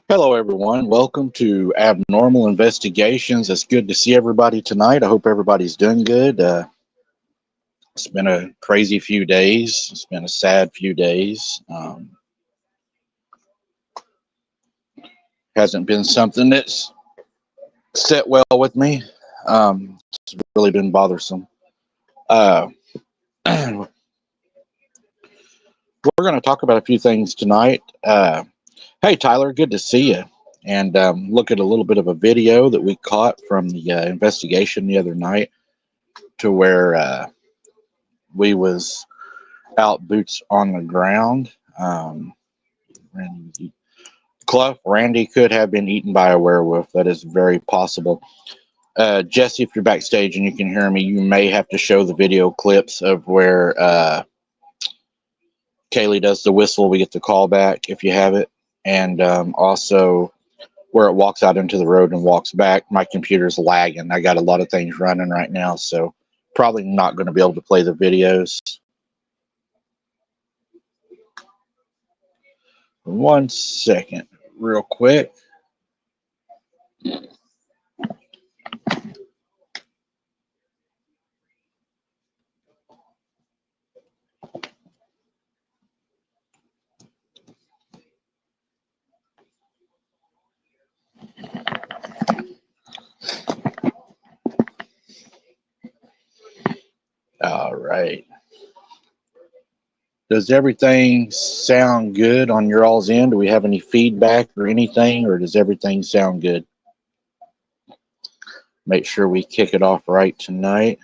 Hello, everyone. Welcome to Abnormal Investigations. It's good to see everybody tonight. I hope everybody's doing good. It's been a crazy few days. It's been a sad few days. Hasn't been something that's set well with me. It's really been bothersome. Uh, we're going to talk about a few things tonight. Hey, Tyler, good to see you. And look at a little bit of a video that we caught from the investigation the other night to where we was out boots on the ground. Randy, Clough, Randy could have been eaten by a werewolf. That is very possible. Jesse, if you're backstage and you can hear me, you may have to show the video clips of where Kaylee does the whistle. We get the call back if you have it. And also where it walks out into the road and walks back. My computer's lagging. I got a lot of things running right now, so probably not going to be able to play the videos. One second, real quick. All right. Does everything sound good on your all's end? Do we have any feedback or anything, or does everything sound good? Make sure we kick it off right tonight.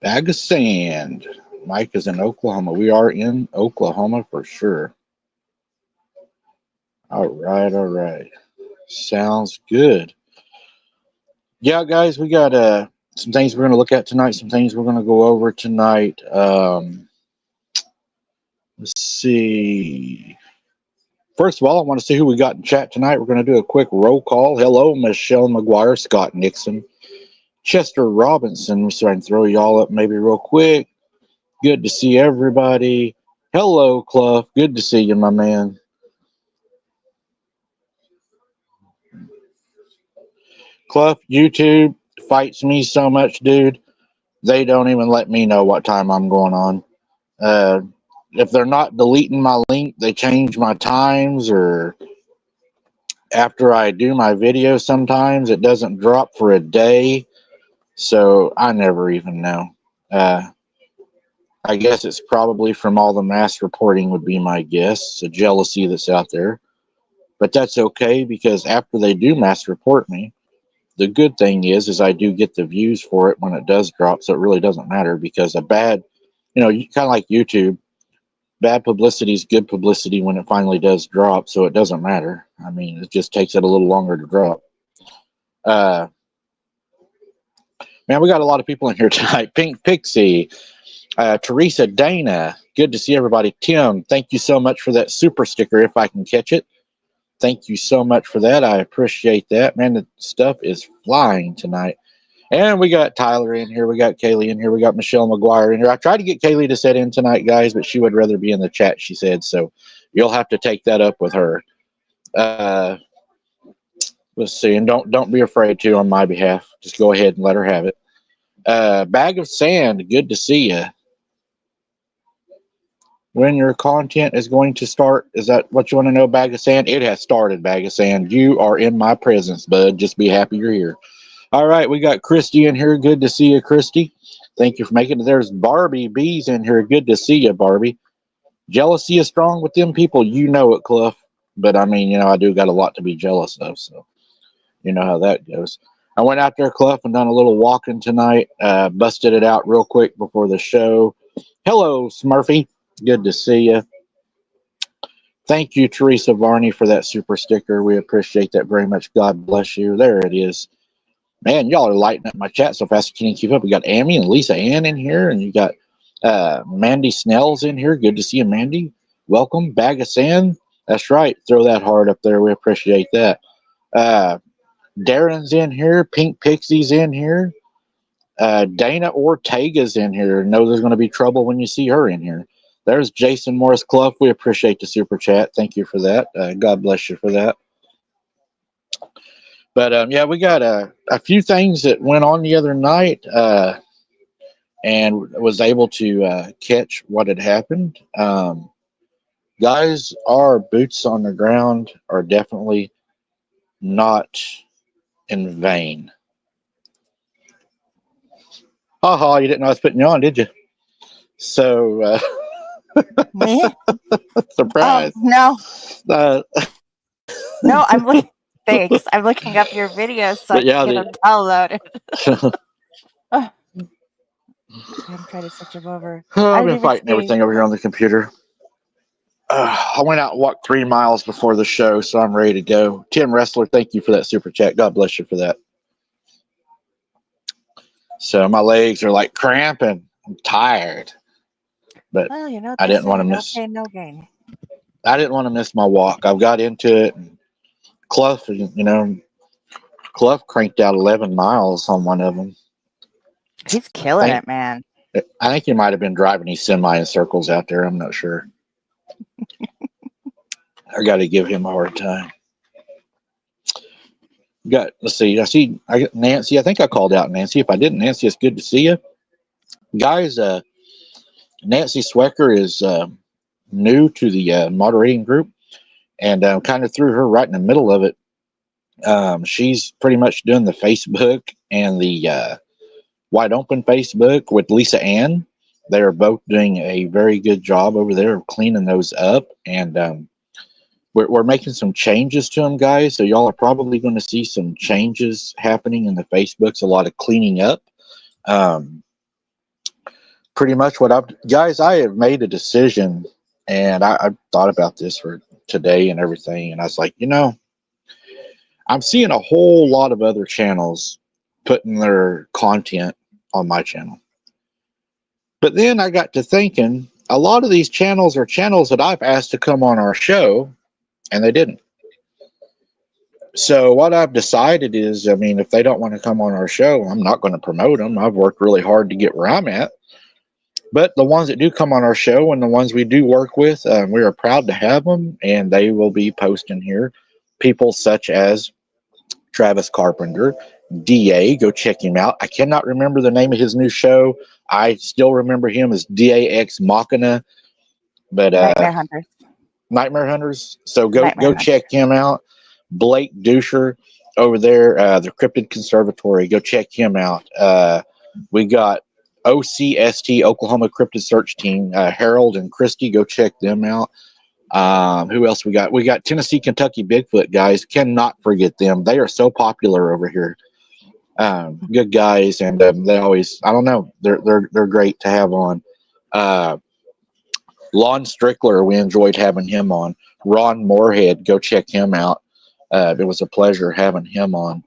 Bag of sand. Mike is in Oklahoma. We are in Oklahoma for sure. All right, all right. Sounds good. Yeah, guys, we got some things we're going to look at tonight, some things we're going to go over tonight. Let's see. First of all, I want to see who we got in chat tonight. We're going to do a quick roll call. Hello, Michelle McGuire, Scott Nixon, Chester Robinson. So I can throw y'all up maybe real quick. Good to see everybody. Hello, Clough. Good to see you, my man. Clough, YouTube fights me so much, dude. They don't even let me know what time I'm going on. If they're not deleting my link, they change my times, or after I do my video, sometimes it doesn't drop for a day. So I never even know. I guess it's probably from all the mass reporting, would be my guess. The jealousy that's out there. But that's okay, because after they do mass report me, the good thing is I do get the views for it when it does drop. So it really doesn't matter, because a bad, kind of like YouTube, bad publicity is good publicity when it finally does drop. So it doesn't matter. I mean, it just takes it a little longer to drop. Man, we got a lot of people in here tonight. Pink Pixie, Teresa, Dana, good to see everybody. Tim, thank you so much for that super sticker, if I can catch it. Thank you so much for that. I appreciate that. Man, the stuff is flying tonight. And we got Tyler in here. We got Kaylee in here. We got Michelle McGuire in here. I tried to get Kaylee to sit in tonight, guys, but she would rather be in the chat, she said. So you'll have to take that up with her. Let's see. And don't be afraid to on my behalf. Just go ahead and let her have it. Bag of sand. Good to see you. When your content is going to start, is that what you want to know, Bag of Sand? It has started, Bag of Sand. You are in my presence, bud. Just be happy you're here. All right, we got Christy in here. Good to see you, Christy. Thank you for making it. There's Barbie B's in here. Good to see you, Barbie. Jealousy is strong with them people. You know it, Clough. But, I mean, I do got a lot to be jealous of, so you know how that goes. I went out there, Clough, and done a little walking tonight. Busted it out real quick before the show. Hello, Smurfy. Good to see you. Thank you, Teresa Varney, for that super sticker. We appreciate that very much. God bless you. There it is. Man, y'all are lighting up my chat so fast I can't keep up. We got Amy and Lisa Ann in here, and you got Mandy Snell's in here. Good to see you, Mandy. Welcome. Bag of Sand. That's right. Throw that heart up there. We appreciate that. Darren's in here. Pink Pixie's in here. Dana Ortega's in here. Know there's going to be trouble when you see her in here. There's Jason Morris Clough. We appreciate the super chat. Thank you for that. God bless you for that. But yeah, we got a few things that went on the other night, and was able to catch what had happened. Guys, our boots on the ground are definitely not in vain. Haha, you didn't know I was putting you on, did you? So, Me? surprise. No. Uh, No, I'm looking. Thanks. I'm looking up your videos so I but yeah, can get them downloaded. I'm trying to switch them over. I I've didn't been even fighting see. everything over here on the computer. I went out and walked 3 miles before the show, so I'm ready to go. Tim Wrestler, thank you for that super chat. God bless you for that. So my legs are like cramping. I'm tired, but Well, you know what I they didn't want say, to no miss. pain, no gain. I didn't want to miss my walk. I've got into it. And Clough, Clough cranked out 11 miles on one of them. He's killing it, man. I think he might have been driving his semi in circles out there. I'm not sure. I got to give him a hard time. Let's see. I got Nancy. I think I called out Nancy. If I didn't, Nancy, it's good to see you. Guys, Nancy Swecker is new to the moderating group, and kind of threw her right in the middle of it. She's pretty much doing the Facebook and the Wide Open Facebook with Lisa Ann. They are both doing a very good job over there of cleaning those up, and we're making some changes to them, guys. So y'all are probably going to see some changes happening in the Facebooks. A lot of cleaning up. Pretty much what I have made a decision, and I thought about this for today and everything, and I was like, I'm seeing a whole lot of other channels putting their content on my channel. But then I got to thinking, a lot of these channels are channels that I've asked to come on our show, and they didn't. So what I've decided is, if they don't want to come on our show, I'm not going to promote them. I've worked really hard to get where I'm at. But the ones that do come on our show and the ones we do work with, we are proud to have them, and they will be posting here. People such as Travis Carpenter, DA, go check him out. I cannot remember the name of his new show. I still remember him as DAX Machina, but Nightmare Hunters. So go check him out. Blake Dusher over there, the Cryptid Conservatory. Go check him out. We got OCST, Oklahoma Cryptid Search Team, Harold and Christy. Go check them out. Who else we got? We got Tennessee, Kentucky Bigfoot guys. Cannot forget them. They are so popular over here. Good guys, and they always, I don't know, they're great to have on. Lon Strickler, we enjoyed having him on. Ron Moorhead, go check him out. It was a pleasure having him on.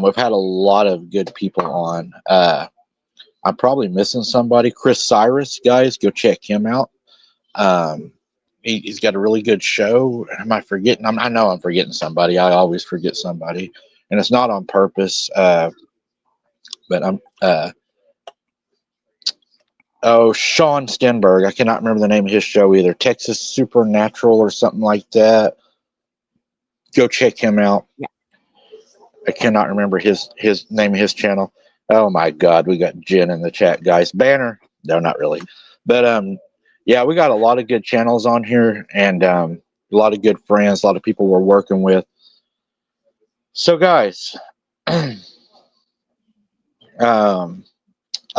We've had a lot of good people on. I'm probably missing somebody. Chris Cyrus, guys, go check him out. He's got a really good show. Am I forgetting? I know I'm forgetting somebody. I always forget somebody, and it's not on purpose. But I'm. Sean Stenberg. I cannot remember the name of his show either. Texas Supernatural or something like that. Go check him out. Yeah. I cannot remember his name of his channel. Oh my God, we got Jen in the chat, guys. Banner? No, not really. But yeah, we got a lot of good channels on here, and a lot of good friends, a lot of people we're working with. So, guys, I've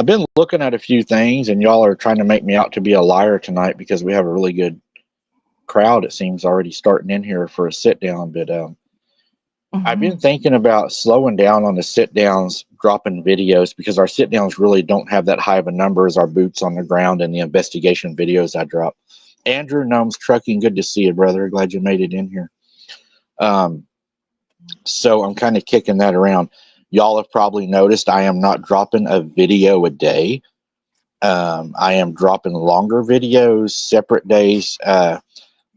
been looking at a few things, and y'all are trying to make me out to be a liar tonight because we have a really good crowd, it seems, already starting in here for a sit down. But I've been thinking about slowing down on the sit downs, dropping videos, because our sit downs really don't have that high of a number as our boots on the ground and the investigation videos I drop. Andrew Gnomes Trucking, good to see you, brother. Glad you made it in here. So I'm kind of kicking that around. Y'all have probably noticed I am not dropping a video a day. I am dropping longer videos, separate days.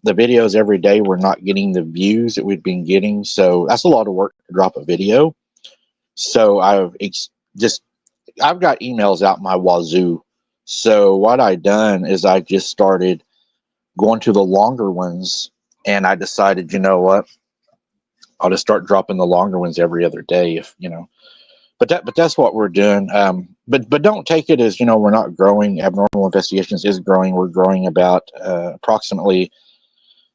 The videos every day, we're not getting the views that we've been getting. So that's a lot of work to drop a video. So I've just I've got emails out my wazoo. So what I done is I just started going to the longer ones, and I decided, you know what, I'll just start dropping the longer ones every other day, if you know. But that's what we're doing. But don't take it as, you know, we're not growing. Abnormal Investigations is growing. We're growing about approximately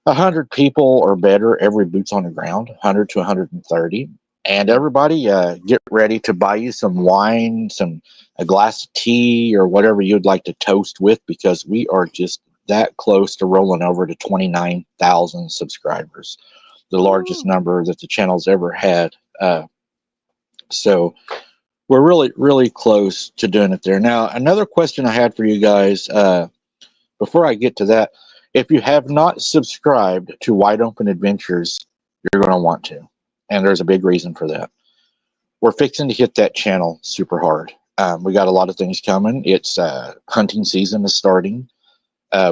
100 people or better every boots on the ground, 100 to 130. And everybody, get ready to buy you some wine, a glass of tea, or whatever you'd like to toast with, because we are just that close to rolling over to 29,000 subscribers, the largest number that the channel's ever had. So we're really, really close to doing it there. Now, another question I had for you guys, before I get to that, if you have not subscribed to Wide Open Adventures, you're going to want to. And there's a big reason for that. We're fixing to hit that channel super hard. We got a lot of things coming. It's hunting season is starting.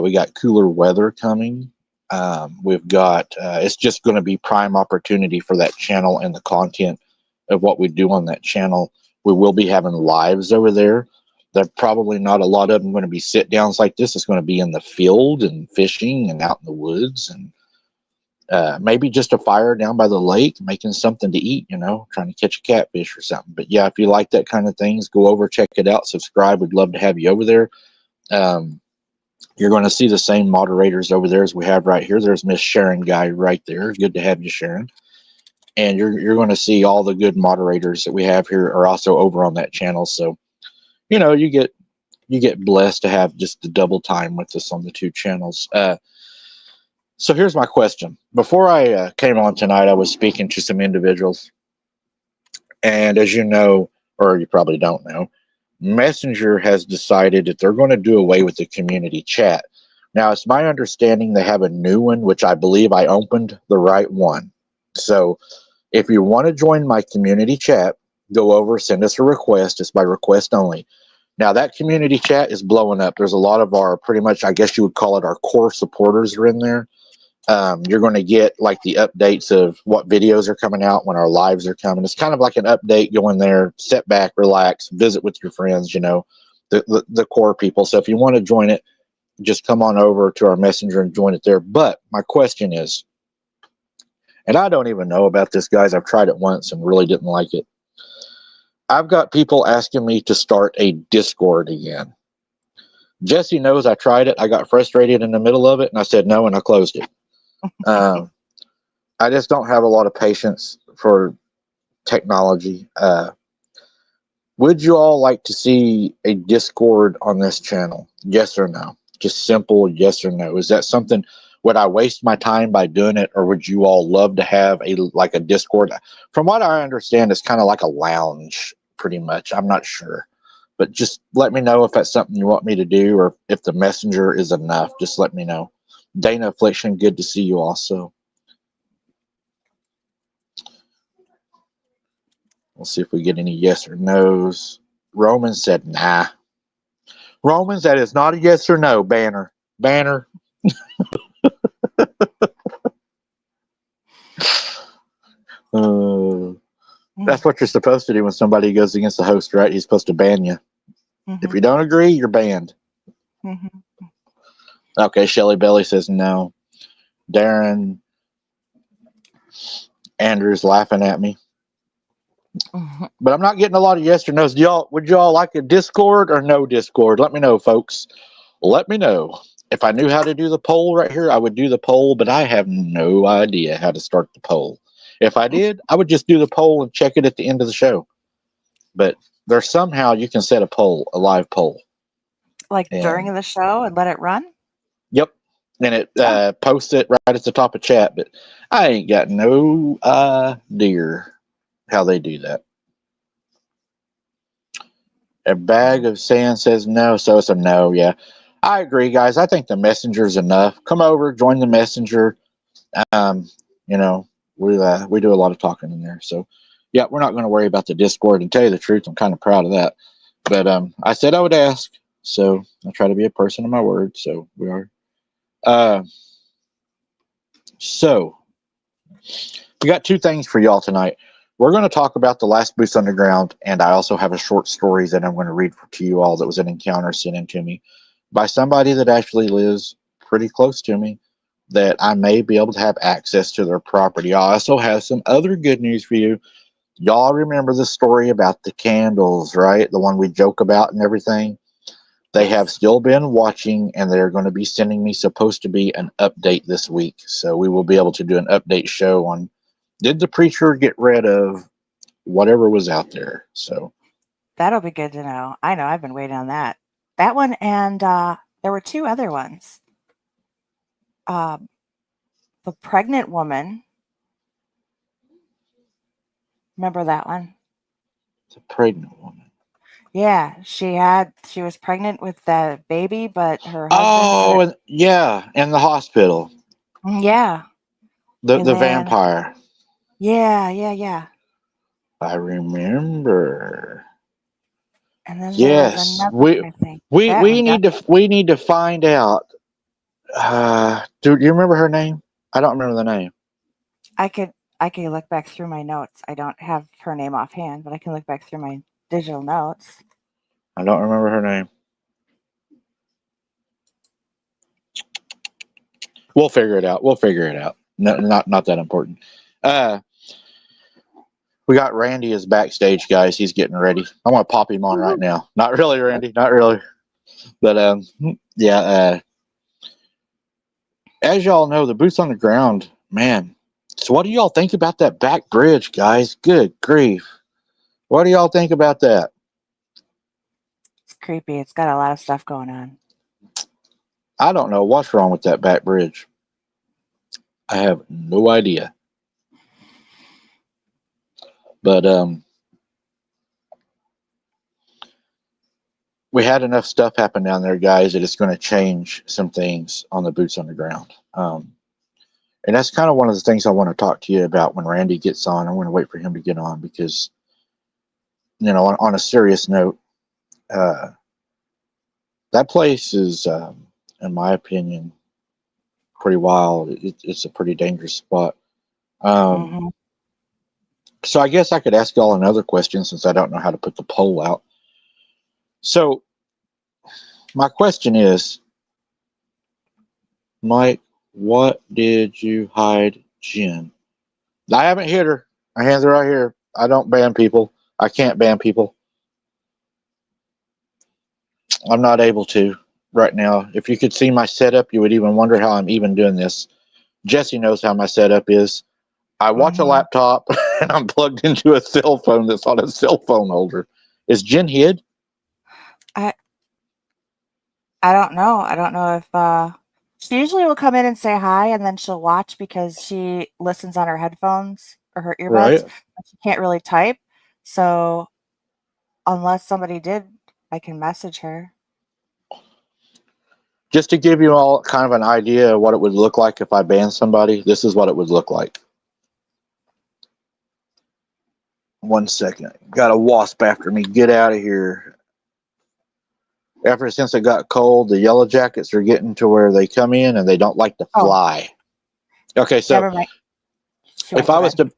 We got cooler weather coming. We've got, it's just going to be prime opportunity for that channel and the content of what we do on that channel. We will be having lives over there. They're probably not a lot of them going to be sit downs like this. It's going to be in the field and fishing and out in the woods, and maybe just a fire down by the lake, making something to eat, you know, trying to catch a catfish or something. But yeah, if you like that kind of things, go over, check it out, subscribe. We'd love to have you over there. You're going to see the same moderators over there as we have right here. There's Miss Sharon Guy right there. Good to have you, Sharon. And you're going to see all the good moderators that we have here are also over on that channel. So, you know, you get blessed to have just the double time with us on the two channels. So here's my question. Before I came on tonight, I was speaking to some individuals, and as you know, or you probably don't know, Messenger has decided that they're going to do away with the community chat. Now, it's my understanding they have a new one, which I believe I opened the right one. So if you want to join my community chat, go over, send us a request. It's by request only. Now, that community chat is blowing up. There's a lot of our, pretty much, I guess you would call it, our core supporters are in there. You're going to get like the updates of what videos are coming out when our lives are coming. It's kind of like an update. Go in there, sit back, relax, visit with your friends, you know, the core people. So if you want to join it, just come on over to our Messenger and join it there. But my question is, and I don't even know about this, guys. I've tried it once and really didn't like it. I've got people asking me to start a Discord again. Jesse knows I tried it. I got frustrated in the middle of it, and I said no, and I closed it. I just don't have a lot of patience for technology. Would you all like to see a Discord on this channel? Yes or no? Just simple yes or no. Is that something, would I waste my time by doing it, or would you all love to have a Discord? From what I understand, it's kind of like a lounge, pretty much. I'm not sure. But just let me know if that's something you want me to do, or if the Messenger is enough. Just let me know. Dana Affliction, good to see you also. We'll see if we get any yes or no's. Roman said, nah. Romans, that is not a yes or no, Banner. Banner. That's what you're supposed to do when somebody goes against the host, right? He's supposed to ban you. If you don't agree, you're banned. Okay, Shelly Belly says no. Darren Andrews laughing at me. But I'm not getting a lot of yes or no's. Would y'all like a Discord or no Discord? Let me know, folks. Let me know. If I knew how to do the poll right here, I would do the poll, but I have no idea how to start the poll. If I did, I would just do the poll and check it at the end of the show. But there's somehow you can set a live poll. Like during the show and let it run? Yep. And it posts it right at the top of chat, but I ain't got no idea how they do that. A bag of sand says no, so it's a no. Yeah, I agree, guys. I think the Messenger is enough. Come over, join the Messenger. You know, we do a lot of talking in there. So, yeah, we're not going to worry about the Discord. And tell you the truth, I'm kind of proud of that. But I said I would ask, so I try to be a person of my word. So we are. So we got two things for y'all tonight. We're going to talk about the last Boots Underground, and I also have a short story that I'm going to read to you all that was an encounter sent in to me by somebody that actually lives pretty close to me, that I may be able to have access to their property. I also have some other good news for you. Y'all remember the story about the candles, right? The one we joke about and everything? They have Yes. still been watching, and they're going to be sending me supposed to be an update this week. So we will be able to do an update show on, did the preacher get rid of whatever was out there? So That'll be good to know. I know I've been waiting on that. That one and there were two other ones. Um, the pregnant woman, remember that one? the pregnant woman. Yeah, she was pregnant with the baby, but her husband Oh, said, and yeah, in the hospital, yeah. And the then, vampire. yeah. I remember. And then there was Yes, another one, I think. That one got we need to find out. Do you remember her name? I don't remember the name. I could I could look back through my notes. I don't have her name offhand, but I can look back through my digital notes. I don't remember her name. We'll figure it out. We'll figure it out. No, not that important. Uh, we got Randy is backstage, guys. He's getting ready. I'm gonna pop him on right Woo-hoo. now. Not really, Randy. Not really. But yeah. As y'all know, the boots on the ground, man. So, what do y'all think about that back bridge, guys? Good grief! What do y'all think about that? It's creepy. It's got a lot of stuff going on. I don't know what's wrong with that back bridge. I have no idea. But we had enough stuff happen down there, guys, that it's going to change some things on the boots on the ground. And that's kind of one of the things I want to talk to you about when Randy gets on. I'm going to wait for him to get on because, on a serious note, uh, that place is, in my opinion, pretty wild. It's a pretty dangerous spot. Um, Hmm. so I guess I could ask y'all another question since I don't know how to put the poll out. So my question is, Mike, what did you hide Jen? I haven't hit her. My hands are right here. I don't ban people. I can't ban people. I'm not able to right now. If you could see my setup, you would even wonder how I'm even doing this. Jesse knows how my setup is. I watch a Hmm. laptop and I'm plugged into a cell phone that's on a cell phone holder. Is Jen hid? I I don't know. I don't know if she usually will come in and say hi, and then she'll watch because she listens on her headphones or her earbuds, Right. but she can't really type. So unless somebody did, I can message her. Just to give you all kind of an idea of what it would look like if I banned somebody, this is what it would look like. 1 second. Got a wasp after me. Get out of here. Ever since it got cold, the yellow jackets are getting to where they come in and they don't like to Oh, fly. Okay, so never mind. She if went to I was bed. to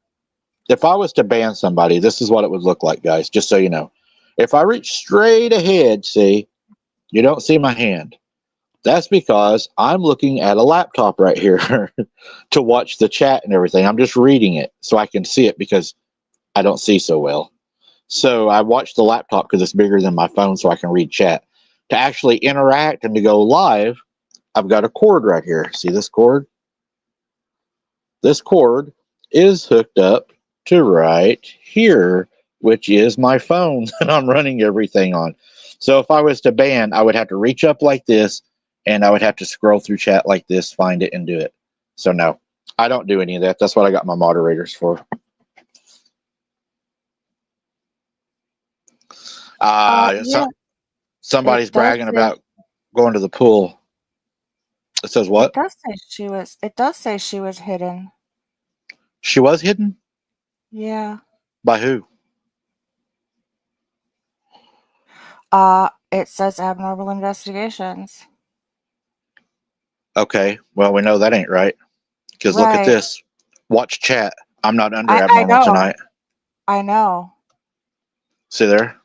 if I was to ban somebody, this is what it would look like, guys, just so you know. If I reach straight ahead, see, you don't see my hand. That's because I'm looking at a laptop right here to watch the chat and everything. I'm just reading it so I can see it because I don't see so well. So I watch the laptop because it's bigger than my phone so I can read chat. To actually interact and to go live, I've got a cord right here. See this cord? This cord is hooked up to right here, which is my phone that I'm running everything on. So if I was to ban, I would have to reach up like this and I would have to scroll through chat like this, find it, and do it. So no, I don't do any of that. That's what I got my moderators for. Yeah, it Somebody's does bragging say about going to the pool. It says what? it does say she was hidden. She was hidden? Yeah. By who? It says abnormal investigations. Okay, well, we know that ain't right. Because look at Right. this. Watch chat. I'm not under I abnormal know. tonight. I know. See there?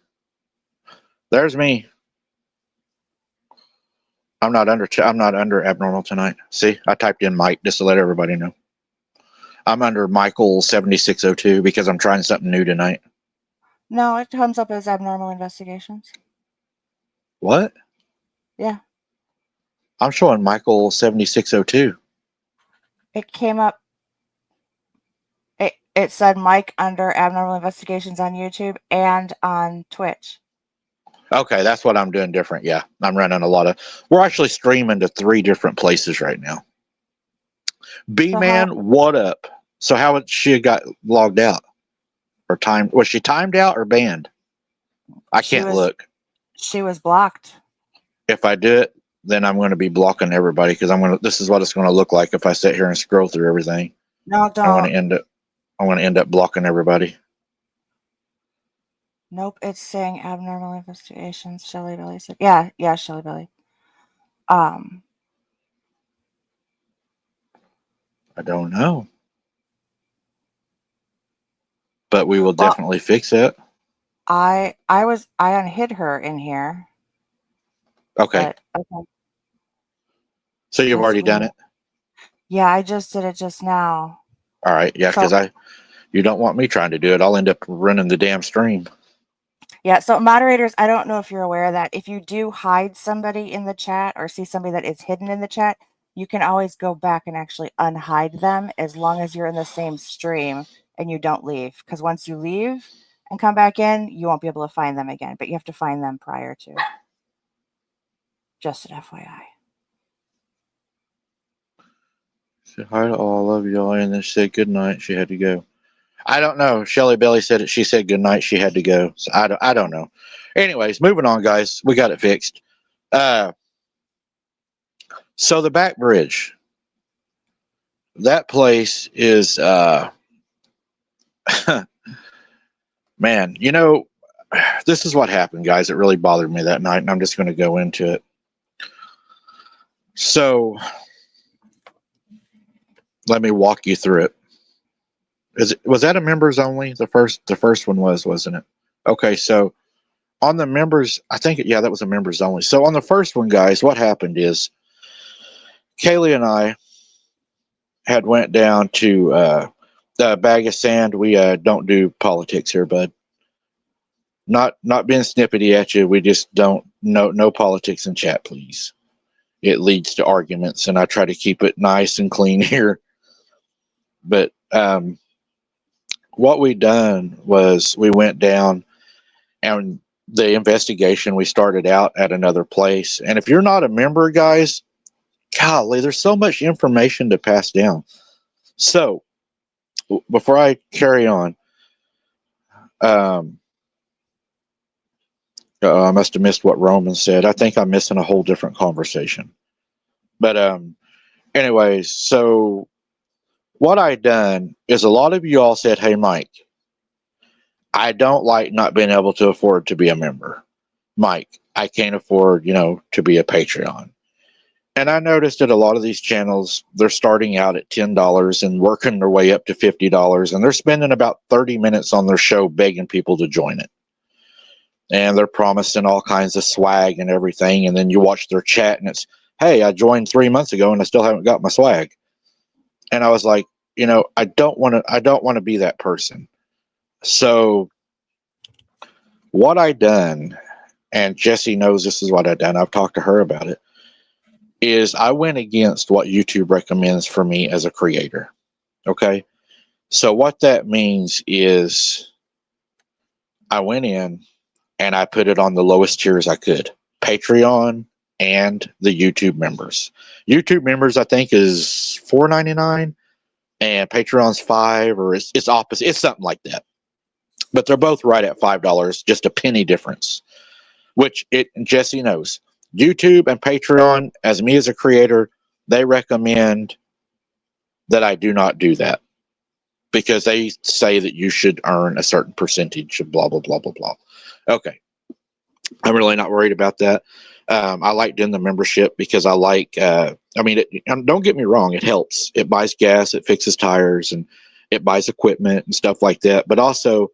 There's me. I'm not under abnormal tonight. See, I typed in Mike just to let everybody know. I'm under Michael 7602 because I'm trying something new tonight. No, it comes up as abnormal investigations. What? Yeah. I'm showing Michael 7602. It came up. It said Mike under abnormal investigations on YouTube and on Twitch. Okay, that's what I'm doing different. Yeah, I'm running a lot of. We're actually streaming to 3 different places right now. B So how Man, what up? So how would she got logged out or timed? Was she timed out or banned? I she can't was look. she was blocked. If I do it, then I'm going to be blocking everybody because I'm going to. This is what it's going to look like if I sit here and scroll through everything. No, I'm going don't. to end up. I'm going to end up blocking everybody. Nope, it's saying abnormal investigations. Shelly Belly said, yeah, Shelly Belly. Um, I don't know, but we will well, definitely fix it. I unhid her in here, Okay, but okay, so you've guess already we. done it. Yeah, I just did it just now. All right, yeah, So because you don't want me trying to do it. I'll end up running the damn stream. yeah, so moderators, I don't know if you're aware that if you do hide somebody in the chat or see somebody that is hidden in the chat, you can always go back and actually unhide them as long as you're in the same stream and you don't leave. Because once you leave and come back in, you won't be able to find them again, but you have to find them prior to. Just an FYI. Said hi to all of y'all, and then she said good night. She had to go. I don't know. Shelly Belly said it. She said good night. She had to go. So I don't know. Anyways, moving on, guys. We got it fixed. So the back bridge, that place is, man, this is what happened, guys. It really bothered me that night, and I'm just going to go into it. So let me walk you through it. Was that a members only? The first one wasn't it? Okay, so on the members, I think yeah, that was a members only. So on the first one, guys, what happened is Kaylee and I had went down to Bag of Sand. We don't do politics here, bud. Not being snippety at you. We just don't no politics in chat, please. It leads to arguments, and I try to keep it nice and clean here. But what we done was we went down and the investigation we started out at another place. And if you're not a member, guys, golly, there's so much information to pass down. So before I carry on, I must have missed what Roman said. I think I'm missing a whole different conversation. But anyways, so what I done is a lot of you all said, "Hey, Mike, I don't like not being able to afford to be a member. Mike, I can't afford, to be a Patreon." And I noticed that a lot of these channels, they're starting out at $10 and working their way up to $50, and they're spending about 30 minutes on their show begging people to join it. And they're promising all kinds of swag and everything. And then you watch their chat and it's, "Hey, I joined 3 months ago and I still haven't got my swag." And I was like, I don't want to be that person. So what I done, and Jesse knows this is what I done, I've talked to her about it, is I went against what YouTube recommends for me as a creator. Okay. So what that means is I went in and I put it on the lowest tiers I could. Patreon and the YouTube members. YouTube members, I think, is $4.99 and Patreon's $5, or it's opposite. It's something like that. But they're both right at $5, just a penny difference. Which Jesse knows. YouTube and Patreon, as me as a creator, they recommend that I do not do that because they say that you should earn a certain percentage of blah blah blah blah blah. Okay, I'm really not worried about that. I like doing the membership because I like. Don't get me wrong, it helps. It buys gas, it fixes tires, and it buys equipment and stuff like that. But also,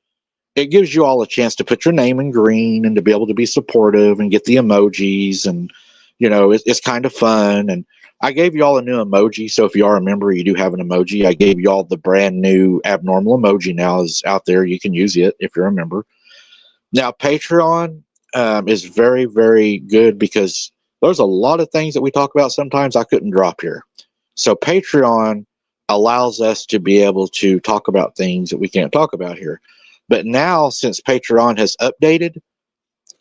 it gives you all a chance to put your name in green and to be able to be supportive and get the emojis, and it's kind of fun. And I gave you all a new emoji, so if you are a member, you do have an emoji. I gave you all the brand new abnormal emoji now is out there. You can use it if you're a member. Now Patreon is very, very good because there's a lot of things that we talk about sometimes I couldn't drop here. So Patreon allows us to be able to talk about things that we can't talk about here. But now, since Patreon has updated,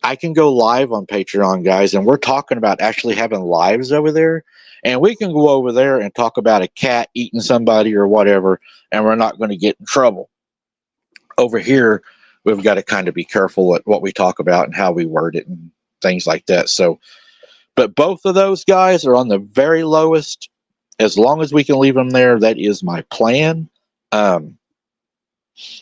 I can go live on Patreon, guys, and we're talking about actually having lives over there. And we can go over there and talk about a cat eating somebody or whatever, and we're not going to get in trouble. Over here, we've got to kind of be careful at what we talk about and how we word it and things like that. So, but both of those guys are on the very lowest. As long as we can leave them there, that is my plan.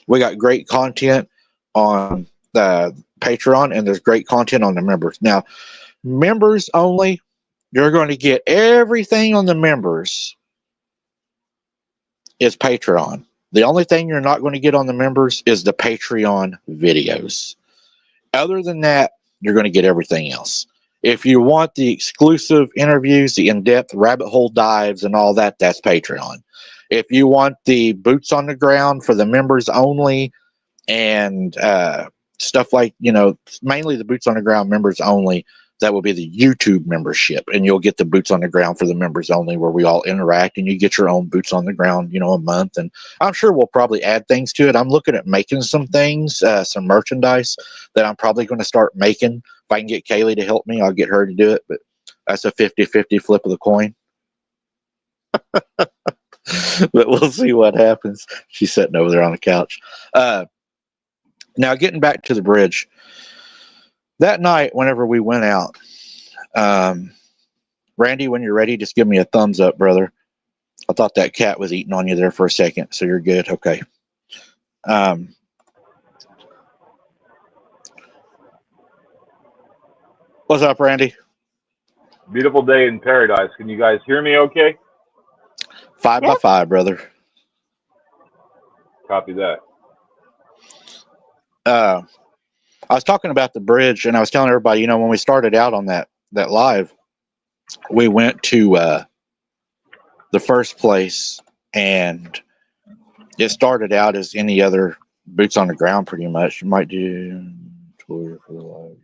We got great content on the Patreon, and there's great content on the members. Now, members only, you're going to get everything on the members is Patreon. The only thing you're not going to get on the members is the Patreon videos. Other than that, you're going to get everything else. If you want the exclusive interviews, the in-depth rabbit hole dives and all that, that's Patreon. If you want the boots on the ground for the members only and stuff like, mainly the boots on the ground members only, that will be the YouTube membership. And you'll get the boots on the ground for the members only, where we all interact and you get your own boots on the ground, a month. And I'm sure we'll probably add things to it. I'm looking at making some things, some merchandise that I'm probably going to start making. If I can get Kaylee to help me, I'll get her to do it. But that's a 50-50 flip of the coin. But we'll see what happens. She's sitting over there on the couch. Now, getting back to the bridge. That night, whenever we went out, Randy, when you're ready, just give me a thumbs up, brother. I thought that cat was eating on you there for a second, so you're good. Okay. What's up, Randy? Beautiful day in paradise. Can you guys hear me okay? 5 by 5, brother. Copy that. I was talking about the bridge, and I was telling everybody, when we started out on that live, we went to the first place, and it started out as any other boots on the ground, pretty much. You might do tour for the live.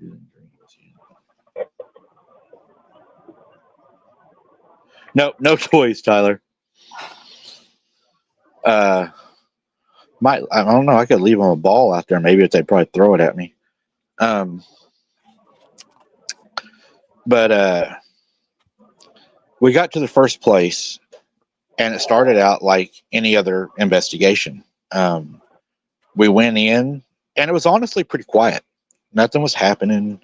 No toys, Tyler. I don't know. I could leave them a ball out there, maybe, if they'd probably throw it at me. But we got to the first place, and it started out like any other investigation. We went in, and it was honestly pretty quiet. Nothing was happening.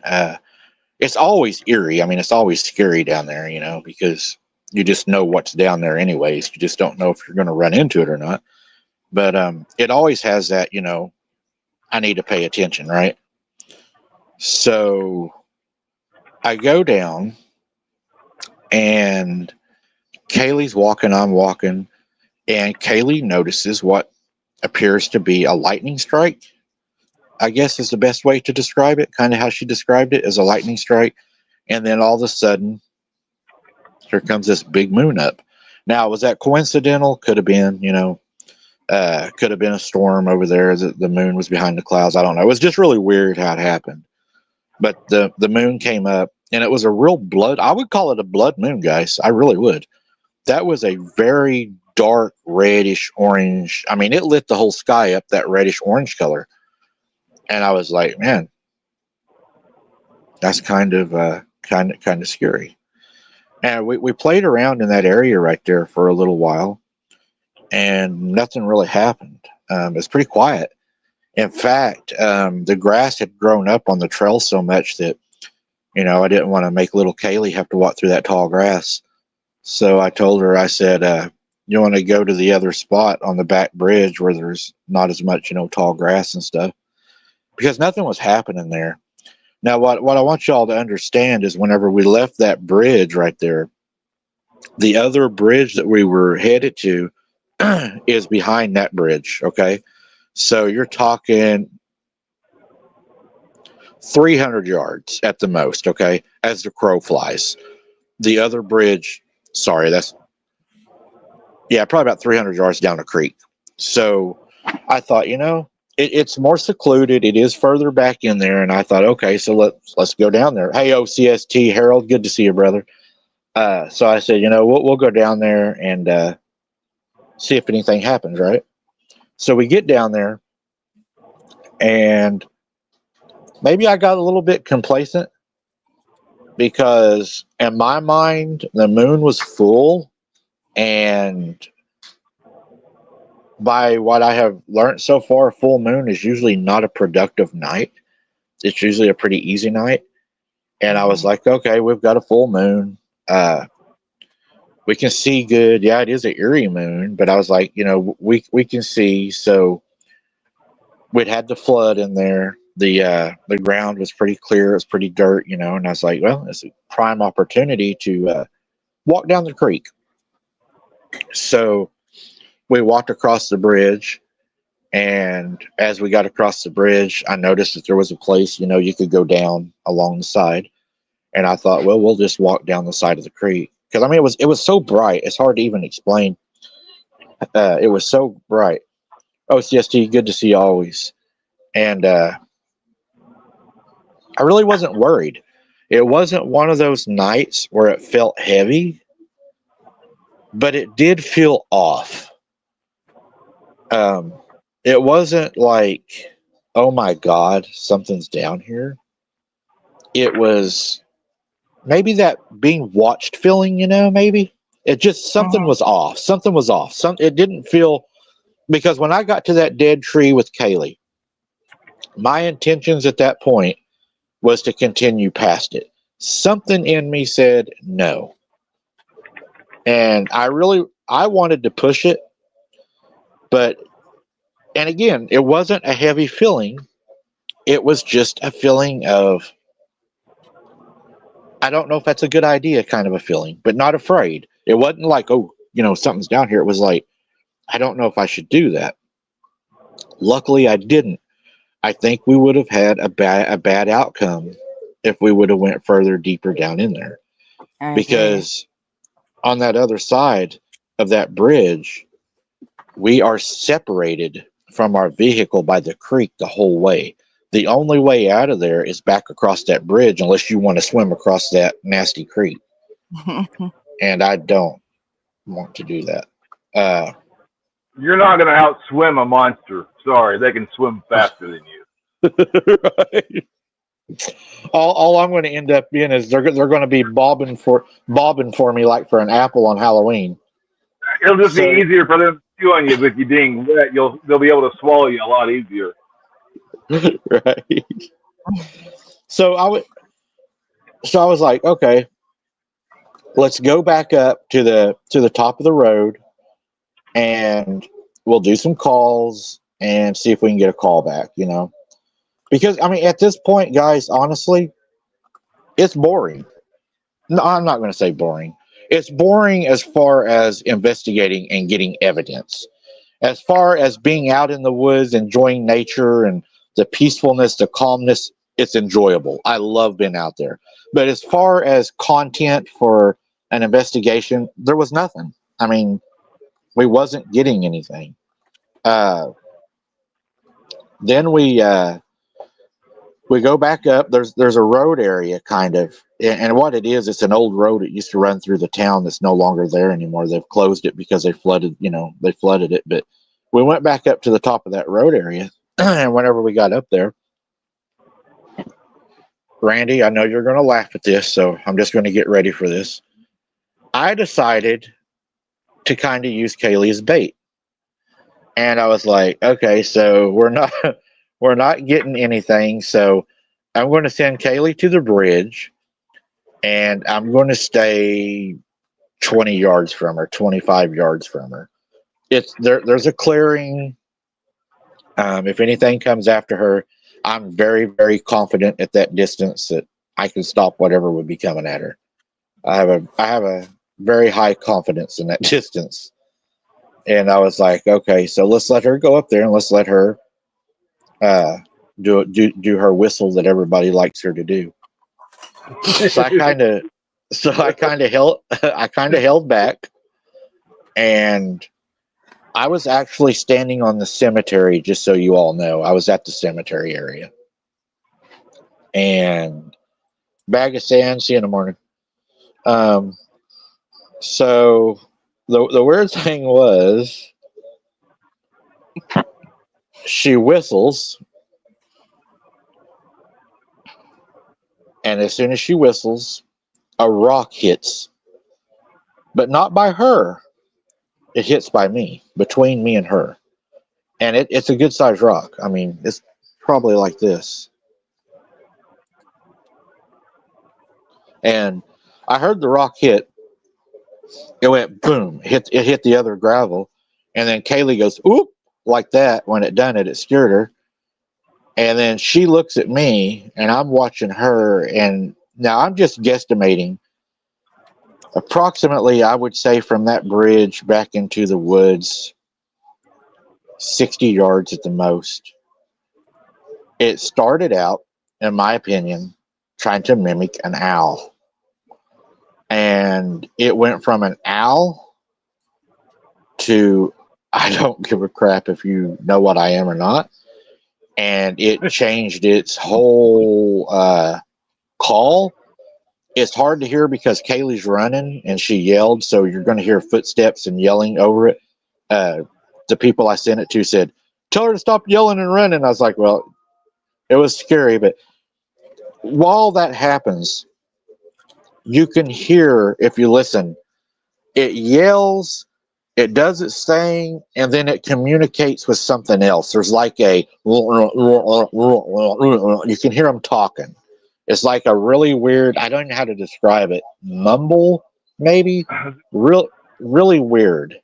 It's always eerie. I mean, it's always scary down there, because you just know what's down there anyways. You just don't know if you're going to run into it or not. But it always has that, I need to pay attention, right? So I go down, and Kaylee's walking, I'm walking, and Kaylee notices what appears to be a lightning strike, I guess is the best way to describe it, kind of how she described it, as a lightning strike. And then all of a sudden, here comes this big moon up. Now, was that coincidental? Could have been, could have been a storm over there. The moon was behind the clouds. I don't know. It was just really weird how it happened. But the moon came up, and it was a real I would call it a blood moon, guys. I really would. That was a very dark reddish orange. I mean, it lit the whole sky up, that reddish orange color. And I was like, man, that's kind of scary. And we played around in that area right there for a little while, and nothing really happened. It's pretty quiet. In fact, the grass had grown up on the trail so much that, I didn't want to make little Kaylee have to walk through that tall grass. So I told her, I said, you want to go to the other spot on the back bridge where there's not as much, tall grass and stuff, because nothing was happening there. Now, what I want y'all to understand is whenever we left that bridge right there, the other bridge that we were headed to is behind that bridge, okay? So you're talking 300 yards at the most, okay, as the crow flies. The other bridge, sorry, probably about 300 yards down the creek. So I thought, it's more secluded. It is further back in there, and I thought, okay, so let's go down there. Hey, OCST Harold, good to see you, brother. So I said, we'll go down there and see if anything happens, right? So we get down there, and maybe I got a little bit complacent because in my mind, the moon was full, and by what I have learned so far, a full moon is usually not a productive night. It's usually a pretty easy night. And I was like, okay, we've got a full moon. We can see good. Yeah, it is an eerie moon, but I was like, we can see. So we'd had the flood in there. The ground was pretty clear. It was pretty dirt, and I was like, well, it's a prime opportunity to walk down the creek. So we walked across the bridge, and as we got across the bridge, I noticed that there was a place, you could go down along the side. And I thought, well, we'll just walk down the side of the creek. Because, I mean, it was so bright. It's hard to even explain. It was so bright. Oh, CST, good to see you always. And I really wasn't worried. It wasn't one of those nights where it felt heavy, but it did feel off. It wasn't like, oh my God, something's down here. It was maybe that being watched feeling, maybe. It just, something was off. Something was off. It didn't feel, because when I got to that dead tree with Kaylee, my intentions at that point was to continue past it. Something in me said no. And I wanted to push it, but, and again, it wasn't a heavy feeling. It was just a feeling of, I don't know if that's a good idea kind of a feeling, but not afraid. It wasn't like, oh, something's down here. It was like, I don't know if I should do that. Luckily, I didn't. I think we would have had a bad outcome if we would have went further deeper down in there. Because on that other side of that bridge, we are separated from our vehicle by the creek the whole way. The only way out of there is back across that bridge, unless you want to swim across that nasty creek. And I don't want to do that. You're not going to outswim a monster. Sorry, they can swim faster than you. Right. All I'm going to end up being is they're going to be bobbing for me like for an apple on Halloween. It'll just be easier for them to chew on you with you being wet. They'll be able to swallow you a lot easier. Right. So I was like, okay, let's go back up to the top of the road, and we'll do some calls and see if we can get a call back, because I mean, at this point, guys, honestly, it's boring. No, I'm not going to say boring. It's boring as far as investigating and getting evidence. As far as being out in the woods, enjoying nature and the peacefulness, the calmness, it's enjoyable. I love being out there. But as far as content for an investigation, there was nothing. I mean, we wasn't getting anything. Then we go back up. There's a road area kind of, and what it is, it's an old road. It used to run through the town that's no longer there anymore. They've closed it because they flooded it. But we went back up to the top of that road area, and whenever we got up there, Randy, I know you're going to laugh at this, so I'm just going to get ready for this. I decided to kind of use Kaylee as bait. And I was like, okay, so we're not getting anything. So I'm going to send Kaylee to the bridge, and I'm going to stay 20 yards from her, 25 yards from her. There's a clearing. If anything comes after her, I'm very, very confident at that distance that I can stop whatever would be coming at her. I have a very high confidence in that distance. And I was like, okay, so let's let her go up there, and let's let her do her whistle that everybody likes her to do. So I kind of held back, and I was actually standing on the cemetery. Just so you all know, I was at the cemetery area, and bag of sand. See you in the morning. So the weird thing was, she whistles, and as soon as she whistles, a rock hits, but not by her. It hits by me, between me and her. And it's a good sized rock. I mean, it's probably like this. And I heard the rock hit. It went boom. It hit the other gravel. And then Kaylee goes, oop, like that. When it done it, it scared her. And then she looks at me, and I'm watching her. And now I'm just guesstimating. Approximately, I would say from that bridge back into the woods, 60 yards at the most. It started out, in my opinion, trying to mimic an owl. And it went from an owl to, I don't give a crap if you know what I am or not. And it changed its whole call. It's hard to hear because Kaylee's running and she yelled, so you're going to hear footsteps and yelling over it. The people I sent it to said, tell her to stop yelling and running. I was like, well, it was scary, but while that happens, you can hear, if you listen, it yells, it does its thing, and then it communicates with something else. There's like a, you can hear them talking. It's like a really weird, I don't know how to describe it, mumble, maybe? Really weird.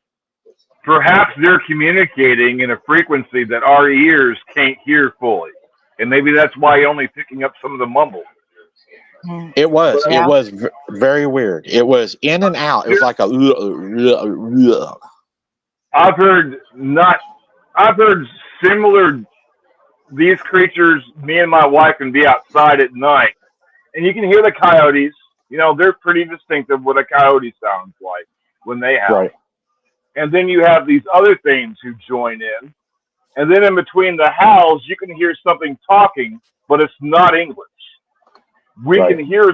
Perhaps they're communicating in a frequency that our ears can't hear fully. And maybe that's why you're only picking up some of the mumble. It was very weird. It was in and out. It was like a. I've heard similar. These creatures, me and my wife can be outside at night, and you can hear the coyotes. You know, they're pretty distinctive what a coyote sounds like when they howl. Right. And then you have these other things who join in, and then in between the howls, you can hear something talking, but it's not English. We can hear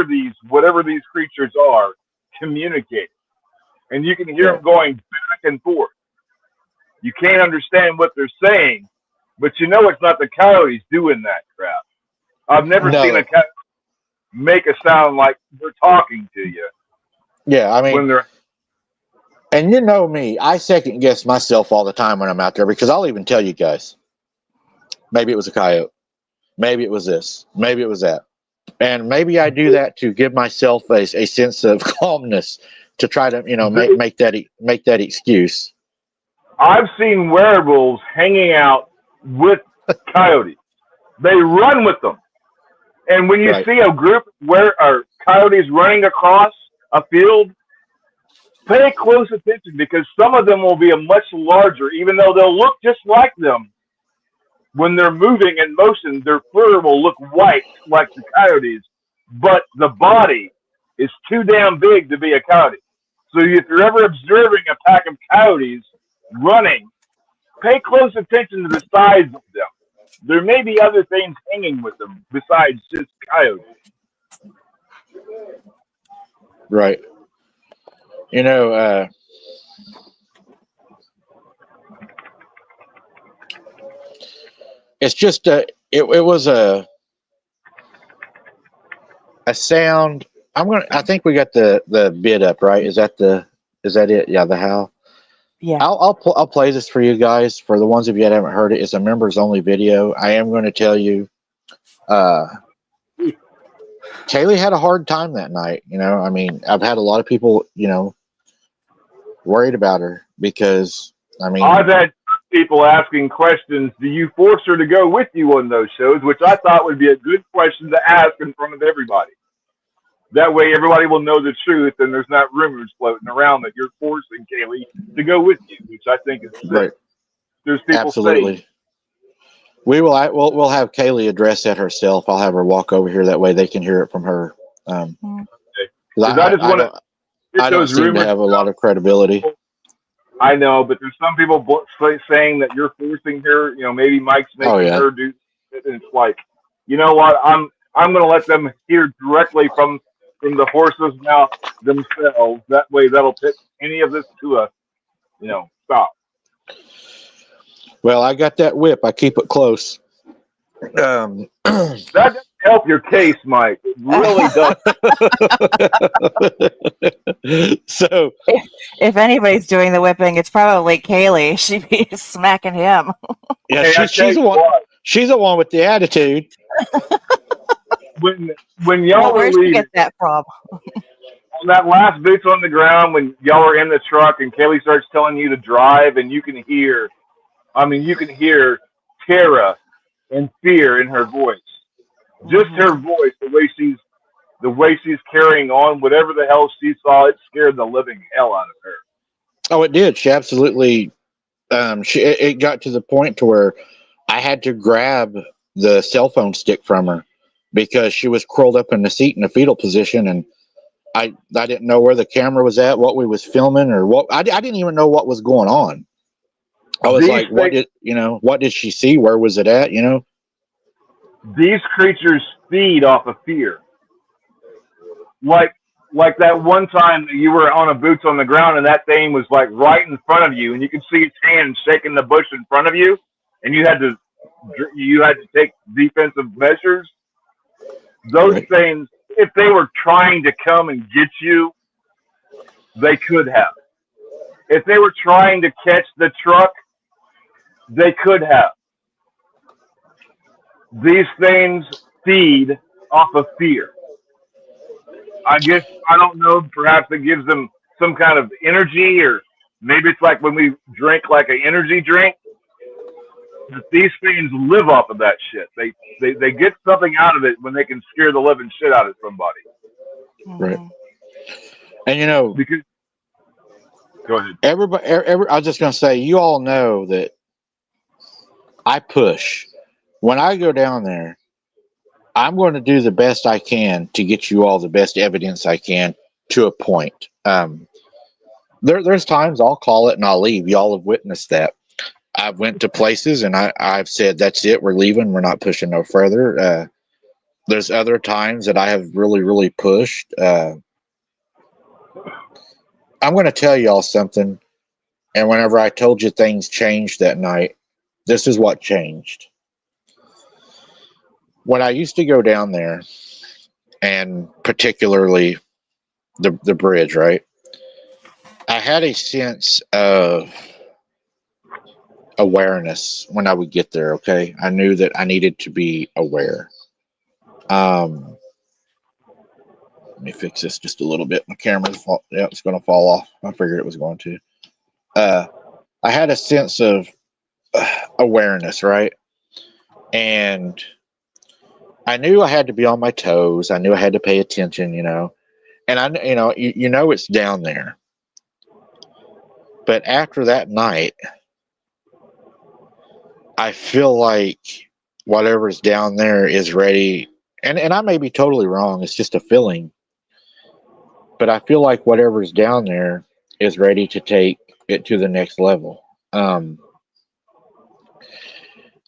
these, whatever these creatures are, communicating. And you can hear them going back and forth. You can't understand what they're saying, but you know it's not the coyotes doing that crap. I've never seen a coyote make a sound like they're talking to you. Yeah, I mean, and you know me, I second guess myself all the time when I'm out there, because I'll even tell you guys, maybe it was a coyote. Maybe it was this. Maybe it was that. And maybe I do that to give myself a sense of calmness, to try to, you know, make that excuse. I've seen werewolves hanging out with coyotes. They run with them. And when you see a group of coyotes running across a field, pay close attention, because some of them will be a much larger, even though they'll look just like them. When they're moving in motion, their fur will look white like the coyotes, but the body is too damn big to be a coyote. So if you're ever observing a pack of coyotes running, pay close attention to the size of them. There may be other things hanging with them besides just coyotes. Right. You know, it's just it was a sound. I think we got the bid up, right? Is that it? Yeah, the howl. Yeah. I'll play this for you guys. For the ones of you that haven't heard it, it's a members only video. I am going to tell you, Kaylee had a hard time that night. You know, I mean, I've had a lot of people, you know, worried about her, because, I mean, I've had people asking questions, do you force her to go with you on those shows, which I thought would be a good question to ask in front of everybody. That way everybody will know the truth, and there's not rumors floating around that you're forcing Kaylee to go with you, which I think is sick. right. There's people Absolutely. saying. We'll have Kaylee address that herself. I'll have her walk over here. That way they can hear it from her. Mm. 'Cause I just want to I don't seem to have a lot of credibility. I know, but there's some people saying that you're forcing her. Maybe Mike's making her do it, and it's like, you know what? I'm going to let them hear directly from the horse's mouth themselves. That way, that'll put any of this to a stop. Well, I got that whip. I keep it close. That doesn't help your case, Mike. It really does. So, if anybody's doing the whipping, it's probably Kaylee. She'd be smacking him. Yeah, she's the one. She's the one with the attitude. When y'all were where'd leaving, you get that from? on that last boots on the ground, when y'all were in the truck and Kaylee starts telling you to drive, and you can hear terror and fear in her voice. Just her voice, the way she's carrying on, whatever the hell she saw, it scared the living hell out of her. Oh, it did. She absolutely. It got to the point to where I had to grab the cell phone stick from her because she was curled up in the seat in a fetal position, and I didn't know where the camera was at, what we was filming, or what. I didn't even know what was going on. I was like, what did she see? Where was it at? These creatures feed off of fear. Like that one time you were on a boots on the ground and that thing was like right in front of you, and you could see its hand shaking the bush in front of you, and you had to take defensive measures. Those things, if they were trying to come and get you, they could have. If they were trying to catch the truck, they could have. These things feed off of fear. I guess, I don't know, perhaps it gives them some kind of energy, or maybe it's like when we drink like an energy drink. But these things live off of that shit. They get something out of it when they can scare the living shit out of somebody. Right. And because, go ahead. Everybody, I was just going to say, you all know that I push. When I go down there, I'm going to do the best I can to get you all the best evidence I can to a point. There's times I'll call it and I'll leave. Y'all have witnessed that. I've went to places and I've said, that's it, we're leaving. We're not pushing no further. There's other times that I have really, really pushed. I'm going to tell y'all something. And whenever I told you things changed that night, this is what changed. When I used to go down there, and particularly the bridge, right? I had a sense of awareness when I would get there, okay? I knew that I needed to be aware. Let me fix this just a little bit. My camera's it's going to fall off. I figured it was going to. I had a sense of awareness, right? And I knew I had to be on my toes. I knew I had to pay attention, and it's down there. But after that night, I feel like whatever's down there is ready. And I may be totally wrong. It's just a feeling. But I feel like whatever's down there is ready to take it to the next level.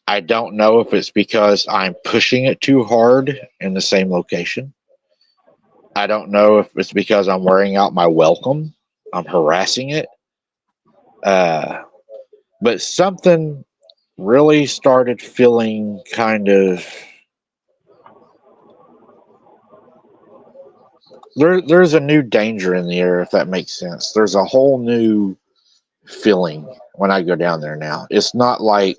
I don't know if it's because I'm pushing it too hard in the same location. I don't know if it's because I'm wearing out my welcome. I'm harassing it. But something really started feeling kind of... There's a new danger in the air, if that makes sense. There's a whole new feeling when I go down there now. It's not like...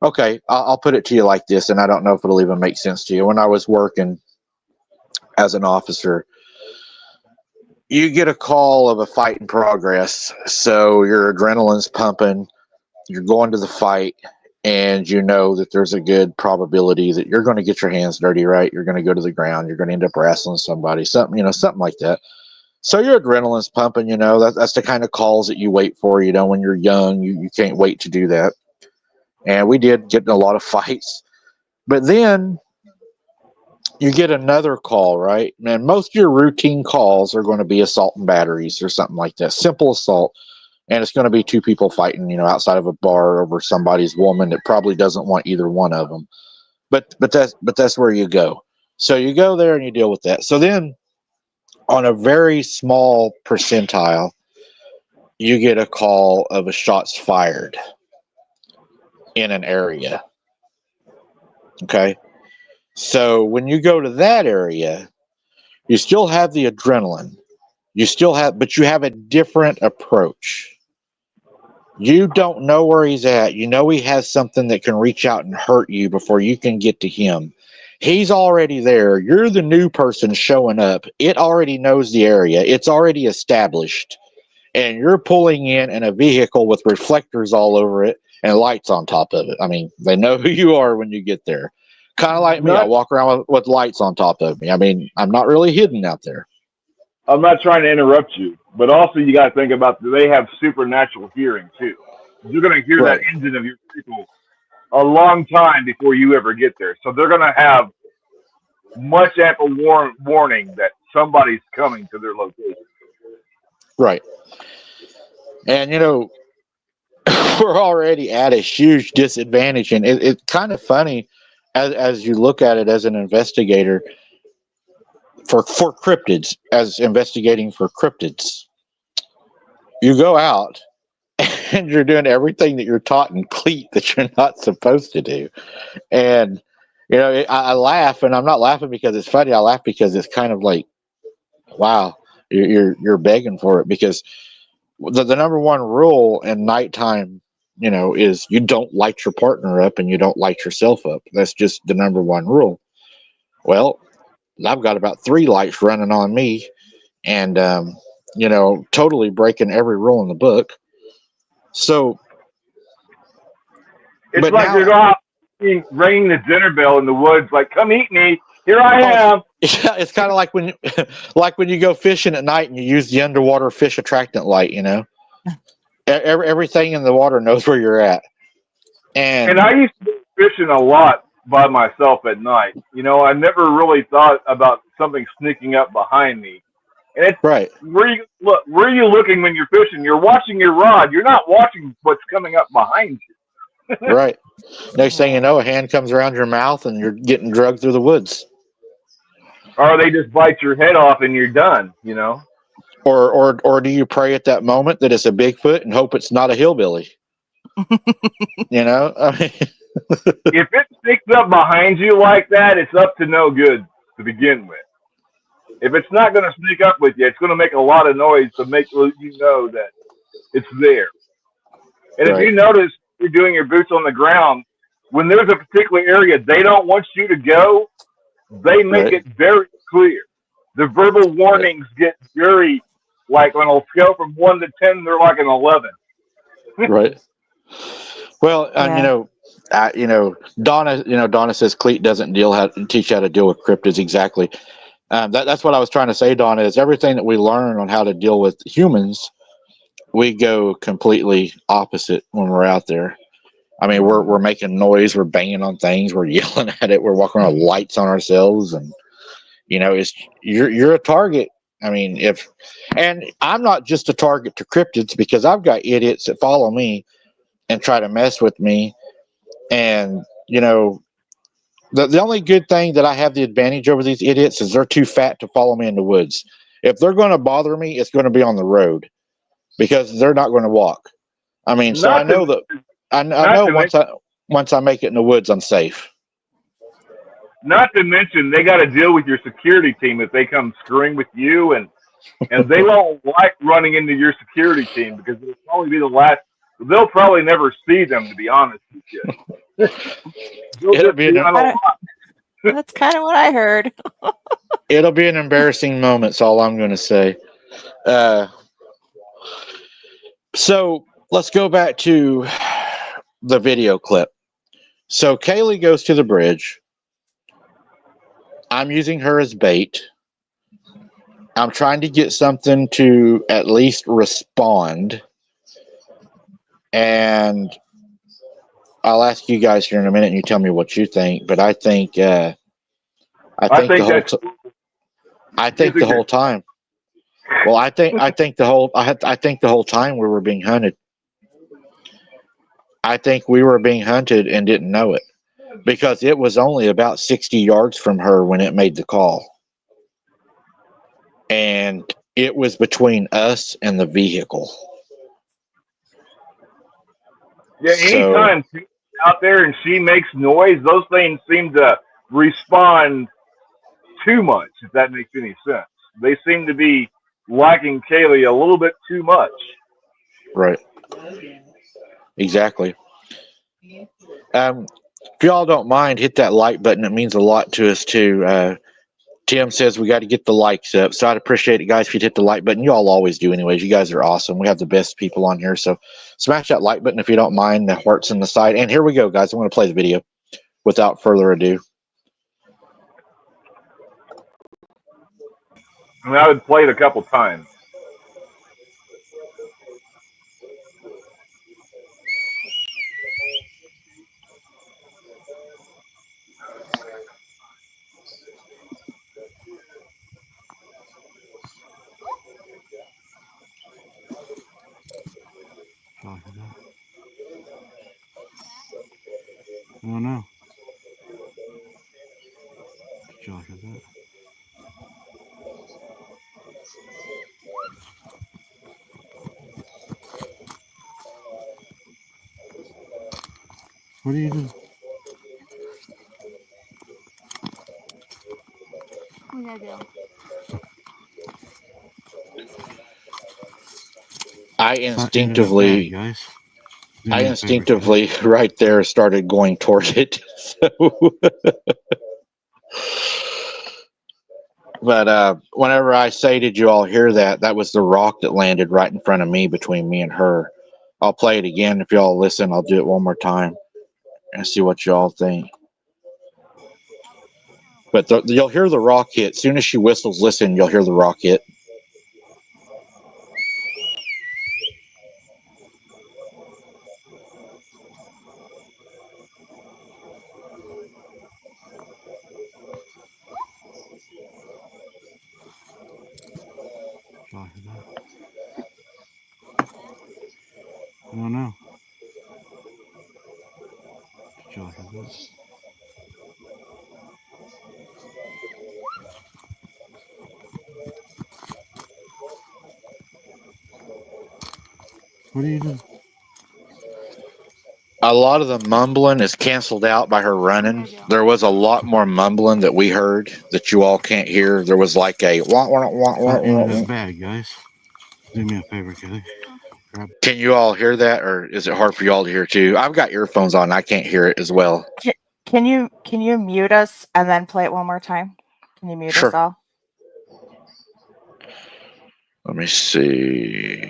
Okay, I'll put it to you like this, and I don't know if it'll even make sense to you. When I was working as an officer, you get a call of a fight in progress, so your adrenaline's pumping, you're going to the fight, and you know that there's a good probability that you're going to get your hands dirty, right? You're going to go to the ground, you're going to end up wrestling somebody, something like that. So your adrenaline's pumping, that's the kind of calls that you wait for, when you're young, you can't wait to do that. and we did get in a lot of fights. But then you get another call, right? And most of your routine calls are going to be assault and batteries or something like that, simple assault. And it's going to be two people fighting, outside of a bar over somebody's woman that probably doesn't want either one of them. But that's where you go. So you go there and you deal with that. So then, on a very small percentile, you get a call of a shots fired in an area. Okay. So when you go to that area, you still have the adrenaline. But you have a different approach. You don't know where he's at. You know he has something that can reach out and hurt you before you can get to him. He's already there. You're the new person showing up. It already knows the area. It's already established. And you're pulling in a vehicle with reflectors all over it and lights on top of it. I mean, they know who you are when you get there. Kind of like me. I walk around with lights on top of me. I mean, I'm not really hidden out there. I'm not trying to interrupt you, but also you got to think about they have supernatural hearing too. You're going to hear that engine of your vehicle a long time before you ever get there. So they're going to have much ample warning that somebody's coming to their location. Right. And, we're already at a huge disadvantage. And it's kind of funny as you look at it as an investigator for cryptids, as investigating for cryptids. You go out and you're doing everything that you're taught in cleat that you're not supposed to do. And, I laugh, and I'm not laughing because it's funny. I laugh because it's kind of like, wow, you're begging for it, because the number one rule in nighttime, is you don't light your partner up and you don't light yourself up. That's just the number one rule. Well, I've got about 3 lights running on me, and totally breaking every rule in the book. So it's like you're going out ringing the dinner bell in the woods, like, come eat me. Here I am. Yeah, it's kind of like when you go fishing at night and you use the underwater fish attractant light. Everything in the water knows where you're at. And I used to be fishing a lot by myself at night. I never really thought about something sneaking up behind me. And it's right. Where are you looking when you're fishing? You're watching your rod. You're not watching what's coming up behind you. Right. Next thing you know, a hand comes around your mouth and you're getting drugged through the woods. Or they just bite your head off and you're done, Or do you pray at that moment that it's a Bigfoot and hope it's not a hillbilly? If it sticks up behind you like that, it's up to no good to begin with. If it's not going to sneak up with you, it's going to make a lot of noise to make you know that it's there. And if you notice, you're doing your boots on the ground, when there's a particular area they don't want you to go, they make it very clear. The verbal warnings get very, like on a scale from 1 to 10, they're like an 11. Right. Well, Donna says Cleet doesn't teach how to deal with cryptids. Exactly. That's what I was trying to say, Donna, is everything that we learn on how to deal with humans, we go completely opposite when we're out there. I mean, we're making noise, we're banging on things, we're yelling at it, we're walking around with lights on ourselves, and it's you're a target. I mean, and I'm not just a target to cryptids, because I've got idiots that follow me and try to mess with me. And the only good thing that I have the advantage over these idiots is they're too fat to follow me in the woods. If they're going to bother me, it's going to be on the road, because they're not going to walk. I mean, so I know that I know once I make it in the woods, I'm safe. Not to mention, they got to deal with your security team if they come screwing with you, and they won't like running into your security team, because it'll probably be the last. They'll probably never see them, to be honest with you. That's kind of what I heard. It'll be an embarrassing moment. That's all I'm going to say. So let's go back to the video clip. So Kaylee goes to the bridge. I'm using her as bait. I'm trying to get something to at least respond. And I'll ask you guys here in a minute, and you tell me what you think. But I think the whole time. Well, I think the whole time we were being hunted. I think we were being hunted and didn't know it, because it was only about 60 yards from her when it made the call, and it was between us and the vehicle. Yeah, anytime she's out there and she makes noise, those things seem to respond too much, if that makes any sense. They seem to be liking Kaylee a little bit too much. Right. Exactly. If y'all don't mind, hit that like button. It means a lot to us too. Tim says we got to get the likes up, so I'd appreciate it, guys, if you'd hit the like button. You all always do anyways. You guys are awesome. We have the best people on here, so smash that like button if you don't mind. The hearts on the side. And here we go, guys. I'm going to play the video without further ado. I mean, I would play it a couple times. I don't know. Did y'all hear that? What are you doing? I instinctively, guys. right there started going toward it. So, but whenever I say, "Did you all hear that?" That was the rock that landed right in front of me, between me and her. I'll play it again if y'all listen. I'll do it one more time and see what y'all think. But you'll hear the rock hit. As soon as she whistles, listen, you'll hear the rock hit. Did y'all hear that? I don't know. Did y'all hear that? What are you doing? A lot of the mumbling is canceled out by her running. There was a lot more mumbling that we heard that you all can't hear. There was like a wah, wah, wah, wah, Into wah. that bag, guys. Do me a favor, Kaylee. Can you all hear that, or is it hard for y'all to hear too? I've got earphones on. I can't hear it as well. Can you mute us and then play it one more time? Can you mute us all? Let me see.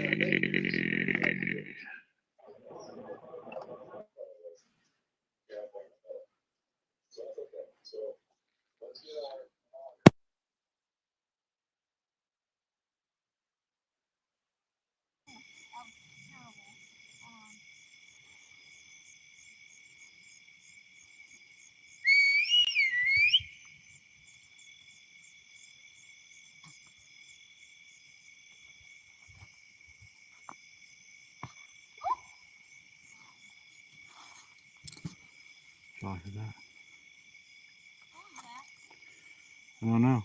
Did y'all hear that? I don't know.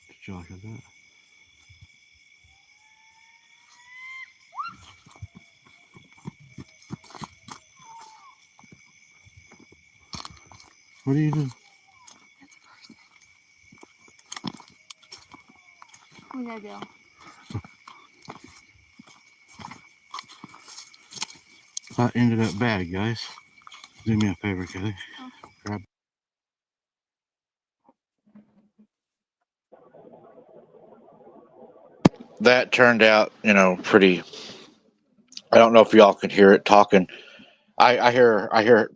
Did y'all hear that? What are you doing? Into that bag, guys. Do me a favor, Kaylee. Grab. That turned out, pretty. I don't know if y'all could hear it talking. I hear.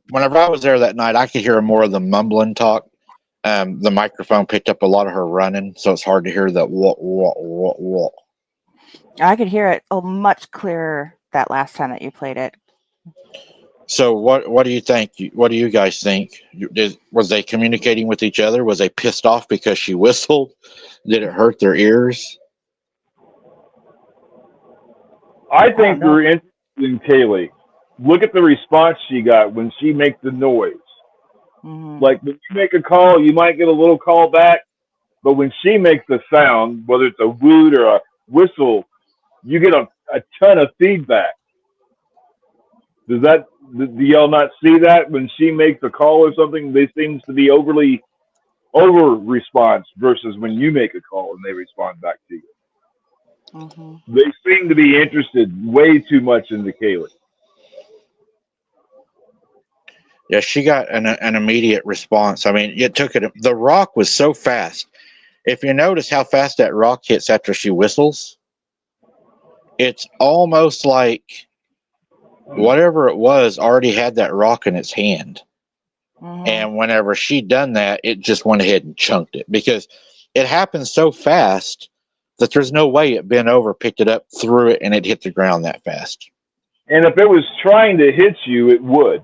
Whenever I was there that night, I could hear more of the mumbling talk. The microphone picked up a lot of her running, so it's hard to hear that what. I could hear it much clearer that last time that you played it. So what do you think? What do you guys think? Was they communicating with each other? Was they pissed off because she whistled? Did it hurt their ears? I I don't think know. you're interested in Kaylee. Look at the response she got when she makes the noise. Mm-hmm. Like when you make a call, you might get a little call back, but when she makes the sound, whether it's a woot or a whistle, you get a ton of feedback. Do y'all not see that when she makes a call or something? They seems to be overly over response versus when you make a call and they respond back to you. Mm-hmm. They seem to be interested way too much into Kaylee. Yeah, she got an immediate response. I mean, it took it. The rock was so fast. If you notice how fast that rock hits after she whistles, it's almost like whatever it was already had that rock in its hand. Mm-hmm. And whenever she done that, it just went ahead and chunked it because it happened so fast that there's no way it bent over, picked it up, threw it, and it hit the ground that fast. And if it was trying to hit you, it would.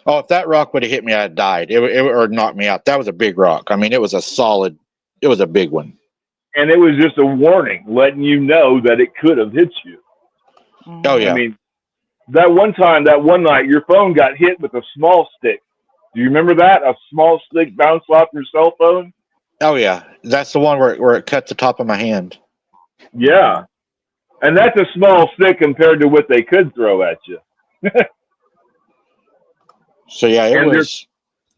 Oh, if that rock would have hit me, I'd died. It or knocked me out. That was a big rock. I mean, it was a solid. It was a big one. And it was just a warning, letting you know that it could have hit you. Mm-hmm. Oh I yeah. mean, that one night, your phone got hit with a small stick. Do you remember that? A small stick bounced off your cell phone? Oh yeah. That's the one where it cut the top of my hand. Yeah. And that's a small stick compared to what they could throw at you. So yeah, it And was.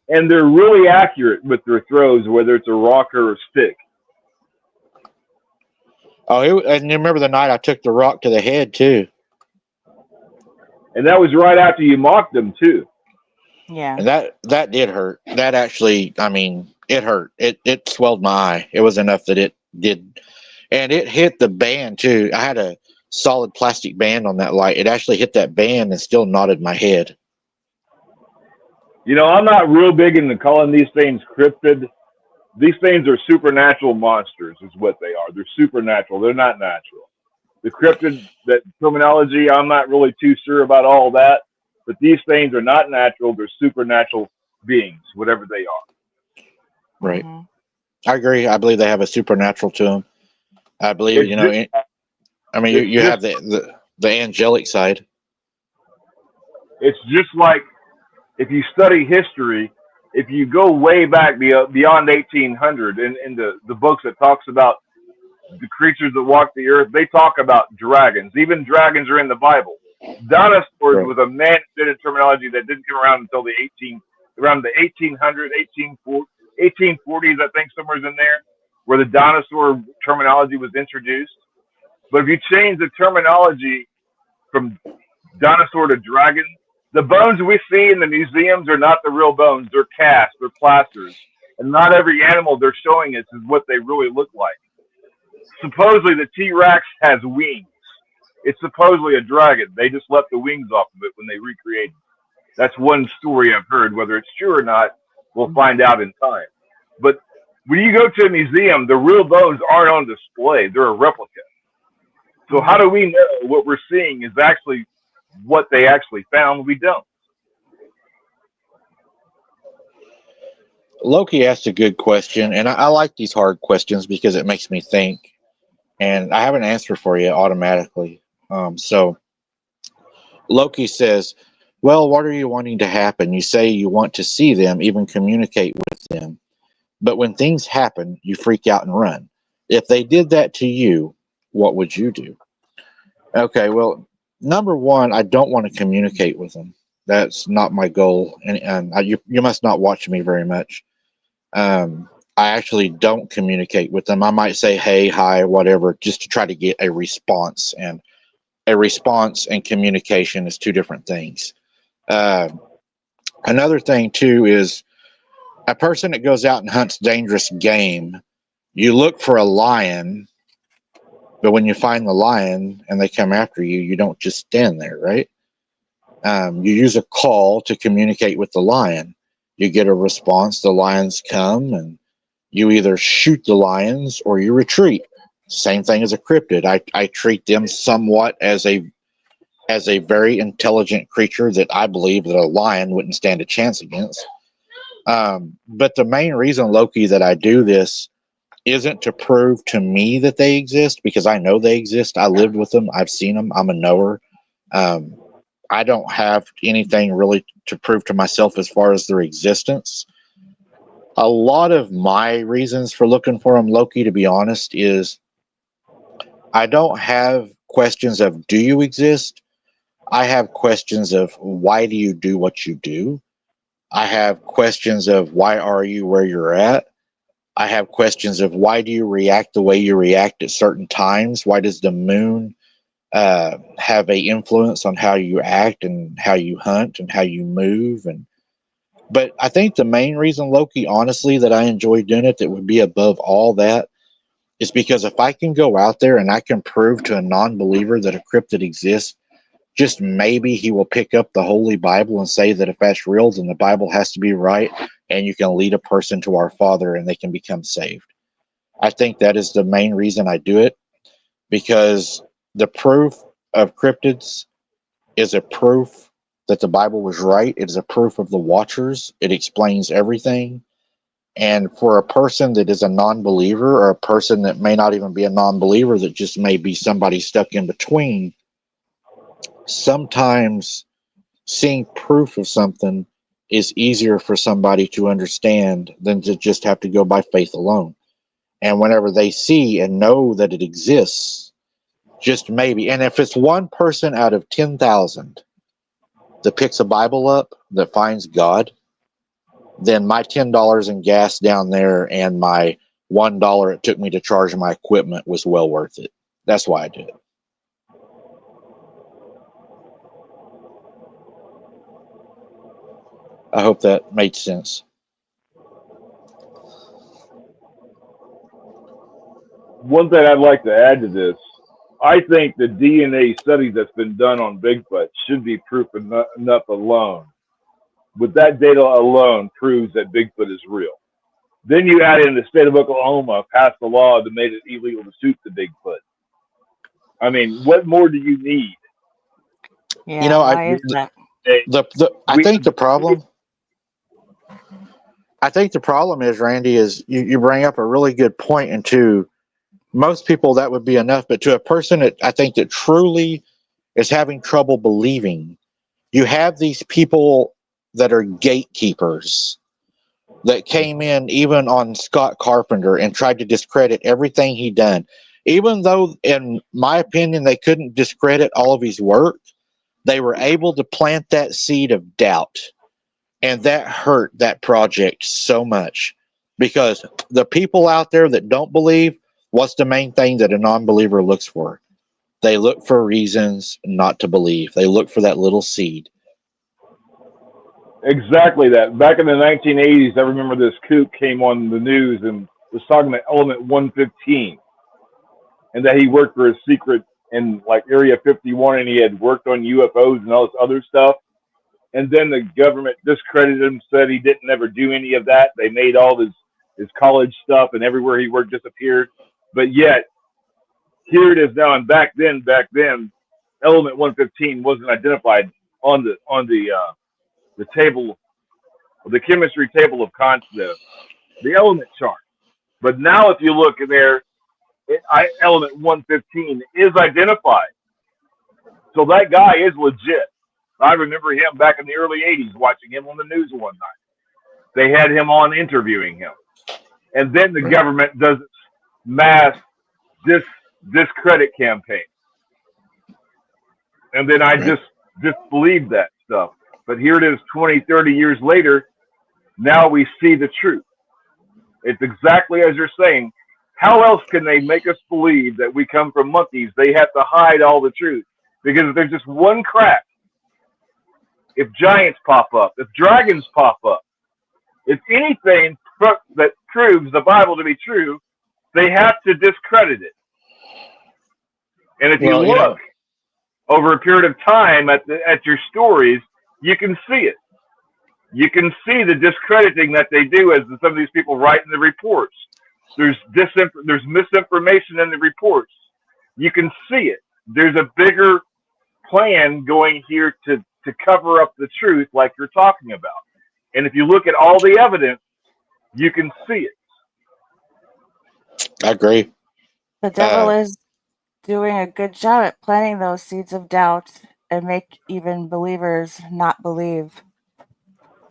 they're really accurate with their throws, whether it's a rock or a stick. Oh, and you remember the night I took the rock to the head too, And that was right after you mocked them too. Yeah. and that did hurt. That actually, I mean, it hurt. It swelled my eye. It was enough that it did, and it hit the band too. I had a solid plastic band on that light. It actually hit that band and still knotted my head. You know, I'm not real big into calling these things cryptid. These things are supernatural monsters, is what they are. They're supernatural. They're not natural. The cryptid, that terminology, I'm not really too sure about all that. But these things are not natural. They're supernatural beings, whatever they are. Right. Mm-hmm. I agree. I believe they have a supernatural to them. I believe, It's just, I mean, it's you just, have the angelic side. it's just like if you study history, if you go way back beyond 1800 in the books that talks about the creatures that walk the earth, they talk about dragons. Even dragons are in the Bible. Dinosaurs Right. was a man-invented terminology that didn't come around until around the 1840s, I think, somewhere in there, where the dinosaur terminology was introduced. But if you change the terminology from dinosaur to dragon, the bones we see in the museums are not the real bones. They're casts, they're plasters. And not every animal they're showing us is what they really look like. Supposedly the T-Rex has wings. It's supposedly a dragon. They just left the wings off of it when they recreated it. That's one story I've heard. Whether it's true or not, we'll find out in time. But when you go to a museum, the real bones aren't on display. They're a replica. So how Mm-hmm. do we know what we're seeing is actually what they actually found? We don't. Loki asked a good question, and I like these hard questions because it makes me think. And I have an answer for you automatically. So Loki says, "Well, what are you wanting to happen? You say you want to see them, even communicate with them, but when things happen, you freak out and run. If they did that to you, what would you do?" Okay, well, number one, I don't want to communicate with them. That's not my goal, and you must not watch me very much. I actually don't communicate with them. I might say hey, hi, whatever, just to try to get a response. And a response and communication is two different things. Uh, Another thing too is a person that goes out and hunts dangerous game. You look for a lion, but when you find the lion and they come after you, you don't just stand there, right? You use a call to communicate with the lion. You get a response. The lions come, and you either shoot the lions or you retreat. Same thing as a cryptid. I treat them somewhat as as a very intelligent creature that I believe that a lion wouldn't stand a chance against. But the main reason, Loki, that I do this isn't to prove to me that they exist, because I know they exist. I lived with them. I've seen them. I'm a knower. I don't have anything really to prove to myself as far as their existence. A lot of my reasons for looking for them, Loki, to be honest, is I don't have questions of do you exist? I have questions of why do you do what you do? I have questions of why are you where you're at? I have questions of why do you react the way you react at certain times? Why does the moon have a influence on how you act and how you hunt and how you move? But I think the main reason, Loki, honestly, that I enjoy doing it, that would be above all that, is because if I can go out there and I can prove to a non-believer that a cryptid exists, just maybe he will pick up the Holy Bible and say that if that's real, then the Bible has to be right, and you can lead a person to our Father and they can become saved. I think that is the main reason I do it, because the proof of cryptids is a proof that the Bible was right. It is a proof of the Watchers. It explains everything. And for a person that is a non-believer, or a person that may not even be a non-believer, that just may be somebody stuck in between, sometimes seeing proof of something is easier for somebody to understand than to just have to go by faith alone. And whenever they see and know that it exists, just maybe, and if it's one person out of 10,000 that picks a Bible up that finds God, then my $10 in gas down there and my $1 it took me to charge my equipment was well worth it. That's why I do it. I hope that made sense. One thing I'd like to add to this, I think the DNA study that's been done on Bigfoot should be proof enough alone. But that data alone proves that Bigfoot is real. Then you add in the state of Oklahoma passed a law that made it illegal to shoot the Bigfoot. I mean, what more do you need? Yeah, you know, why is that? I think the problem is, Randy, is you bring up a really good point, and to most people that would be enough, but to a person that I think that truly is having trouble believing, you have these people that are gatekeepers that came in even on Scott Carpenter and tried to discredit everything he done. Even though, in my opinion, they couldn't discredit all of his work, they were able to plant that seed of doubt. And that hurt that project so much, because the people out there that don't believe, what's the main thing that a non-believer looks for? They look for reasons not to believe. They look for that little seed. Exactly that. Back in the 1980s, I remember this kook came on the news and was talking about Element 115, and that he worked for a secret in like Area 51, and he had worked on UFOs and all this other stuff. And then the government discredited him, said he didn't ever do any of that. They made all his college stuff, and everywhere he worked disappeared. But yet, here it is now. And back then, Element 115 wasn't identified on the table, the chemistry table of concept, the element chart. But now, if you look in there, Element 115 is identified. So that guy is legit. I remember him back in the early 80s, watching him on the news one night. They had him on interviewing him. And then the government does its mass discredit campaign. And then I just disbelieved that stuff. But here it is 20, 30 years later. Now we see the truth. It's exactly as you're saying. How else can they make us believe that we come from monkeys? They have to hide all the truth. Because if there's just one crack, if giants pop up, if dragons pop up, if anything that proves the Bible to be true, they have to discredit it. And if you look over a period of time at your stories, you can see it. You can see the discrediting that they do as some of these people write in the reports. There's misinformation in the reports. You can see it. There's a bigger plan going here to cover up the truth like you're talking about. And if you look at all the evidence, you can see it. I agree. The devil is doing a good job at planting those seeds of doubt and make even believers not believe.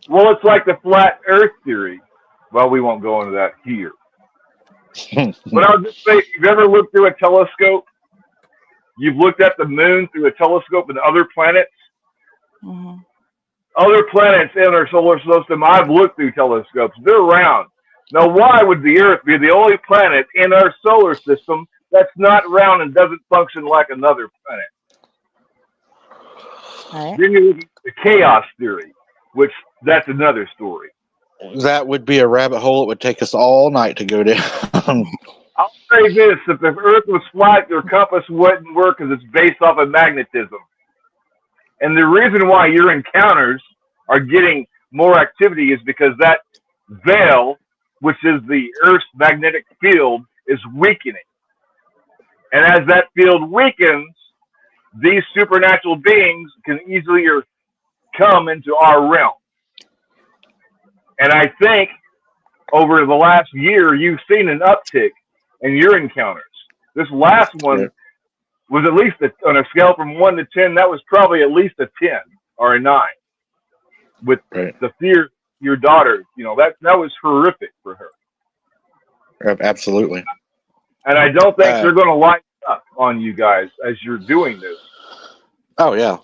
Well, it's like the flat earth theory. Well, we won't go into that here. But I was just saying, you've ever looked through a telescope? You've looked at the moon through a telescope and other planets? Mm-hmm. Other planets in our solar system, I've looked through telescopes. They're round. Now, why would the Earth be the only planet in our solar system that's not round and doesn't function like another planet? Right. Then you look at the chaos theory, which that's another story. That would be a rabbit hole. It would take us all night to go down. I'll say this, if the Earth was flat, their compass wouldn't work because it's based off of magnetism. And the reason why your encounters are getting more activity is because that veil, which is the Earth's magnetic field, is weakening. And as that field weakens, these supernatural beings can easily come into our realm. And I think over the last year, you've seen an uptick in your encounters. This last one was at least, on a scale from 1 to 10, that was probably at least a 10 or a 9. With the fear, your daughter, that was horrific for her. Absolutely. And I don't think they're going to light up on you guys as you're doing this. Oh, yeah.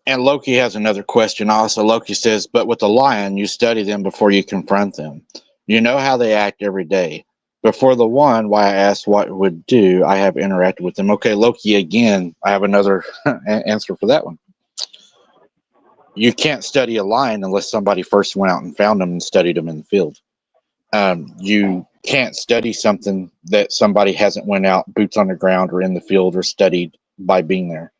And Loki has another question also. Loki says, but with the lion, you study them before you confront them. You know how they act every day. Before the one, why I asked what it would do, I have interacted with them. Okay, Loki, again, I have another answer for that one. You can't study a lion unless somebody first went out and found them and studied them in the field. You can't study something that somebody hasn't went out, boots on the ground or in the field or studied by being there.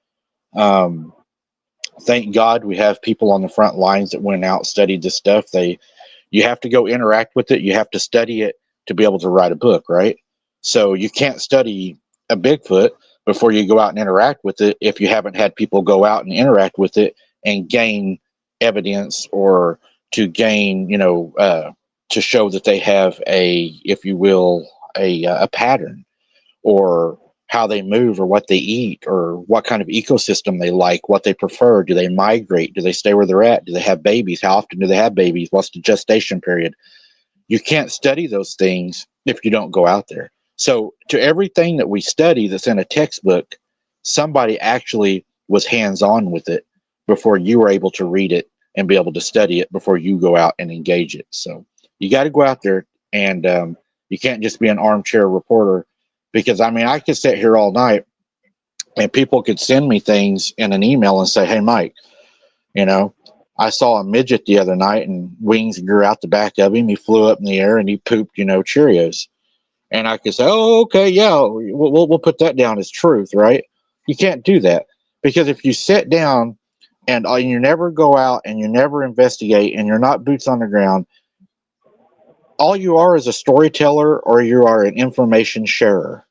Thank God we have people on the front lines that went out, studied this stuff. You have to go interact with it. You have to study it to be able to write a book, right? So you can't study a Bigfoot before you go out and interact with it if you haven't had people go out and interact with it and gain evidence or to gain, to show that they have if you will, a pattern or how they move or what they eat or what kind of ecosystem they like, what they prefer. Do they migrate? Do they stay where they're at? Do they have babies? How often do they have babies? What's the gestation period? You can't study those things if you don't go out there. So to everything that we study that's in a textbook, somebody actually was hands-on with it before you were able to read it and be able to study it before you go out and engage it. So you got to go out there, and you can't just be an armchair reporter, because I could sit here all night and people could send me things in an email and say, hey, Mike, I saw a midget the other night and wings grew out the back of him. He flew up in the air and he pooped, Cheerios. And I could say, oh, okay, yeah, we'll put that down as truth, right? You can't do that, because if you sit down and you never go out and you never investigate and you're not boots on the ground, all you are is a storyteller or you are an information sharer.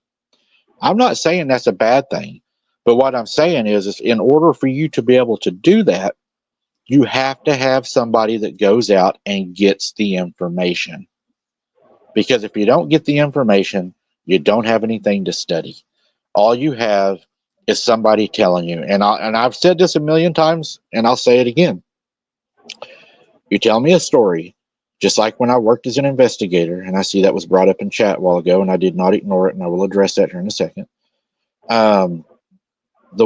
I'm not saying that's a bad thing, but what I'm saying is in order for you to be able to do that, you have to have somebody that goes out and gets the information. Because if you don't get the information, you don't have anything to study. All you have is somebody telling you. And I've said this a million times, and I'll say it again. You tell me a story, just like when I worked as an investigator, and I see that was brought up in chat a while ago, and I did not ignore it, and I will address that here in a second. The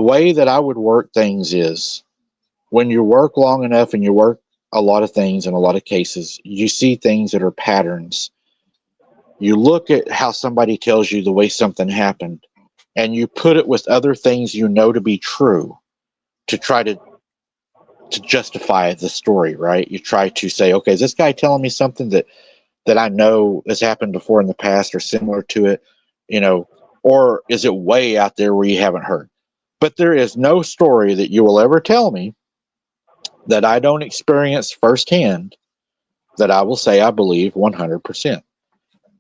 way that I would work things is, when you work long enough and you work a lot of things in a lot of cases, you see things that are patterns. You look at how somebody tells you the way something happened, and you put it with other things to be true to try to justify the story, right? You try to say, okay, is this guy telling me something that I know has happened before in the past or similar to it, or is it way out there where you haven't heard? But there is no story that you will ever tell me that I don't experience firsthand that I will say I believe 100%.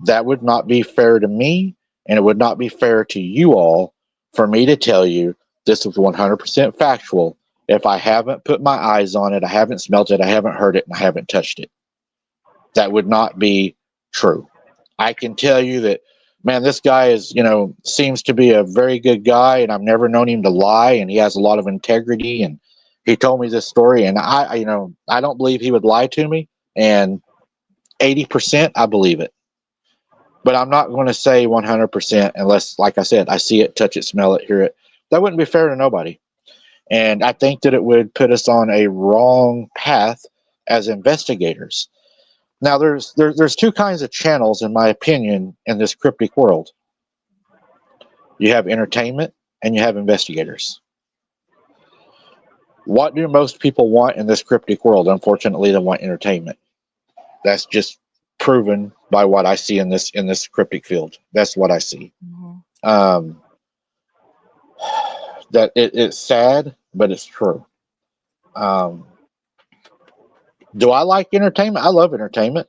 That would not be fair to me, and it would not be fair to you all for me to tell you This is 100% factual. If I haven't put my eyes on it, I haven't smelt it, I haven't heard it, and I haven't touched it. That would not be true. I can tell you that, man, this guy is, seems to be a very good guy, and I've never known him to lie, and he has a lot of integrity, and he told me this story, and I don't believe he would lie to me, and 80% I believe it. But I'm not going to say 100% unless, like I said, I see it, touch it, smell it, hear it. That wouldn't be fair to nobody. And I think that it would put us on a wrong path as investigators. Now, there's two kinds of channels, in my opinion, in this cryptic world. You have entertainment and you have investigators. What do most people want in this cryptic world? Unfortunately, they want entertainment. That's just proven by what I see in this cryptic field. That's what I see. Mm-hmm. That it's sad, but it's true. Do I like entertainment? I love entertainment,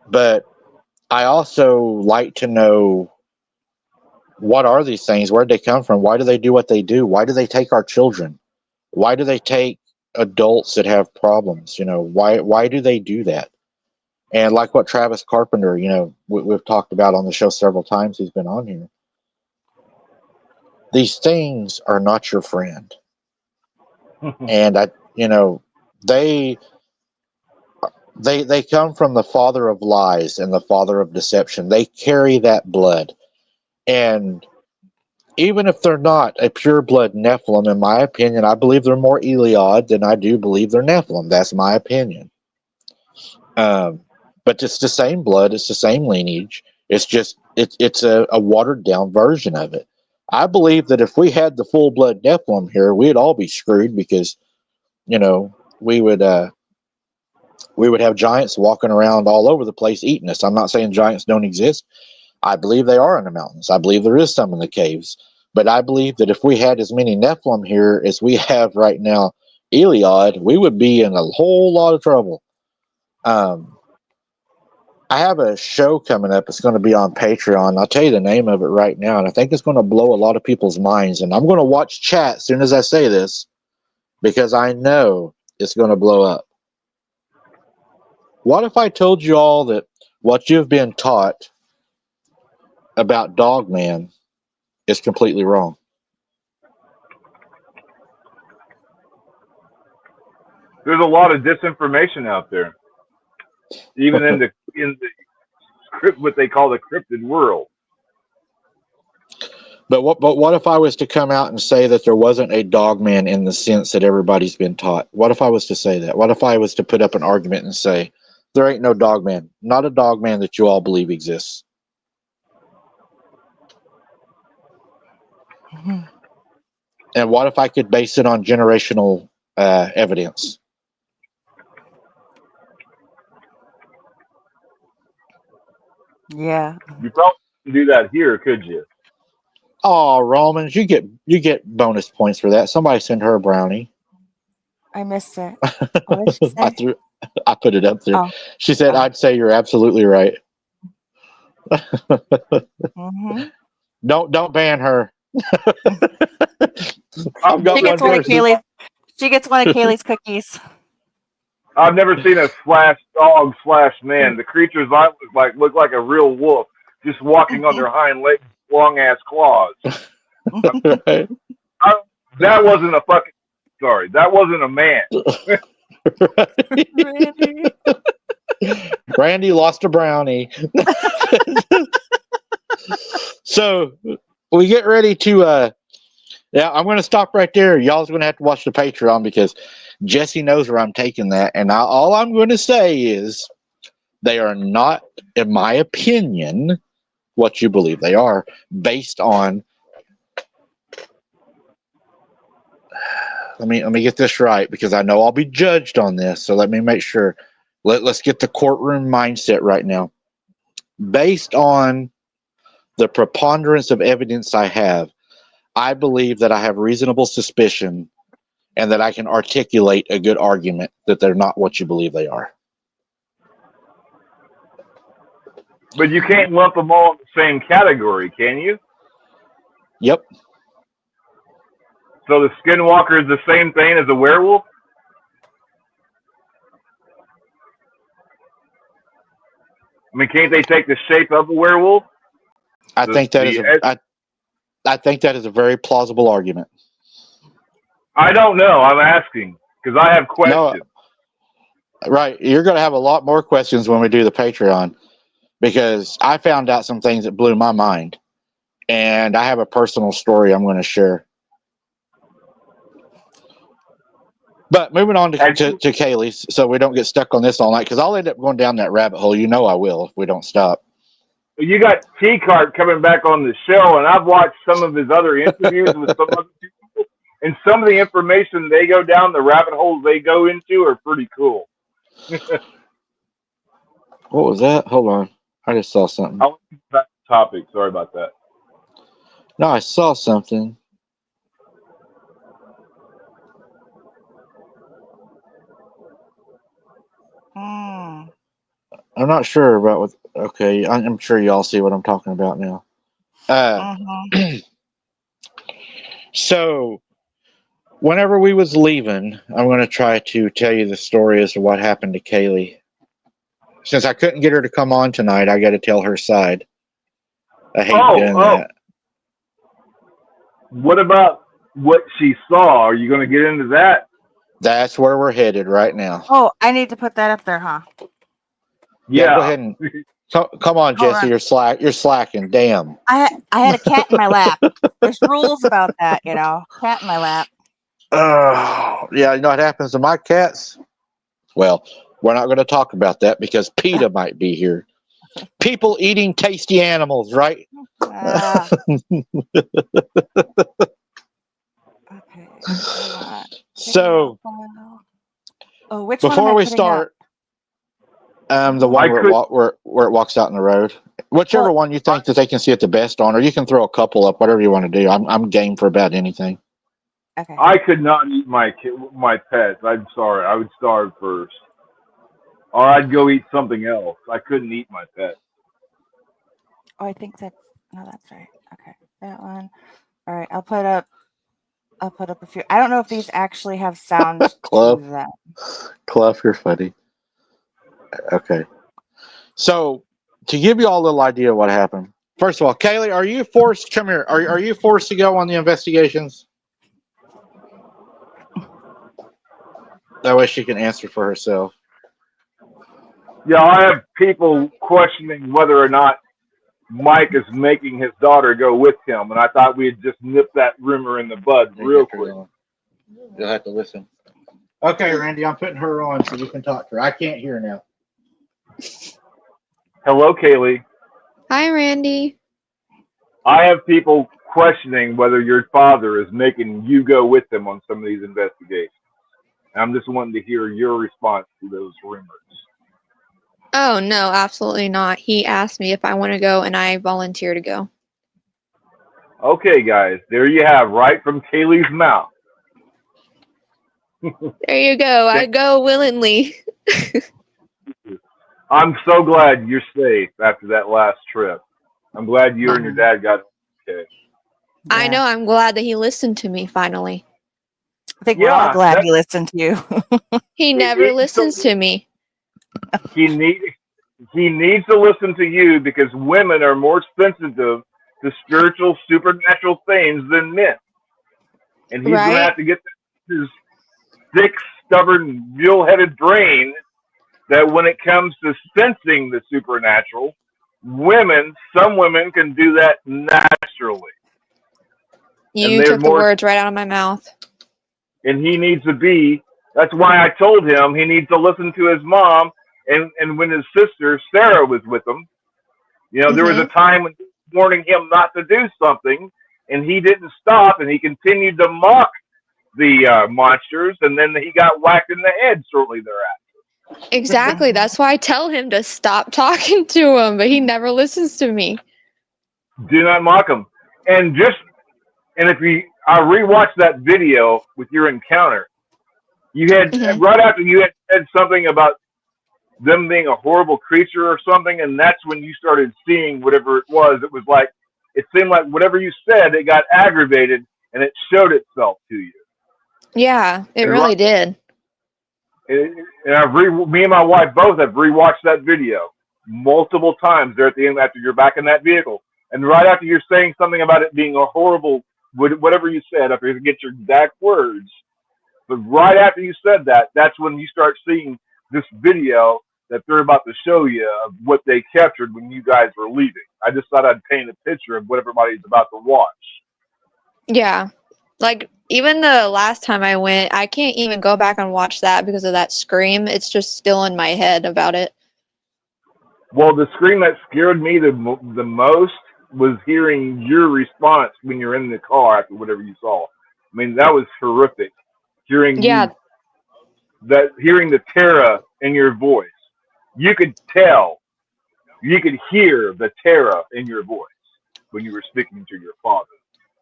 but I also like to know, what are these things? Where did they come from? Why do they do what they do? Why do they take our children? Why do they take adults that have problems? Why do they do that? And like what Travis Carpenter, we've talked about on the show several times, he's been on here. These things are not your friend. And they come from the father of lies and the father of deception. They carry that blood. And even if they're not a pure blood Nephilim, in my opinion, I believe they're more Eliod than I do believe they're Nephilim. That's my opinion. But it's the same blood. It's the same lineage. It's just, it's a watered down version of it. I believe that if we had the full blood Nephilim here, we'd all be screwed, because, we would have giants walking around all over the place eating us. I'm not saying giants don't exist. I believe they are in the mountains. I believe there is some in the caves. But I believe that if we had as many Nephilim here as we have right now, Eliod, we would be in a whole lot of trouble. I have a show coming up. It's going to be on Patreon. I'll tell you the name of it right now, and I think it's going to blow a lot of people's minds. And I'm going to watch chat as soon as I say this, because I know it's going to blow up. What if I told you all that what you've been taught about Dogman is completely wrong? There's a lot of disinformation out there, even in the what they call the cryptid world. But what if I was to come out and say that there wasn't a Dogman in the sense that everybody's been taught? What if I was to say that? What if I was to put up an argument and say there ain't no Dogman, not a Dogman that you all believe exists? Mm-hmm. And what if I could base it on generational evidence? Yeah. You probably couldn't do that here, could you? Oh, Romans, you get bonus points for that. Somebody send her a brownie. I missed it. What did she say? I put it up there. Oh. She said, I'd say you're absolutely right. Mm-hmm. Don't ban her. She gets one of Kaylee's cookies. I've never seen a /dog /man. The creatures look like a real wolf, just walking on their hind legs, long ass claws. Right. That wasn't a fucking. Sorry, that wasn't a man. Randy lost a brownie. So we get ready to. Yeah, I'm going to stop right there. Y'all's going to have to watch the Patreon, because Jesse knows where I'm taking that. And all I'm going to say is they are not, in my opinion, what you believe they are, based on. Let me get this right, because I know I'll be judged on this. So let me make sure. Let's get the courtroom mindset right now. Based on the preponderance of evidence I have, I believe that I have reasonable suspicion and that I can articulate a good argument that they're not what you believe they are. But you can't lump them all in the same category, can you? Yep. So the skinwalker is the same thing as a werewolf? I mean, can't they take the shape of a werewolf? I think that is a very plausible argument. I don't know. I'm asking because I have questions. No, right. You're going to have a lot more questions when we do the Patreon, because I found out some things that blew my mind, and I have a personal story I'm going to share. But moving on to Kaylee, so we don't get stuck on this all night, because I'll end up going down that rabbit hole. You know I will if we don't stop. You got T-Cart coming back on the show, and I've watched some of his other interviews with some other people, and some of the information they go down, the rabbit holes they go into, are pretty cool. What was that? Hold on. I just saw something. I'll get back to the topic. Sorry about that. No, I saw something. I'm not sure about what. Okay, I'm sure y'all see what I'm talking about now. So, whenever we was leaving, I'm going to try to tell you the story as to what happened to Kaylee. Since I couldn't get her to come on tonight, I got to tell her side. I hate doing that. What about what she saw? Are you going to get into that? That's where we're headed right now. Oh, I need to put that up there, huh? Yeah. Go ahead and come on, Jesse. You're slacking. Damn. I had a cat in my lap. There's rules about that, you know. Cat in my lap. Yeah, you know what happens to my cats? Well, we're not going to talk about that because PETA might be here. People eating tasty animals, right? Okay. So, which before one we start, the one where it walks out in the road, whichever one you think that they can see it the best on, or you can throw a couple up, whatever you want to do. I'm game for about anything. Okay. I could not eat my pets. I'm sorry. I would starve first, or I'd go eat something else. I couldn't eat my pet. Oh, I think that's right. Okay, that one. All right, I'll put up a few. I don't know if these actually have sound to them. Cluff, you're funny. Okay. So, to give you all a little idea of what happened, first of all, Kaylee, are you forced? Come here. Are you forced to go on the investigations? That way she can answer for herself. Yeah, I have people questioning whether or not Mike is making his daughter go with him, and I thought we'd just nip that rumor in the bud real quick. You'll have to listen. Okay, Randy, I'm putting her on so you can talk to her. I can't hear now. Hello, Kaylee. Hi, Randy. I have people questioning whether your father is making you go with him on some of these investigations. I'm just wanting to hear your response to those rumors. Oh, no, absolutely not. He asked me if I want to go, and I volunteer to go. Okay, guys, there you have, right from Kaylee's mouth. There you go. I go willingly. I'm so glad you're safe after that last trip. I'm glad you and your dad got okay. Yeah. I know. I'm glad that he listened to me finally. I think we're all glad he listened to you. He never listens to me. He needs to listen to you because women are more sensitive to spiritual, supernatural things than men. And he's going to have to get his thick, stubborn, mule-headed brain that when it comes to sensing the supernatural, some women can do that naturally. You took the words right out of my mouth. And he needs to be, that's why I told him he needs to listen to his mom. And when his sister, Sarah, was with him, you know, there was a time when he was warning him not to do something, and he didn't stop, and he continued to mock the monsters, and then he got whacked in the head shortly thereafter. Exactly. That's why I tell him to stop talking to him, but he never listens to me. Do not mock him. And I rewatched that video with your encounter. You had, right after you had said something about them being a horrible creature or something, and that's when you started seeing whatever it was. It was like, it seemed like whatever you said, it got aggravated, and it showed itself to you. Yeah, it And really did. And me and my wife both have rewatched that video multiple times there at the end after you're back in that vehicle. And right after you're saying something about it being a horrible, whatever you said, after you get your exact words, but right after you said that, that's when you start seeing this video that they're about to show you of what they captured when you guys were leaving. I just thought I'd paint a picture of what everybody's about to watch. Yeah. Like, even the last time I went, I can't even go back and watch that because of that scream. It's just still in my head about it. Well, the scream that scared me the most was hearing your response when you're in the car after whatever you saw. I mean, that was horrific. Hearing Yeah. hearing the terror in your voice. You could tell, you could hear the terror in your voice when you were speaking to your father.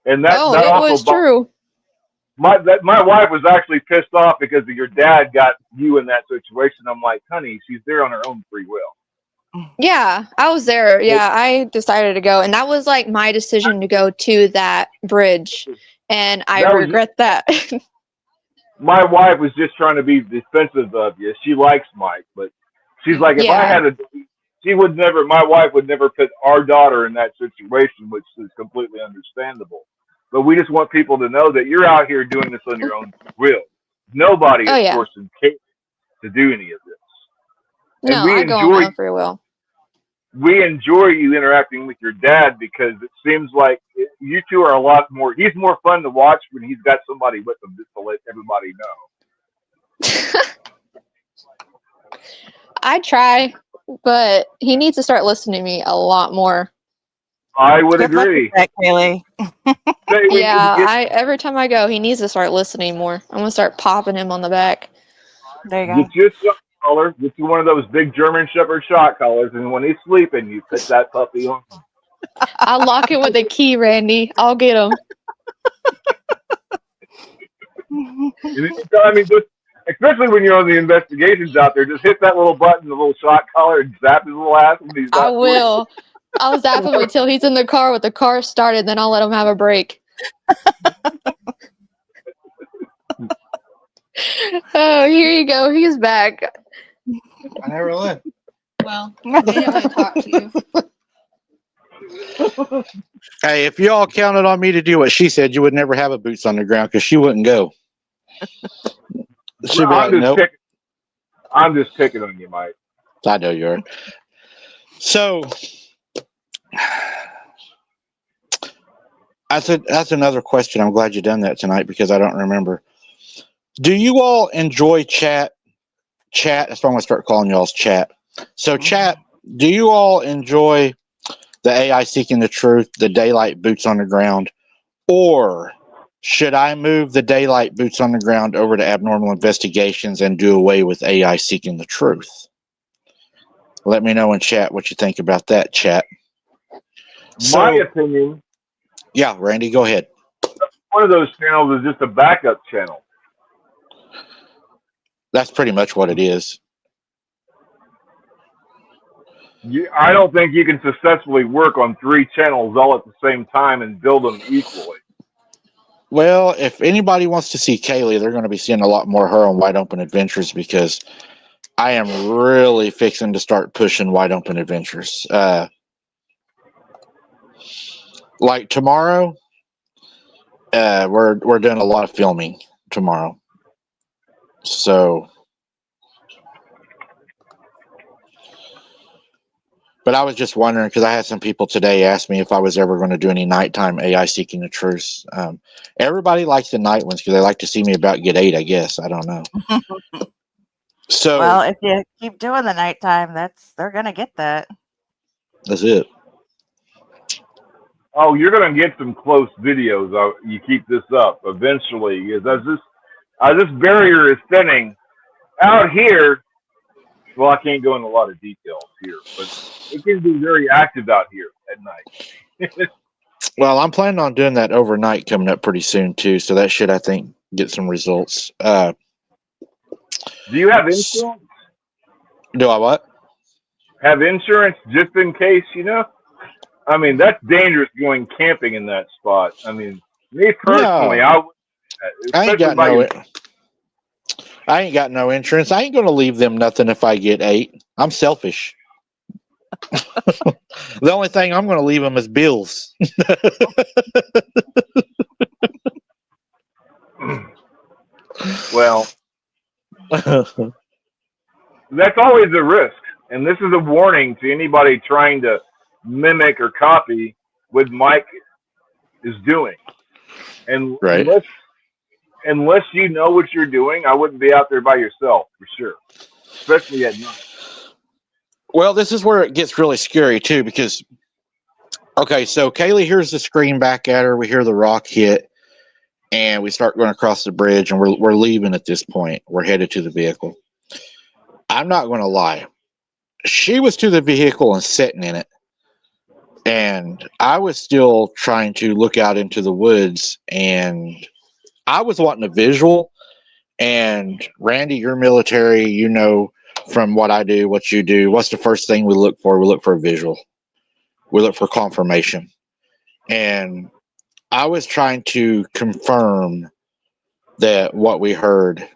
And that Oh, it also was true. my wife was actually pissed off because of your dad got you in that situation. I'm like, honey, she's there on her own free will. Yeah, I was there. Yeah, I decided to go. And that was like my decision to go to that bridge. And I regret that. My wife was just trying to be defensive of you. She likes Mike, but she's like, if I had my wife would never put our daughter in that situation, which is completely understandable. But we just want people to know that you're out here doing this on your own will. Nobody is forcing Kaylee to do any of this. No, I go on my own free will. We enjoy you interacting with your dad because it seems like you two are a lot more. He's more fun to watch when he's got somebody with him, just to let everybody know. I try, but he needs to start listening to me a lot more. I would agree. That, Kaylee. Yeah, every time I go, he needs to start listening more. I'm gonna start popping him on the back. There you go. Get you a shot collar. Get you one of those big German Shepherd shot collars, and when he's sleeping, you put that puppy on. I'll lock it with a key, Randy. I'll get him. I mean, especially when you're on the investigations out there, just hit that little button, the little shot collar, and zap his little ass when he's I will. I'll zap him until he's in the car with the car started, then I'll let him have a break. Oh, here you go. He's back. I never left. Well, I didn't want to talk to you. Hey, if you all counted on me to do what she said, you would never have a boots on the ground because she wouldn't go. She'd be like, nope. I'm just picking on you, Mike. I know you are. So that's another question. I'm glad you done that tonight because I don't remember. Do you all enjoy chat? That's why I'm going to start calling y'all's chat. So chat, do you all enjoy the AI seeking the truth, the daylight boots on the ground, or should I move the daylight boots on the ground over to abnormal investigations and do away with AI seeking the truth? Let me know in chat what you think about that, chat. My opinion. Yeah, Randy, go ahead. One of those channels is just a backup channel. That's pretty much what it is. I don't think you can successfully work on 3 channels all at the same time and build them equally. Well, if anybody wants to see Kaylee, they're going to be seeing a lot more her on Wide Open Adventures because I am really fixing to start pushing Wide Open Adventures. Like tomorrow, we're doing a lot of filming tomorrow. So, but I was just wondering because I had some people today ask me if I was ever going to do any nighttime AI seeking the truth. Everybody likes the night ones because they like to see me about get 8, I guess. I don't know. So, well, if you keep doing the nighttime, they're going to get that. That's it. Oh, you're going to get some close videos. You keep this up eventually. As this barrier is thinning out here. Well, I can't go into a lot of details here, but it can be very active out here at night. Well, I'm planning on doing that overnight coming up pretty soon too. So that should, I think, get some results. Do you have insurance? Do I what? Have insurance just in case, you know? I mean, that's dangerous going camping in that spot. I mean, Me personally, No, I would, I ain't especially got by no. your. I ain't got no insurance. I ain't gonna leave them nothing if I get 8. I'm selfish. The only thing I'm gonna leave them is bills. Well, that's always a risk, and this is a warning to anybody trying to mimic or copy what Mike is doing. And Right. unless you know what you're doing, I wouldn't be out there by yourself for sure, especially at night. Well, this is where it gets really scary too, because okay, so Kaylee hears the scream back at her. We hear the rock hit, and we start going across the bridge, and we're leaving at this point. We're headed to the vehicle. I'm not going to lie. She was to the vehicle and sitting in it, and I was still trying to look out into the woods, and I was wanting a visual. And Randy, you're military, you know from what I do, what you do. What's the first thing we look for? We look for a visual. We look for confirmation. And I was trying to confirm that what we heard,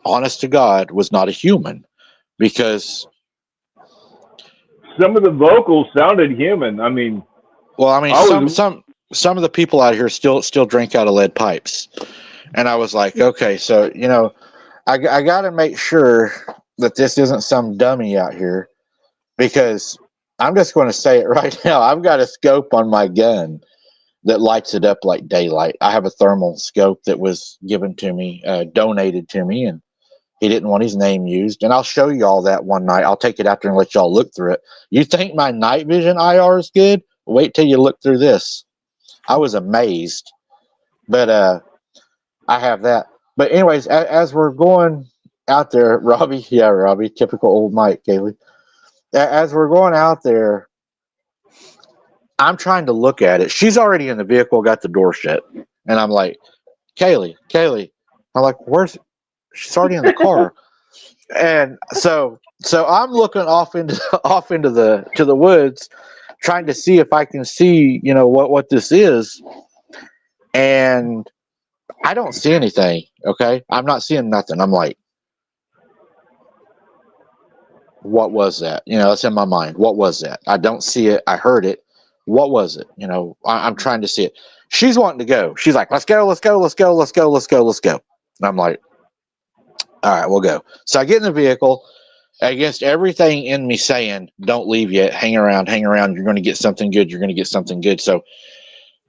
honest to God, was not a human, because Some of the vocals sounded human. I mean, well, I mean, I was some of the people out here still drink out of lead pipes, and I was like, okay, so I got to make sure that this isn't some dummy out here, because I'm just going to say it right now. I've got a scope on my gun that lights it up like daylight. I have a thermal scope that was given to me, donated to me, and he didn't want his name used. And I'll show you all that one night. I'll take it out there and let y'all look through it. You think my night vision IR is good? Wait till you look through this. I was amazed. But I have that. But anyways, as we're going out there, Robbie, typical old Mike, Kaylee. As we're going out there, I'm trying to look at it. She's already in the vehicle, got the door shut. And I'm like, Kaylee. I'm like, where's she's already in the car. And so I'm looking off into the woods, trying to see if I can see, what this is. And I don't see anything. Okay. I'm not seeing nothing. I'm like, what was that? That's in my mind. What was that? I don't see it. I heard it. What was it? I'm trying to see it. She's wanting to go. She's like, let's go. And I'm like, all right, we'll go. So I get in the vehicle against everything in me saying, don't leave yet. Hang around. You're going to get something good. So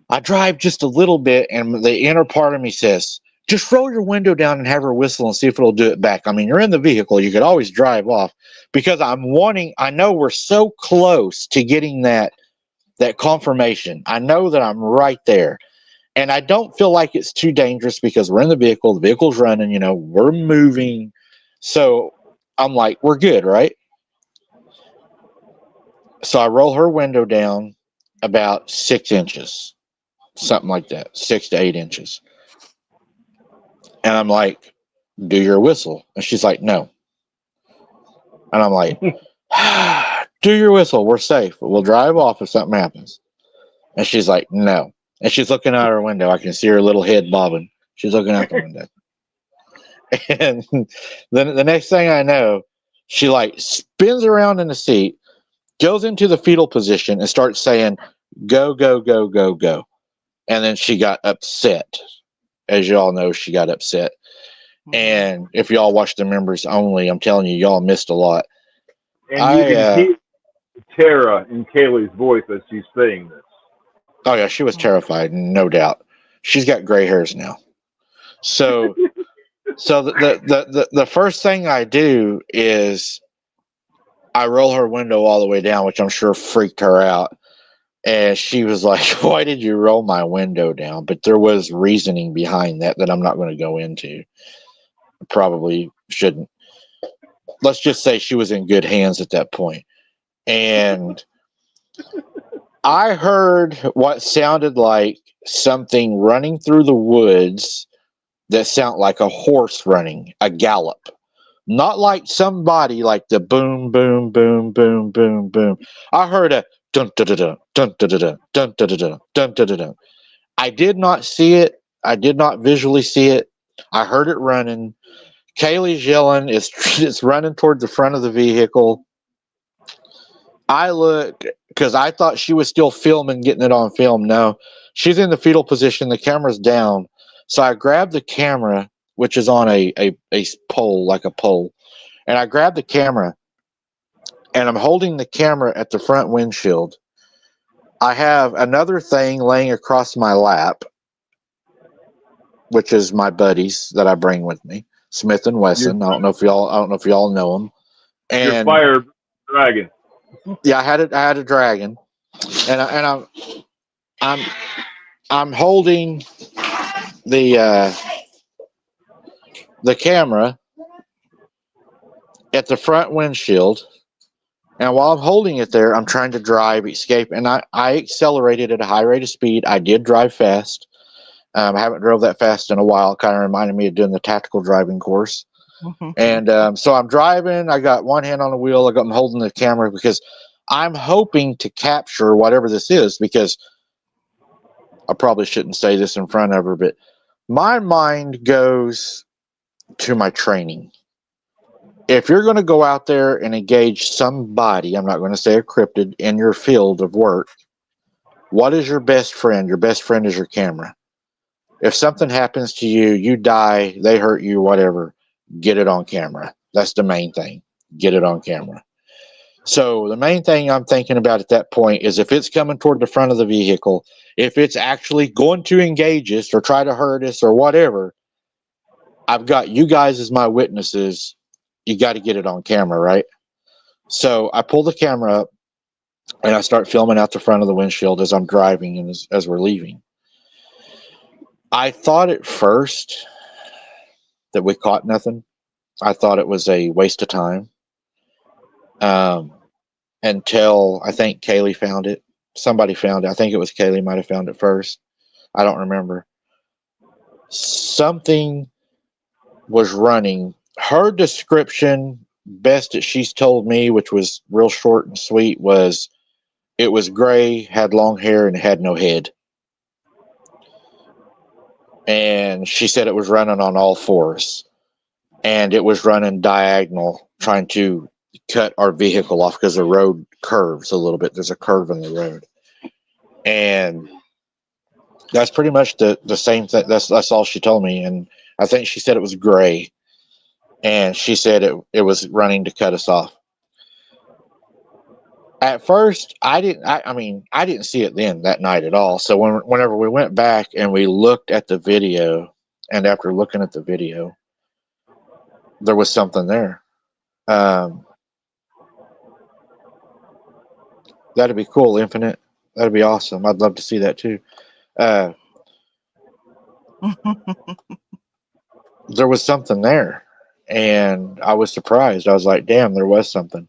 I drive just a little bit, and the inner part of me says, just roll your window down and have her whistle and see if it'll do it back. I mean, you're in the vehicle. You could always drive off, because I know we're so close to getting that confirmation. I know that I'm right there. And I don't feel like it's too dangerous, because we're in the vehicle. The vehicle's running, we're moving. So I'm like, we're good, right? So I roll her window down about 6 inches, something like that, 6 to 8 inches. And I'm like, do your whistle. And she's like, no. And I'm like, do your whistle. We're safe. We'll drive off if something happens. And she's like, no. And she's looking out her window. I can see her little head bobbing. She's looking out the window. And then the next thing I know, she like spins around in the seat, goes into the fetal position, and starts saying, go, go, go, go, go. And then she got upset. As y'all know, she got upset. And if y'all watch the members only, I'm telling you, y'all missed a lot. and you can hear Tara in Kaylee's voice as she's saying this. Oh yeah, she was terrified, no doubt. She's got gray hairs now. So the first thing I do is I roll her window all the way down, which I'm sure freaked her out. And she was like, why did you roll my window down? But there was reasoning behind that I'm not going to go into. Probably shouldn't. Let's just say she was in good hands at that point. And I heard what sounded like something running through the woods that sounded like a horse running, a gallop. Not like somebody like the boom, boom, boom, boom, boom, boom. I heard a dun dun dun dun dun dun dun dun dun dun dun dun dun. I did not see it. I did not visually see it. I heard it running. Kaylee's yelling. It's running toward the front of the vehicle. I look because I thought she was still filming, getting it on film. No, she's in the fetal position. The camera's down. So I grabbed the camera, which is on a pole, like a pole. And I grabbed the camera and I'm holding the camera at the front windshield. I have another thing laying across my lap, which is my buddies that I bring with me, Smith and Wesson. I don't know if y'all know them. Your And fire dragon. yeah, I had a dragon, and I'm holding the camera at the front windshield, and while I'm holding it there, I'm trying to drive, escape, and I accelerated at a high rate of speed. I did drive fast. I haven't drove that fast in a while. It kind of reminded me of doing the tactical driving course. And so I'm driving. I got one hand on the wheel. I'm holding the camera because I'm hoping to capture whatever this is, because I probably shouldn't say this in front of her, but my mind goes to my training. If you're going to go out there and engage somebody, I'm not going to say a cryptid, in your field of work, what is your best friend? Your best friend is your camera. If something happens to you, you die, they hurt you, whatever, get it on camera. That's the main thing. Get it on camera. So the main thing I'm thinking about at that point is if it's coming toward the front of the vehicle, if it's actually going to engage us or try to hurt us or whatever, I've got you guys as my witnesses. You got to get it on camera, right? So I pull the camera up and I start filming out the front of the windshield as I'm driving and as we're leaving. I thought at first that we caught nothing. I thought it was a waste of time. Until I think Kaylee found it. Somebody found it. I think it was Kaylee might have found it first. I don't remember. Something was running. Her description, best that she's told me, which was real short and sweet, was it was gray, had long hair, and had no head. And she said it was running on all fours. And it was running diagonal, trying to cut our vehicle off because the road curves a little bit. There's a curve in the road. And that's pretty much the same thing. That's all she told me. And I think she said it was gray. And she said it was running to cut us off. At first, I didn't see it then that night at all. So whenever we went back and we looked at the video, and after looking at the video, there was something there. That'd be cool, Infinite. That'd be awesome. I'd love to see that too. There was something there, and I was surprised. I was like, damn, there was something.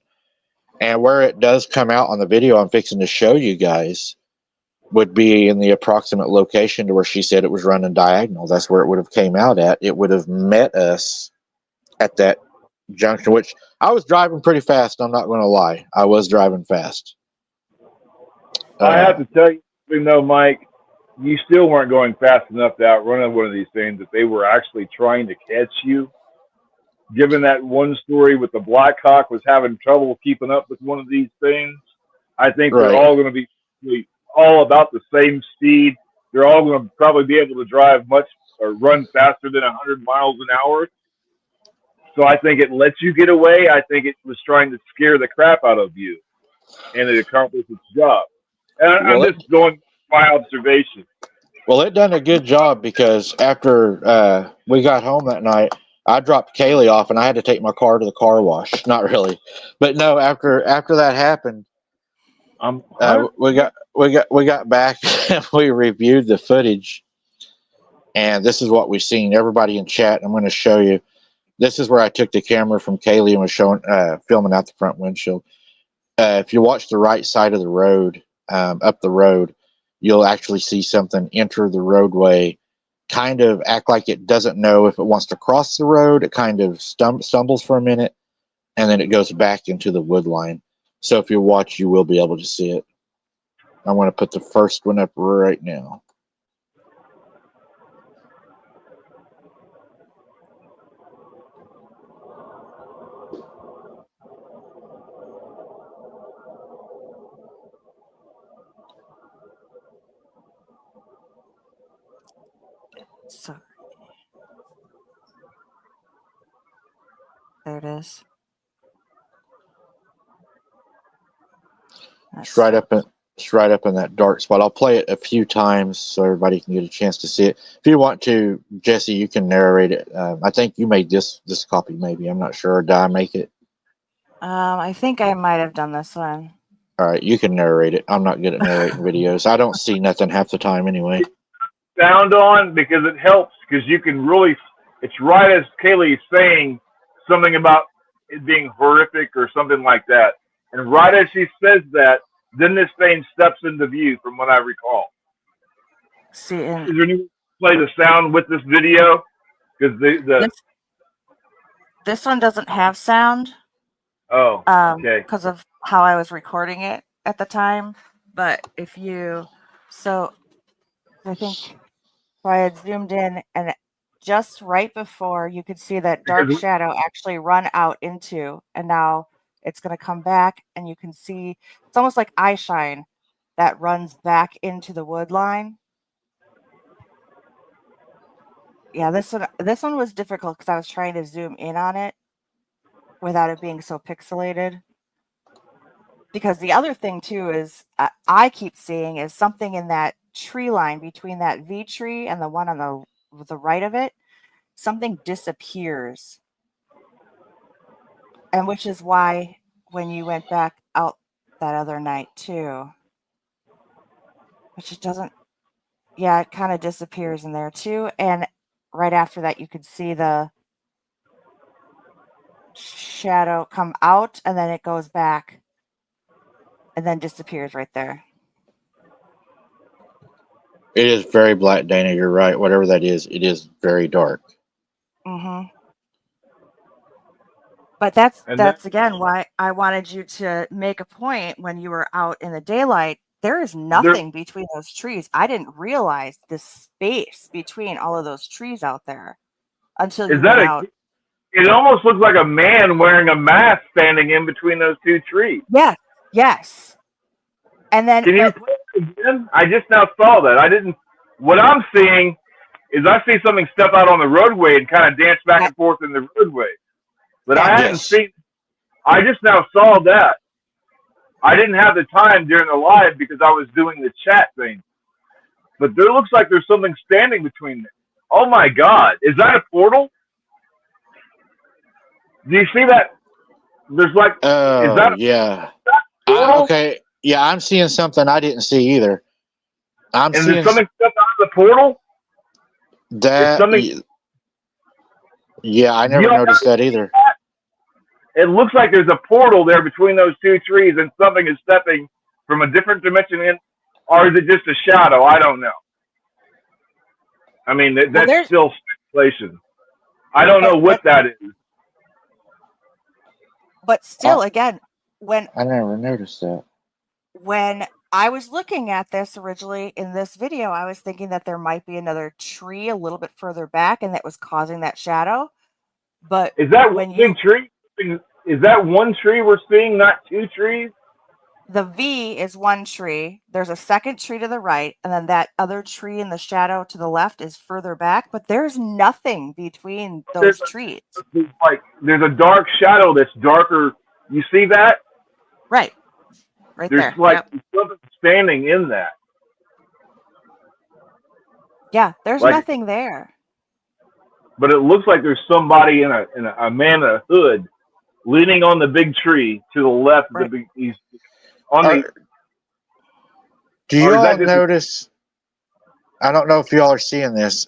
And where it does come out on the video I'm fixing to show you guys would be in the approximate location to where she said it was running diagonal. That's where it would have came out at. It would have met us at that junction, which I was driving pretty fast. I'm not going to lie. I was driving fast. I have to tell you, even though, Mike, you still weren't going fast enough to outrun one of these things, that they were actually trying to catch you. Given that one story with the Black Hawk was having trouble keeping up with one of these things, I think Right. they're all going to be all about the same speed. They're all going to probably be able to drive much or run faster than 100 miles an hour. So I think it lets you get away. I think it was trying to scare the crap out of you, and it accomplished its job. And I'm just going by observation. Well, it done a good job because after we got home that night, I dropped Kaylee off and I had to take my car to the car wash. Not really, but no. After that happened, we got back and we reviewed the footage, and this is what we've seen. Everybody in chat, I'm going to show you. This is where I took the camera from Kaylee and was showing filming out the front windshield. If you watch the right side of the road, up the road, you'll actually see something enter the roadway, kind of act like it doesn't know if it wants to cross the road. It kind of stumbles for a minute, and then it goes back into the wood line. So if you watch, you will be able to see it. I want to put the first one up right now. So there it is. It's right up in that dark spot. I'll play it a few times so everybody can get a chance to see it. If you want to, Jesse, you can narrate it. I think you made this copy, maybe. I'm not sure. Did I make it? I think I might have done this one. All right, you can narrate it. I'm not good at narrating videos. I don't see nothing half the time anyway. Sound on because it helps because you can really. It's right as Kaylee is saying something about it being horrific or something like that, and right as she says that, then this thing steps into view, from what I recall. See, and Is there any way to play the sound with this video? Because this one doesn't have sound. Okay. Because of how I was recording it at the time. But if you, so I think so I had zoomed in, and just right before you could see that dark Because shadow actually run out into, and now it's going to come back, and you can see it's almost like eye shine that runs back into the wood line. Yeah, this one was difficult because I was trying to zoom in on it without it being so pixelated. Because the other thing too is I keep seeing is something in that tree line between that V tree and the one on the right of it, something disappears. And which is why when you went back out that other night too, which it doesn't, yeah, it kind of disappears in there too. And right after that, you could see the shadow come out and then it goes back and then disappears right there. It is very black, Dana. You're right. Whatever that is, it is very dark. Mm-hmm. But that's again why I wanted you to make a point when you were out in the daylight. There is nothing between those trees. I didn't realize the space between all of those trees out there until is you that went a? out. It almost looks like a man wearing a mask standing in between those two trees. Yes, yes. And then, Can you play it again? I just now saw that. I didn't. What I'm seeing is I see something step out on the roadway and kind of dance back and forth in the roadway. But I hadn't Yes. seen. I just now saw that. I didn't have the time during the live because I was doing the chat thing. But there looks like there's something standing between them. Oh my God! Is that a portal? Do you see that? There's like. Is Oh, that a yeah. portal? Okay. Yeah, I'm seeing something I didn't see either. I'm And seeing there's something step out of the portal. that. Something. Yeah, I You never don't noticed that either. It looks like there's a portal there between those two trees, and something is stepping from a different dimension in, or is it just a shadow? I don't know. I mean, that's there's still speculation. I don't know what that is. but still, again, when I never noticed that. when I was looking at this originally in this video, I was thinking that there might be another tree a little bit further back, and that was causing that shadow. But Is that when one big tree? Is that one tree we're seeing, not two trees? the V is one tree, there's a second tree to the right, and then that other tree in the shadow to the left is further back, but there's nothing between those trees. There's a dark shadow that's darker. You see that? Right There's there. like Yep. something standing in that. Yeah, there's Like, nothing there. but it looks like there's somebody in a man in a hood leaning on the big tree to the left of the big. He's on the. Do you all notice? I don't know if y'all are seeing this.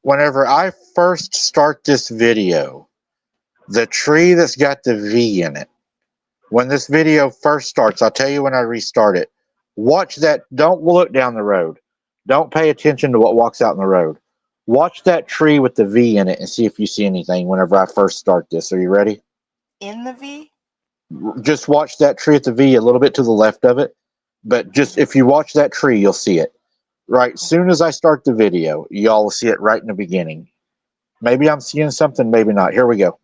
Whenever I first start this video, the tree that's got the V in it, when this video first starts, I'll tell you when I restart it. Watch that. Don't look down the road. Don't pay attention to what walks out in the road. Watch that tree with the V in it and see if you see anything whenever I first start this. Are you ready? In the V? Just watch that tree at the V a little bit to the left of it. But just if you watch that tree, you'll see it. Right. Soon as I start the video, y'all will see it right in the beginning. Maybe I'm seeing something, maybe not. Here we go.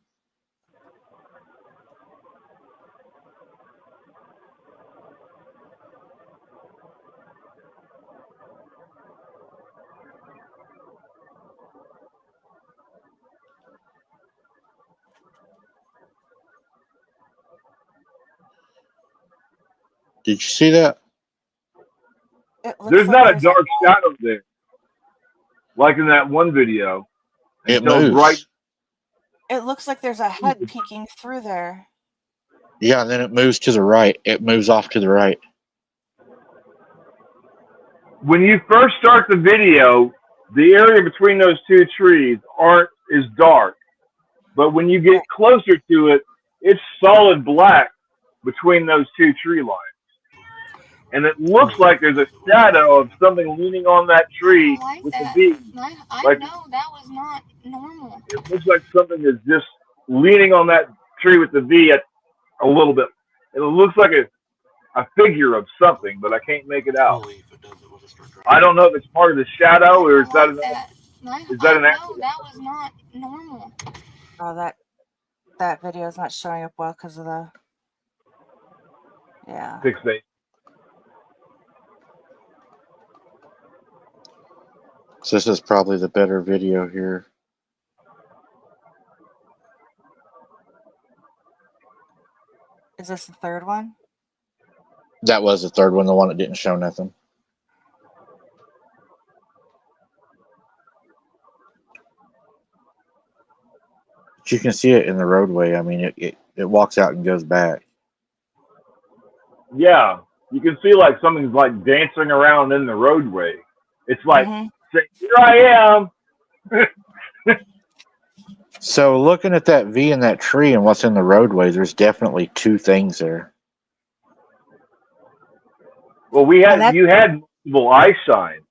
Did you see that? It looks There's like not a there's dark shadow there, like in that one video. It Until moves. right. it looks like there's a head peeking through there. Yeah, and then it moves to the right. It moves off to the right. When you first start the video, the area between those two trees is dark, but when you get closer to it, it's solid black between those two tree lines. And it looks like there's a shadow of something leaning on that tree with the V. I know that was not normal. It looks like something is just leaning on that tree with the V a little bit. It looks like a figure of something, but I can't make it out. I don't know if it's part of the shadow or is that an accident? That was not normal. Oh, that video is not showing up well because of the Fixate. So this is probably the better video here. Is this the third one? That was the third one, the one that didn't show nothing. But you can see it in the roadway. I mean, it walks out and goes back. Yeah, you can see like something's like dancing around in the roadway. It's like, saying, here I am. So looking at that V in that tree and what's in the roadway, there's definitely two things there. Well, you had multiple eye signs,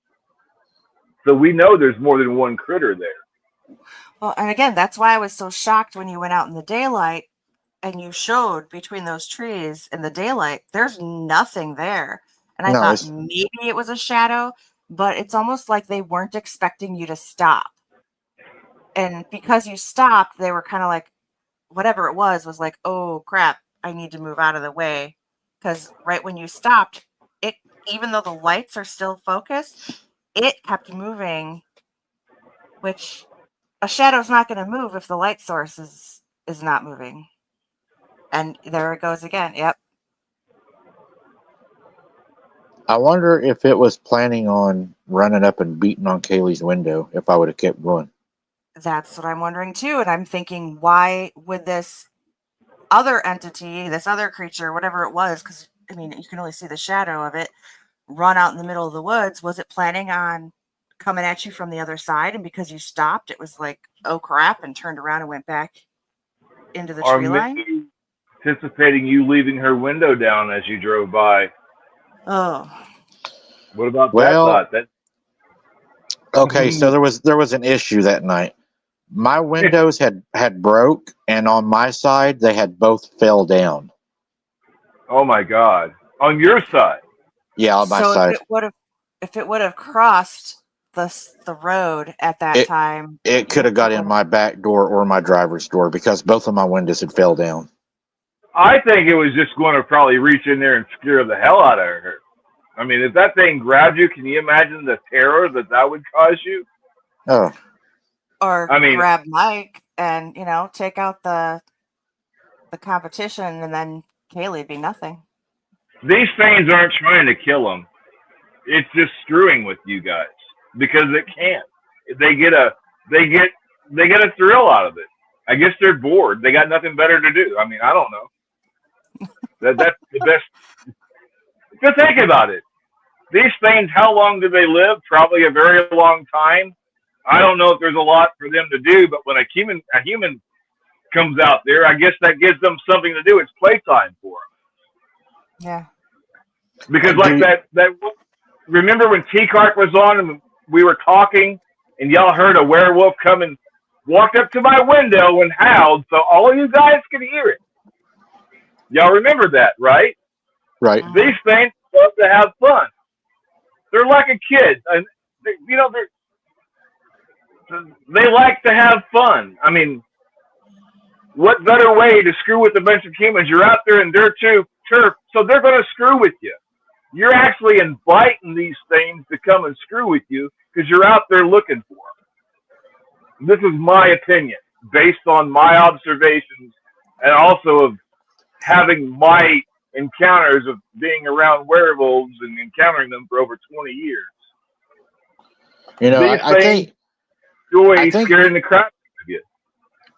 so we know there's more than one critter there. Well, and again, that's why I was so shocked when you went out in the daylight and you showed between those trees in the daylight, there's nothing there. And I thought maybe it was a shadow, but it's almost like they weren't expecting you to stop. And because you stopped, they were kind of like, whatever it was like, oh crap, I need to move out of the way. Because right when you stopped, it, even though the lights are still focused, it kept moving, which a shadow's not going to move if the light source is not moving. And there it goes again. Yep. I wonder if it was planning on running up and beating on Kaylee's window if I would have kept going. That's what I'm wondering too. And I'm thinking, why would this other entity, this other creature, whatever it was, because I mean, you can only see the shadow of it, run out in the middle of the woods? Was it planning on coming at you from the other side? And because you stopped, it was like, oh crap, and turned around and went back into the tree line? Anticipating you leaving her window down as you drove by. Oh. What about that thought? Okay, so there was an issue that night. My windows had broke, and on my side they had both fell down. Oh my God! On your side? Yeah, on my side. If it would have crossed the road at that time, it could have got in my back door or my driver's door because both of my windows had fell down. I think it was just going to probably reach in there and scare the hell out of her. I mean, if that thing grabbed you, can you imagine the terror that would cause you? Oh. Or grab Mike and, take out the competition, and then Kaylee be nothing. These things aren't trying to kill them. It's just screwing with you guys because it can't. They get a thrill out of it. I guess they're bored. They got nothing better to do. I mean, I don't know. That's the best. Just think about it. These things, how long do they live? Probably a very long time. I don't know if there's a lot for them to do, but when a human comes out there, I guess that gives them something to do. It's playtime for them. Yeah. Because like that remember when T-Cart was on and we were talking and y'all heard a werewolf come and walked up to my window and howled so all of you guys could hear it. Y'all remember that, right? Right. These things love to have fun. They're like a kid. And, they like to have fun. I mean, what better way to screw with a bunch of humans? You're out there in their turf, so they're going to screw with you. You're actually inviting these things to come and screw with you because you're out there looking for them. This is my opinion, based on my observations and also of having my encounters of being around werewolves and encountering them for over 20 years. You know, These I things I enjoy think scaring the crap out of you.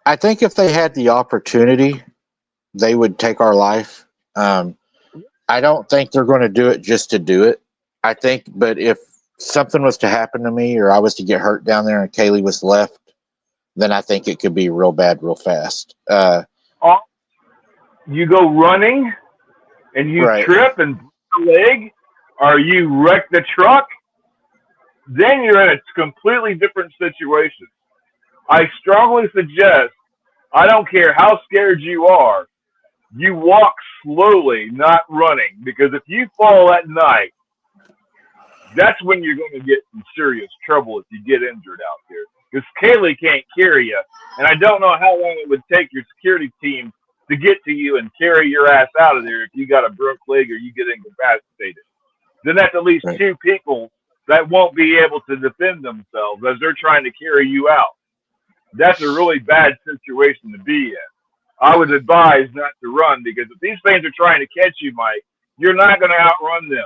I think if they had the opportunity, they would take our life. I don't think they're going to do it just to do it. I think, but if something was to happen to me or I was to get hurt down there and Kaylee was left, then I think it could be real bad real fast. You go running and you Right. trip and break a leg, or you wreck the truck, then you're in a completely different situation. I strongly suggest, I don't care how scared you are, you walk slowly, not running, because if you fall at night, that's when you're going to get in serious trouble if you get injured out there. Because Kaylee can't carry you, and I don't know how long it would take your security team to get to you and carry your ass out of there if you got a broke leg or you get incapacitated. Then that's at least Right. 2 people that won't be able to defend themselves as they're trying to carry you out. That's a really bad situation to be in. I would advise not to run, because if these things are trying to catch you, Mike, you're not going to outrun them.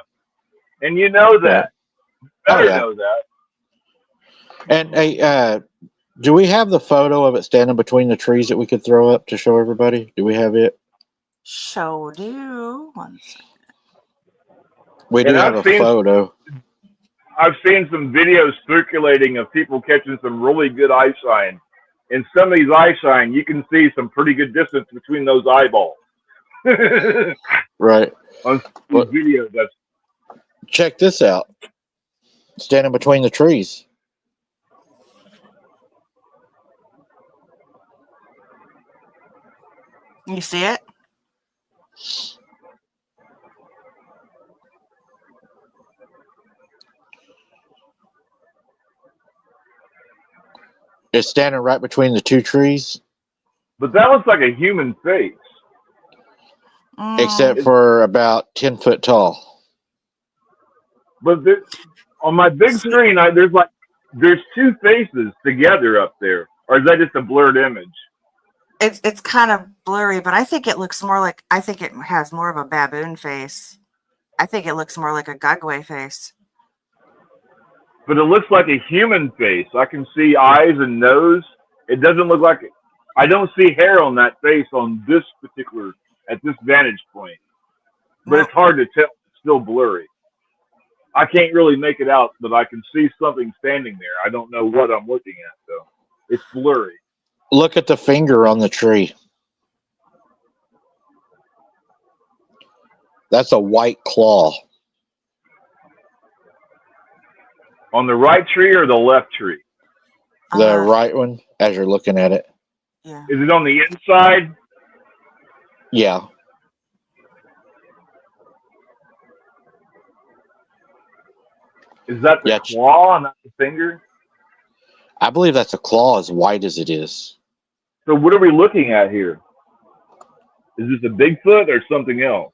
And you know that. You better know that. And hey, do we have the photo of it standing between the trees that we could throw up to show everybody? Do we have it? Show do. One second. We do have a photo. I've seen some videos circulating of people catching some really good eye shine. In some of these eye shine, you can see some pretty good distance between those eyeballs. Right. On these videos, that's Check this out. Standing between the trees. You see it? It's standing right between the 2 trees. But that looks like a human face. Except for about 10 foot tall. But there, on my big screen, there's 2 faces together up there. Or is that just a blurred image? It's kind of blurry, but I think it looks more like, I think it has more of a baboon face. I think it looks more like a Gugway face. But it looks like a human face. I can see eyes and nose. It doesn't look like it. I don't see hair on that face on this particular, at this vantage point. But it's hard to tell. It's still blurry. I can't really make it out, but I can see something standing there. I don't know what I'm looking at, though. It's blurry. Look at the finger on the tree. That's a white claw. On the right tree or the left tree? The right one, as you're looking at it. Yeah. Is it on the inside? Yeah. Is that the claw, not the finger? I believe that's a claw as white as it is. So what are we looking at here? Is this a Bigfoot or something else?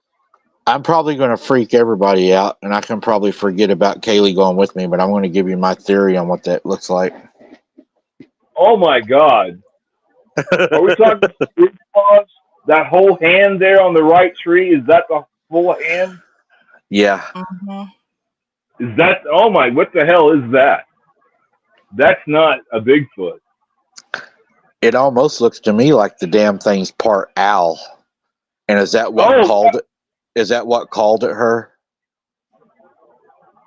I'm probably going to freak everybody out, and I can probably forget about Kaylee going with me, but I'm going to give you my theory on what that looks like. Oh, my God. Are we talking that whole hand there on the right tree? Is that the full hand? Yeah. Mm-hmm. Is that, oh my, what the hell is that? That's not a Bigfoot. It almost looks to me like the damn thing's part owl. And is that what called it? Is that what called it her?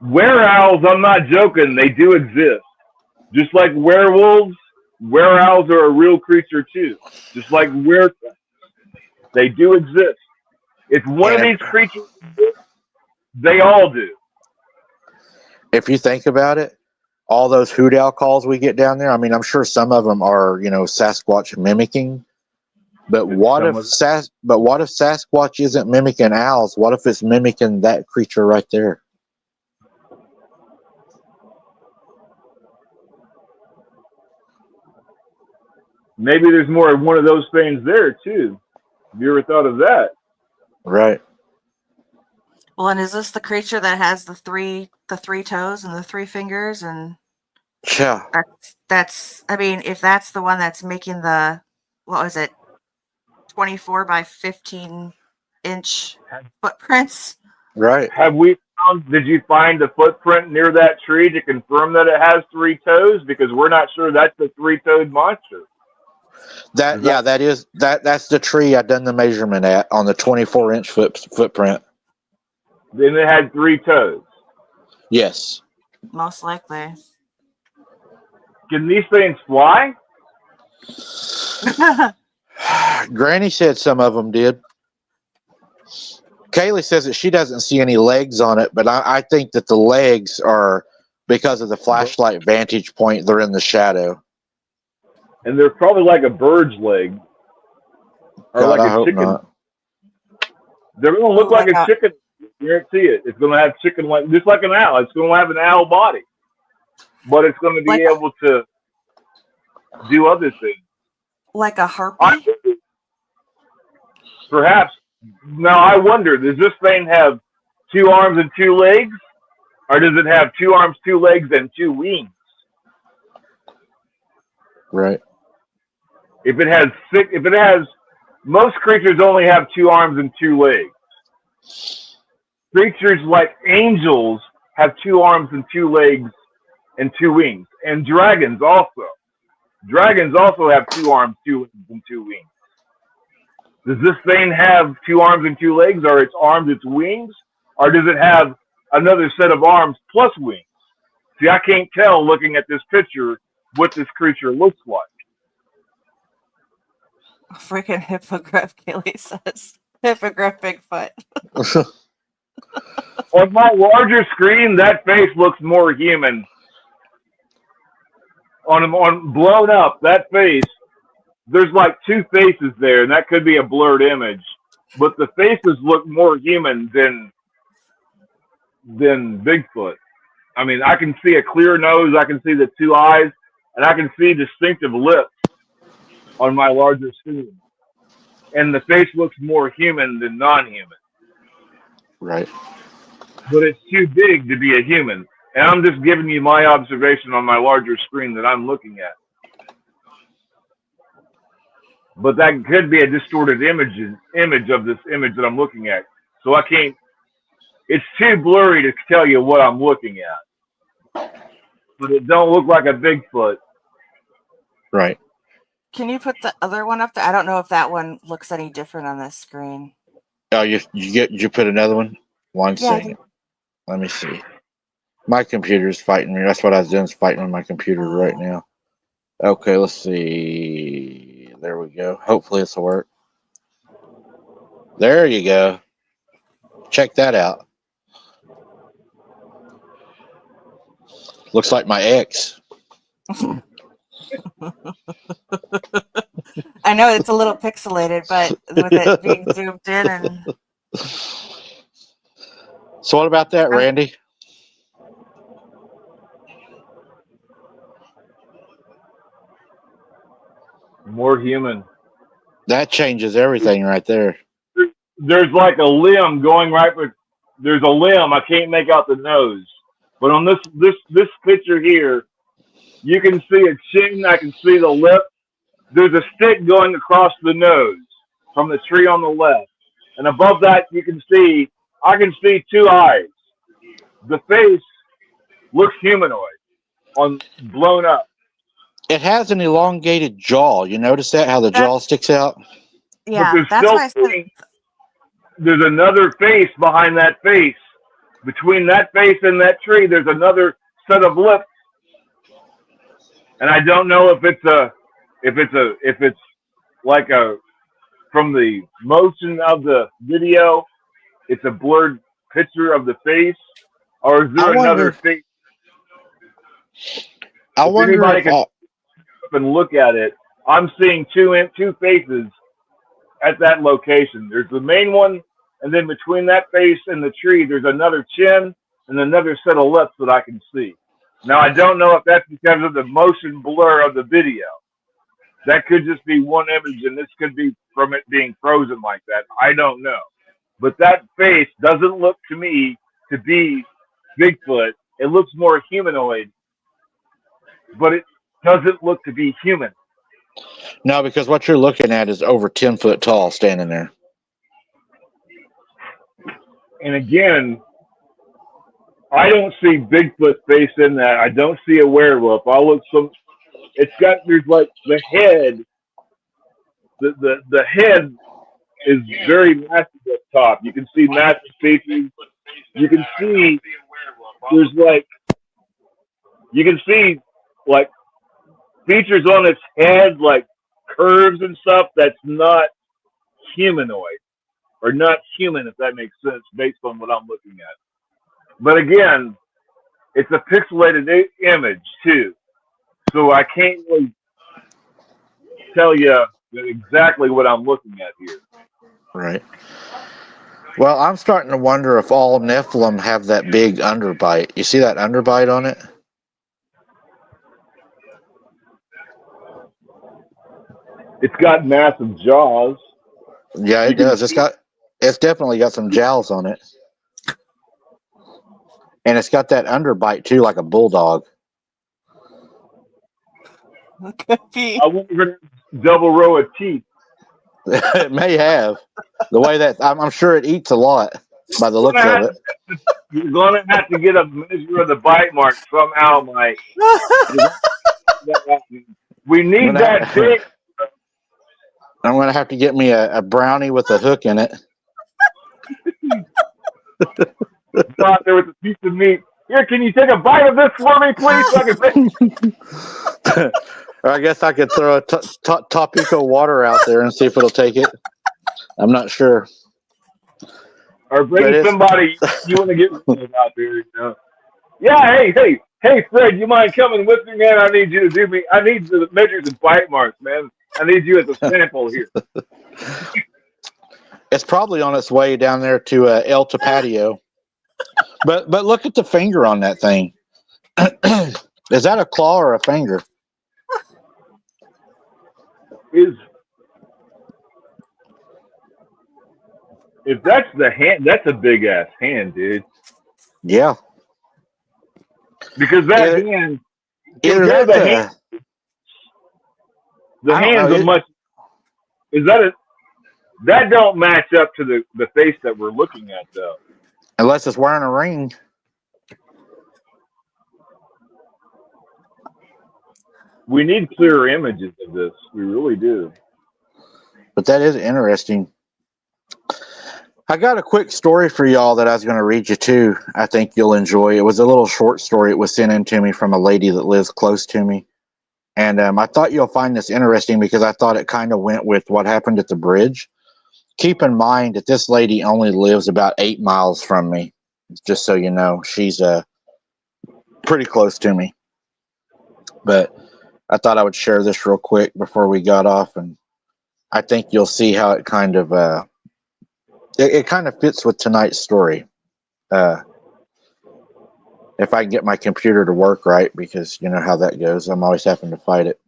Were owls, I'm not joking, they do exist. Just like werewolves, were owls are a real creature too. Just like they do exist. If one of these creatures exists, they all do. If you think about it, all those hoot owl calls we get down there, I mean, I'm sure some of them are, Sasquatch mimicking. But what if Sasquatch isn't mimicking owls? What if it's mimicking that creature right there? Maybe there's more of one of those things there too. Have you ever thought of that? Right. Well, and is this the creature that has the three toes and the 3 fingers? And yeah, that's I mean, if that's the one that's making the, what was it, 24 by 15 inch footprints. Right. Have we found? Did you find the footprint near that tree to confirm that it has 3 toes? Because we're not sure that's a 3-toed monster. That's the tree I done the measurement at on the 24-inch footprint. Then it had 3 toes. Yes. Most likely. Can these things fly? Granny said some of them did. Kaylee says that she doesn't see any legs on it, but I think that the legs are because of the flashlight vantage point. They're in the shadow. And they're probably like a bird's leg. Or God, like I a hope chicken. not. They're going to look like a a- chicken. You guarantee it. It's going to have chicken like, just like an owl. It's going to have an owl body. But it's going to be able to do other things. Like a harpy? Perhaps. Now, I wonder, does this thing have 2 arms and 2 legs? Or does it have 2 arms, 2 legs, and 2 wings? Right. If it has, most creatures only have 2 arms and 2 legs. Creatures like angels have 2 arms and 2 legs and 2 wings. And dragons also. Dragons also have 2 arms, 2 legs, and 2 wings. Does this thing have 2 arms and 2 legs, or its arms, its wings? Or does it have another set of arms plus wings? See, I can't tell looking at this picture what this creature looks like. Freaking hippogriff, Kaylee says. Hippogriff Bigfoot. On my larger screen, that face looks more human. On blown up, that face, there's like 2 faces there, and that could be a blurred image. But the faces look more human than Bigfoot. I mean, I can see a clear nose, I can see the 2 eyes, and I can see distinctive lips on my larger screen. And the face looks more human than non-human. Right. But it's too big to be a human. And I'm just giving you my observation on my larger screen that I'm looking at. But that could be a distorted image of this image that I'm looking at. So I can't, it's too blurry to tell you what I'm looking at. But it don't look like a Bigfoot. Right. Can you put the other one up there? I don't know if that one looks any different on this screen. Oh, you put another one? One Yeah, second. Let me see. My computer's fighting me. That's what I was doing, is fighting with my computer right now. Okay, let's see. There we go. Hopefully this will work. There you go. Check that out. Looks like my ex. I know it's a little pixelated, but with it being zoomed in and So what about that, Randy? More human. That changes everything right there. There's like a limb going right with, there's a limb. I can't make out the nose. But on this picture here, you can see a chin. I can see the lip. There's a stick going across the nose from the tree on the left. And above that, I can see 2 eyes. The face looks humanoid on blown up. It has an elongated jaw. You notice that, how the jaw sticks out? yeah, But that's why I said there's another face behind that face. Between that face and that tree, there's another set of lips. And I don't know if it's like from the motion of the video, it's a blurred picture of the face, or is there another face? I wonder anybody if can up and look at it. I'm seeing two faces at that location. There's the main one, and then between that face and the tree, there's another chin and another set of lips that I can see. Now, I don't know if that's because of the motion blur of the video. That could just be one image, and this could be from it being frozen like that. I don't know. But that face doesn't look to me to be Bigfoot. It looks more humanoid, but it doesn't look to be human. No, because what you're looking at is over 10 foot tall standing there. And again, I don't see Bigfoot face in that. I don't see a werewolf. I look some. There's like the head. The head is very massive up top. You can see massive features. You can see there's like you can see like features on its head, like curves and stuff. That's not humanoid or not human, if that makes sense, based on what I'm looking at. But again, it's a pixelated image too, so I can't really tell you exactly what I'm looking at here. Right. Well, I'm starting to wonder if all Nephilim have that big underbite. You see that underbite on it? It's got massive jaws. Yeah, it does. It's definitely got some jowls on it. And it's got that underbite too, like a bulldog. Could be. I wonder double row of teeth. It may have. The way that I'm sure it eats a lot by the looks of it. You're gonna have to get a measure of the bite mark somehow, Mike. We need that big. I'm gonna have to get me a brownie with a hook in it. Out there with a piece of meat. Here, can you take a bite of this for me, please? So I can Or I guess I could throw a Topico water out there and see if it'll take it. I'm not sure. Or bring somebody you want to get rid of out there. You know? Yeah, hey, Fred, you mind coming with me, man? I need you to do me. I need the measures and bite marks, man. I need you as a sample here. It's probably on its way down there to El Tapatio. But look at the finger on that thing. Is that a claw or a finger? If that's the hand, that's a big ass hand, dude. Yeah. Because that hand, compare the hand. The hands are much. That don't match up to the face that we're looking at, though. Unless it's wearing a ring. We need clearer images of this. We really do. But that is interesting. I got a quick story for y'all that I was going to read you too. I think you'll enjoy. It was a little short story. It was sent in to me from a lady that lives close to me. And I thought you'll find this interesting because I thought it kind of went with what happened at the bridge. Keep in mind that this lady only lives about 8 miles from me. Just so you know, she's pretty close to me. But I thought I would share this real quick before we got off. And I think you'll see how it kind of... It kind of fits with tonight's story. If I can get my computer to work right, because you know how that goes. I'm always having to fight it.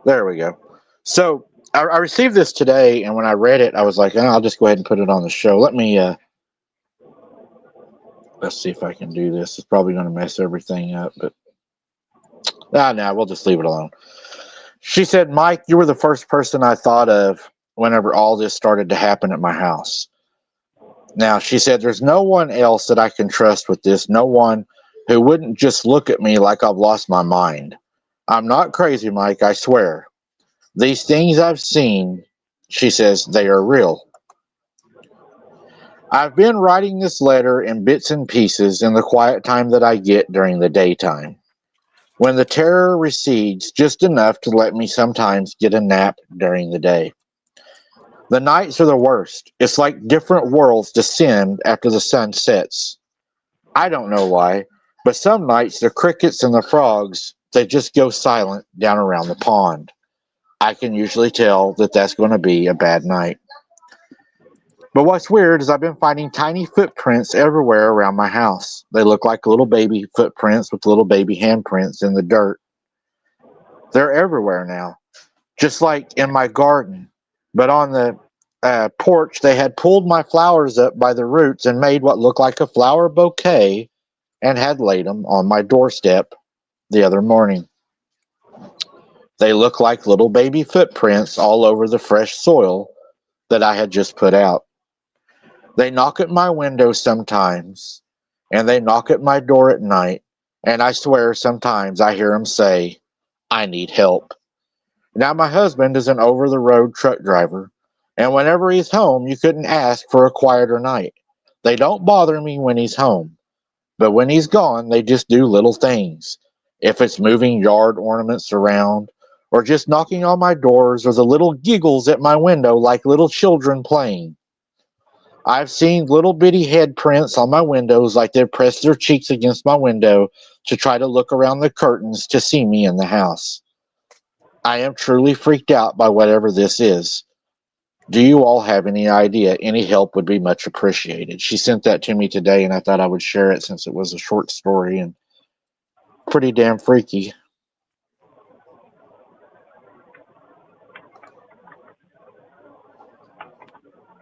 There we go. So I received this today, and when I read it, I was like, I'll just go ahead and put it on the show. Let me, let's see if I can do this. It's probably going to mess everything up, but no, we'll just leave it alone. She said, Mike, you were the first person I thought of whenever all this started to happen at my house. Now, she said, there's no one else that I can trust with this. No one who wouldn't just look at me like I've lost my mind. I'm not crazy, Mike, I swear. These things I've seen, she says, they are real. I've been writing this letter in bits and pieces in the quiet time that I get during the daytime, when the terror recedes just enough to let me sometimes get a nap during the day. The nights are the worst. It's like different worlds descend after the sun sets. I don't know why, but some nights the crickets and the frogs, they just go silent down around the pond. I can usually tell that that's going to be a bad night. But what's weird is I've been finding tiny footprints everywhere around my house. They look like little baby footprints with little baby handprints in the dirt. They're everywhere now, just like in my garden. But on the porch, they had pulled my flowers up by the roots and made what looked like a flower bouquet and had laid them on my doorstep the other morning. They look like little baby footprints all over the fresh soil that I had just put out. They knock at my window sometimes, and they knock at my door at night, and I swear sometimes I hear them say, I need help. Now, my husband is an over-the-road truck driver, and whenever he's home, you couldn't ask for a quieter night. They don't bother me when he's home, but when he's gone, they just do little things. If it's moving yard ornaments around, or just knocking on my doors, or the little giggles at my window like little children playing. I've seen little bitty head prints on my windows like they've pressed their cheeks against my window to try to look around the curtains to see me in the house. I am truly freaked out by whatever this is. Do you all have any idea? Any help would be much appreciated. She sent that to me today, and I thought I would share it since it was a short story and pretty damn freaky.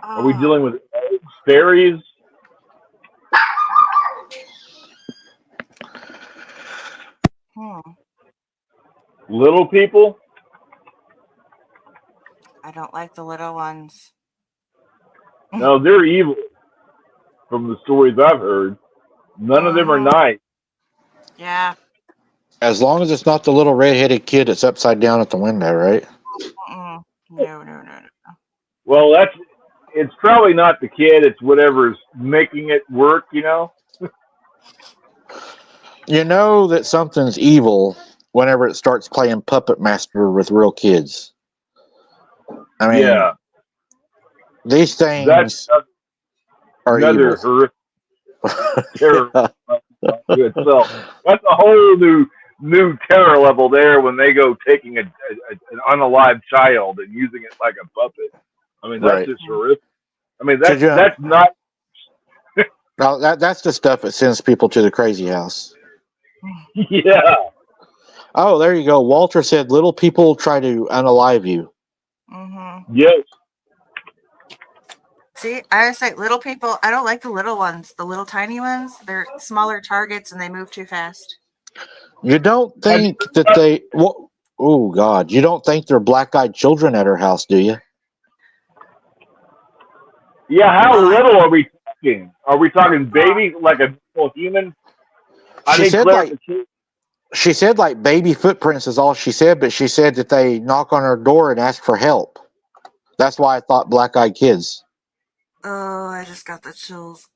Are we dealing with fairies? Little people? I don't like the little ones. No, they're evil. From the stories I've heard, none of them are nice. Yeah. As long as it's not the little red-headed kid that's upside down at the window, right? No. Well, it's probably not the kid. It's whatever's making it work, you know? You know that something's evil whenever it starts playing Puppet Master with real kids. I mean, yeah. These things That's are another evil. terror to itself. That's a whole new terror level there when they go taking an unalive child and using it like a puppet. I mean, that's just horrific. I mean, that's not. No, that's the stuff that sends people to the crazy house. Yeah. Oh, there you go. Walter said, "Little people try to unalive you." Yes. See, I always say little people. I don't like the little ones. The little tiny ones. They're smaller targets and they move too fast. You don't think that they? Well, oh God, you don't think they're black-eyed children at her house, do you? Yeah. How little are we talking? Are we talking baby, like a normal human? She said like baby footprints is all she said, but she said that they knock on her door and ask for help. That's why I thought black-eyed kids. Oh, I just got the chills.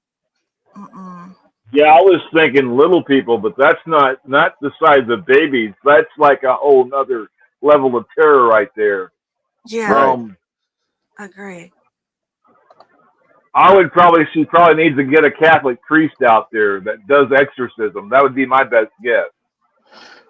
Yeah, I was thinking little people, but that's not the size of babies. That's like a whole nother level of terror right there. Yeah. Agree. She probably needs to get a Catholic priest out there that does exorcism. That would be my best guess.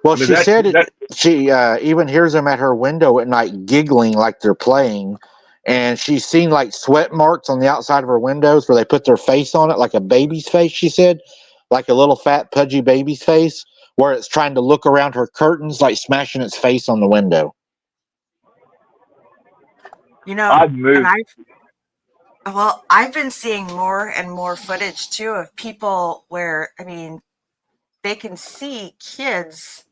Well, she said she even hears them at her window at night giggling like they're playing, and she's seen like sweat marks on the outside of her windows where they put their face on it, like a baby's face, she said, like a little fat, pudgy baby's face, where it's trying to look around her curtains, like smashing its face on the window. You know, I've been seeing more and more footage too of people where, I mean, they can see kids,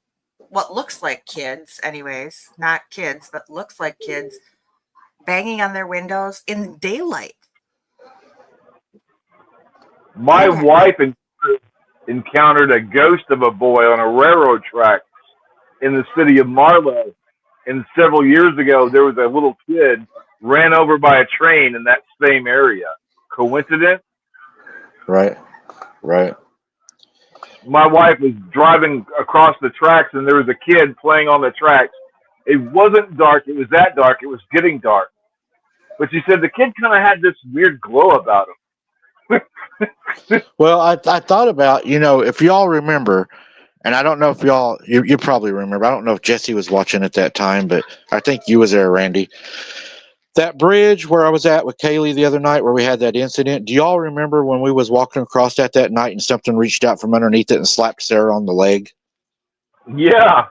what looks like kids anyways, not kids, but looks like kids, banging on their windows in daylight. My wife encountered a ghost of a boy on a railroad track in the city of Marlow. And several years ago, there was a little kid ran over by a train in that same area. Coincidence? Right. My wife was driving across the tracks, and there was a kid playing on the tracks. It wasn't dark. It was that dark. It was getting dark. But she said the kid kind of had this weird glow about him. Well, I thought about, if y'all remember, and I don't know if you probably remember. I don't know if Jesse was watching at that time, but I think you was there, Randy. That bridge where I was at with Kaylee the other night where we had that incident, do y'all remember when we was walking across that night and something reached out from underneath it and slapped Sarah on the leg? Yeah.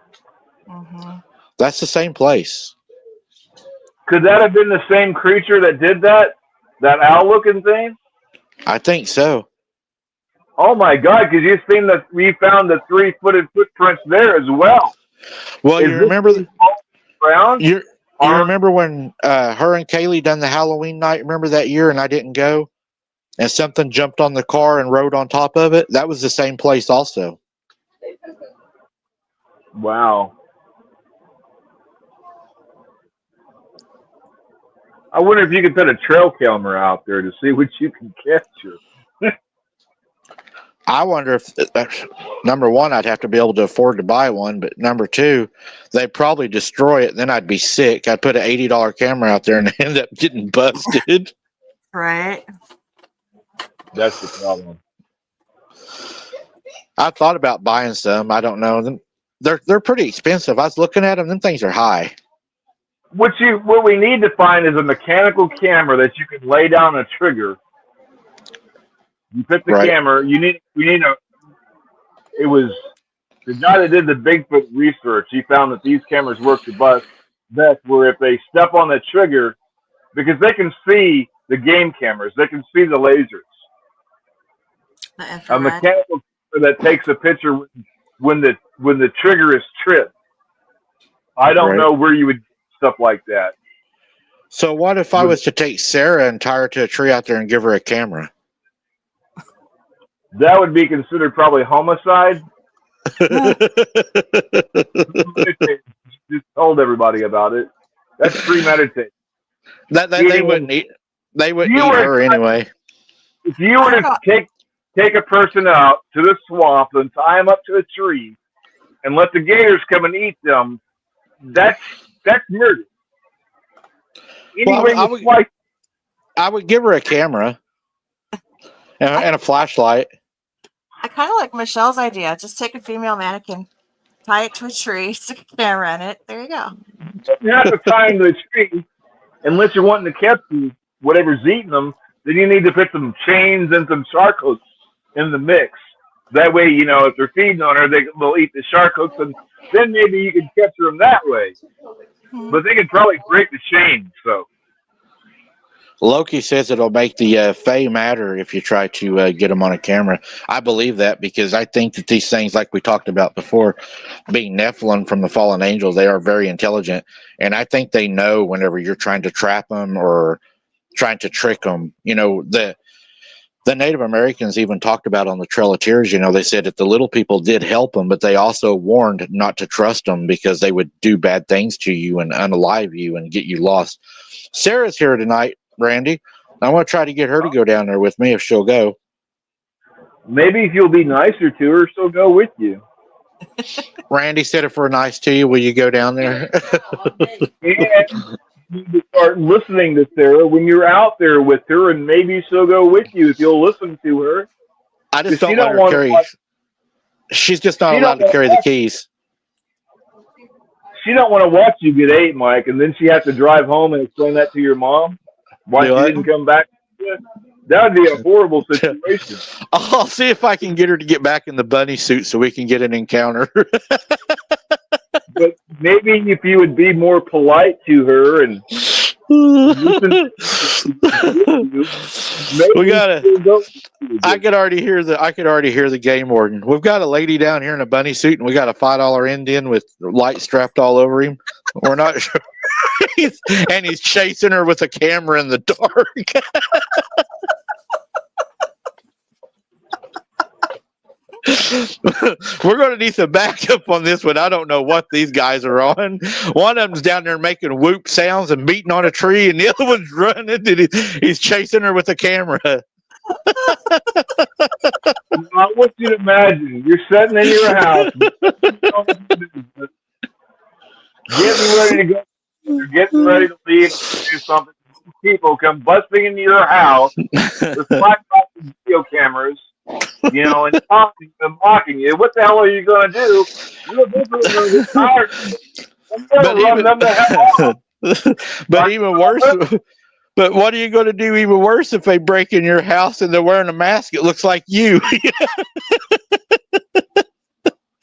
That's the same place. Could that have been the same creature that did that? That owl-looking thing? I think so. Oh my God! Because we found the 3-footed footprints there as well. Well, you remember you remember when her and Kaylee done the Halloween night? Remember that year, and I didn't go. and something jumped on the car and rode on top of it, that was the same place also. Wow. I wonder if you could put a trail camera out there to see what you can capture. I wonder if, number one, I'd have to be able to afford to buy one, but number two, they'd probably destroy it. Then I'd be sick. I'd put an $80 camera out there and end up getting busted. Right. That's the problem. I thought about buying some. I don't know. They're pretty expensive. I was looking at them. Them things are high. What we need to find is a mechanical camera that you can lay down a trigger. You put the camera. We need a. It was the guy that did the Bigfoot research. He found that these cameras work the best. Where if they step on the trigger, because they can see the game cameras, they can see the lasers. A mechanical camera that takes a picture when the trigger is tripped. I don't know where you would get stuff like that. So what if I was to take Sarah and tie her to a tree out there and give her a camera? That would be considered probably homicide. Just told everybody about it. That's premeditated. They wouldn't eat. They wouldn't eat her anyway. If you were to take a person out to the swamp and tie them up to a tree and let the gators come and eat them, that's murder. Anyway, I would give her a camera and a flashlight. I kind of like Michelle's idea. Just take a female mannequin, tie it to a tree, stick a camera in it. There you go. You have to tie them to a tree, unless you're wanting to catch whatever's eating them. Then you need to put some chains and some shark hooks in the mix. That way, if they're feeding on her, they'll eat the shark hooks, and then maybe you can capture them that way. But they can probably break the chain. So Loki says it'll make the Fae matter if you try to get them on a camera. I believe that because I think that these things, like we talked about before, being Nephilim from the fallen angels, they are very intelligent. And I think they know whenever you're trying to trap them or trying to trick them. The Native Americans even talked about on the Trail of Tears, they said that the little people did help them, but they also warned not to trust them because they would do bad things to you and unalive you and get you lost. Sarah's here tonight, Randy. I want to try to get her to go down there with me if she'll go. Maybe if you'll be nicer to her, she'll go with you. Randy said if we're nice to you, will you go down there? And you need to start listening to Sarah when you're out there with her, and maybe she'll go with you if you'll listen to her. I just don't let her carry. She's just not allowed to carry the keys. She don't want to watch you get ate, Mike, and then she has to drive home and explain that to your mom. Why she didn't come back? That would be a horrible situation. I'll see if I can get her to get back in the bunny suit so we can get an encounter. But maybe if you would be more polite to her and listen, we gotta. I could already hear the game warden. We've got a lady down here in a bunny suit, and we got a $5 Indian with light strapped all over him. We're not sure. And he's chasing her with a camera in the dark. We're going to need some backup on this one. I don't know what these guys are on. One of them's down there making whoop sounds and beating on a tree, and the other one's running, and he's chasing her with a camera. I want you to imagine you're sitting in your house, getting ready to go. You're getting ready to leave and do something. People come busting into your house with black box video cameras, and talking and mocking you. What the hell are you going to do? You're going to get tired. But even worse. But what are you going to do even worse if they break in your house and they're wearing a mask? It looks like you.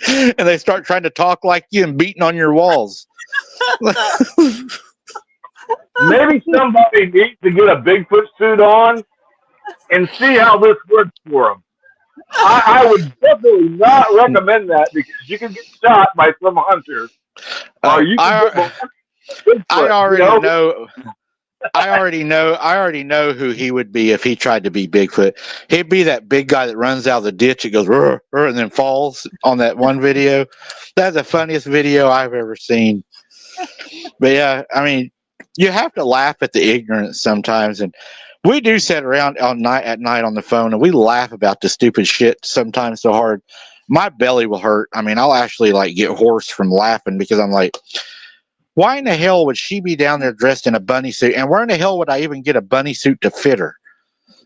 And they start trying to talk like you and beating on your walls. Maybe somebody needs to get a Bigfoot suit on and see how this works for them. I would definitely not recommend that because you can get shot by some hunter. Or you can I already know. I already know who he would be if he tried to be Bigfoot. He'd be that big guy that runs out of the ditch and goes "Rrr, rrr," and then falls on that one video. That's the funniest video I've ever seen. But yeah, I mean, you have to laugh at the ignorance sometimes, and we do sit around at night on the phone and we laugh about the stupid shit sometimes so hard. My belly will hurt. I mean, I'll actually like get hoarse from laughing because I'm like, why in the hell would she be down there dressed in a bunny suit? And where in the hell would I even get a bunny suit to fit her?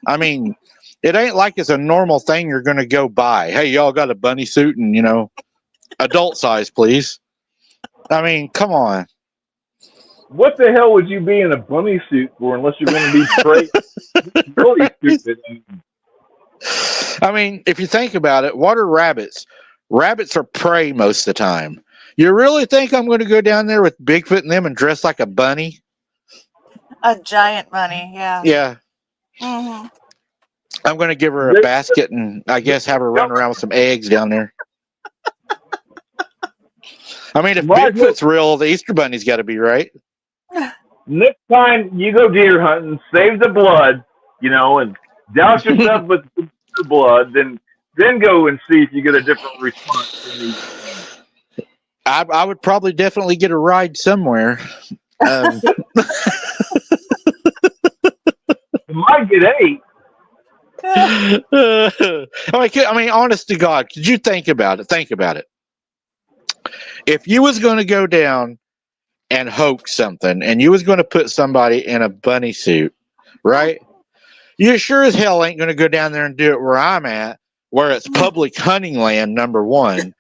I mean, it ain't like it's a normal thing you're going to go buy. Hey, y'all got a bunny suit and, adult size, please. I mean, come on. What the hell would you be in a bunny suit for unless you're going to be prey? Really stupid. I mean, if you think about it, what are rabbits? Rabbits are prey most of the time. You really think I'm going to go down there with Bigfoot and them and dress like a bunny? A giant bunny, yeah. Yeah. Mm-hmm. I'm going to give her a basket and I guess have her run around with some eggs down there. I mean, if Bigfoot's real, the Easter Bunny's got to be right. Next time you go deer hunting, save the blood, and douse yourself with the blood, then go and see if you get a different response from these. I would probably definitely get a ride somewhere. You might get 8. I mean, honest to God, could you think about it? Think about it. If you was going to go down and hoax something, and you was going to put somebody in a bunny suit, right? You sure as hell ain't going to go down there and do it where I'm at, where it's public hunting land, number one,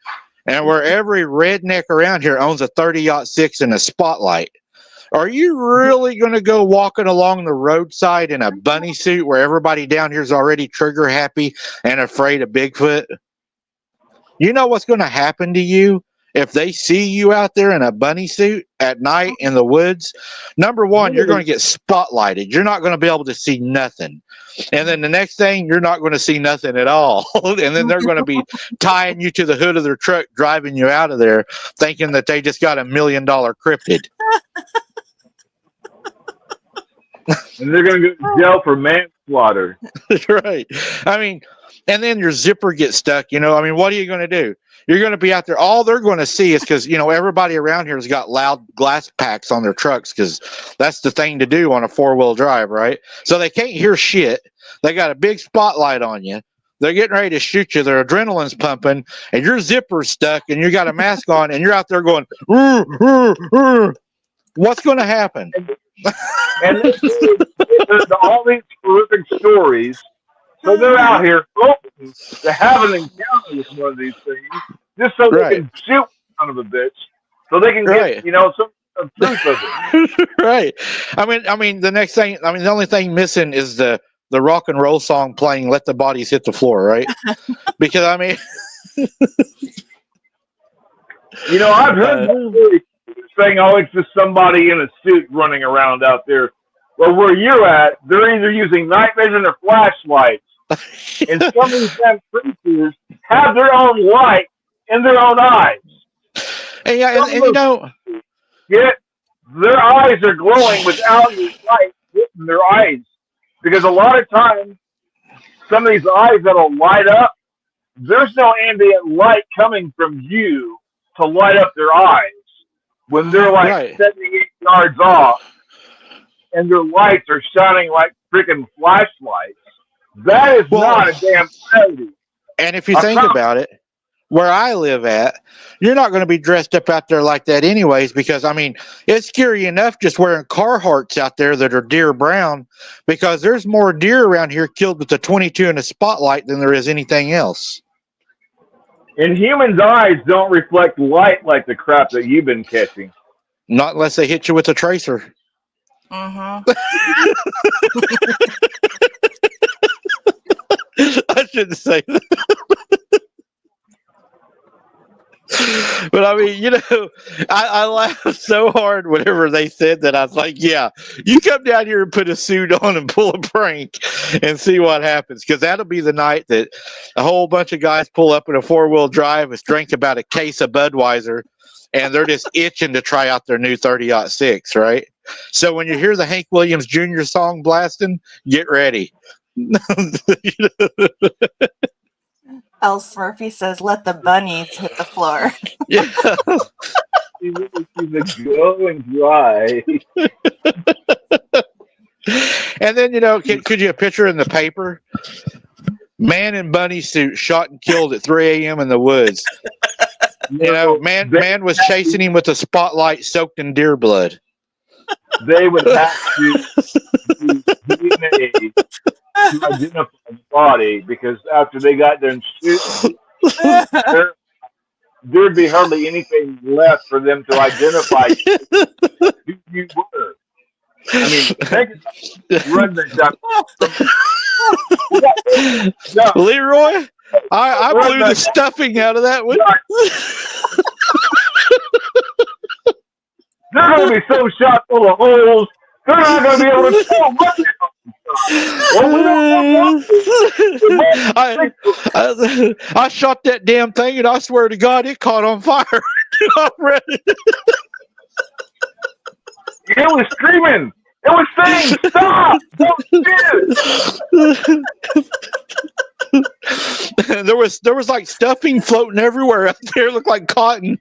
and where every redneck around here owns a 30-06 and a Spotlight. Are you really going to go walking along the roadside in a bunny suit where everybody down here is already trigger happy and afraid of Bigfoot? You know what's going to happen to you if they see you out there in a bunny suit at night in the woods? Number one, you're going to get spotlighted. You're not going to be able to see nothing. And then the next thing, you're not going to see nothing at all. And then they're going to be tying you to the hood of their truck, driving you out of there, thinking that they just got $1 million cryptid. And they're going to go to jail for manslaughter. Right. I mean, and then your zipper gets stuck. I mean, what are you going to do? You're going to be out there. All they're going to see is because, everybody around here has got loud glass packs on their trucks because that's the thing to do on a 4-wheel drive, right? So they can't hear shit. They got a big spotlight on you. They're getting ready to shoot you. Their adrenaline's pumping and your zipper's stuck and you got a mask on and you're out there going, what's going to happen? And there's all these horrific stories. So they're out here hoping to have an encounter with one of these things, just so they can shoot son of a bitch, so they can get some truth of it. Right. I mean, the next thing. I mean, the only thing missing is the rock and roll song playing. Let the bodies hit the floor, right? Because I mean, I've heard that story saying, "Oh, it's just somebody in a suit running around out there." Well, where you're at, they're either using night vision or flashlights. And some of these damn creatures have their own light in their own eyes. And yet their eyes are glowing without your light hitting their eyes. Because a lot of times, some of these eyes that'll light up, there's no ambient light coming from you to light up their eyes. When they're like 78 yards off, and their lights are shining like freaking flashlights. That is not a damn coyote. And if you think about it, where I live at, you're not going to be dressed up out there like that anyways, because, I mean, it's scary enough just wearing Carhartts out there that are deer brown, because there's more deer around here killed with a 22 and a Spotlight than there is anything else. And humans' eyes don't reflect light like the crap that you've been catching. Not unless they hit you with a tracer. Mm-hmm. I shouldn't say that. But I mean, I laughed so hard whenever they said that. I was like, yeah, you come down here and put a suit on and pull a prank and see what happens. Because that'll be the night that a whole bunch of guys pull up in a 4-wheel drive and drink about a case of Budweiser and they're just itching to try out their new 30-06, right? So when you hear the Hank Williams Jr. song blasting, get ready. Else Murphy says, "Let the bunnies hit the floor." Yeah. She's going dry. And then, could you a picture in the paper? Man in bunny suit shot and killed at 3 a.m. in the woods. Man was chasing him with a spotlight soaked in deer blood. They would have to use DNA to identify the body, because after they got done shooting, there'd be hardly anything left for them to identify who you were. I mean, run that down. Leroy, I blew the stuffing out of that one. They're going to be so shot full of holes, they're not going to be able to tell what I shot that damn thing, and I swear to God, it caught on fire already. It was screaming. It was saying, "Stop! Don't shoot!" There was like stuffing floating everywhere out there. It looked like cotton.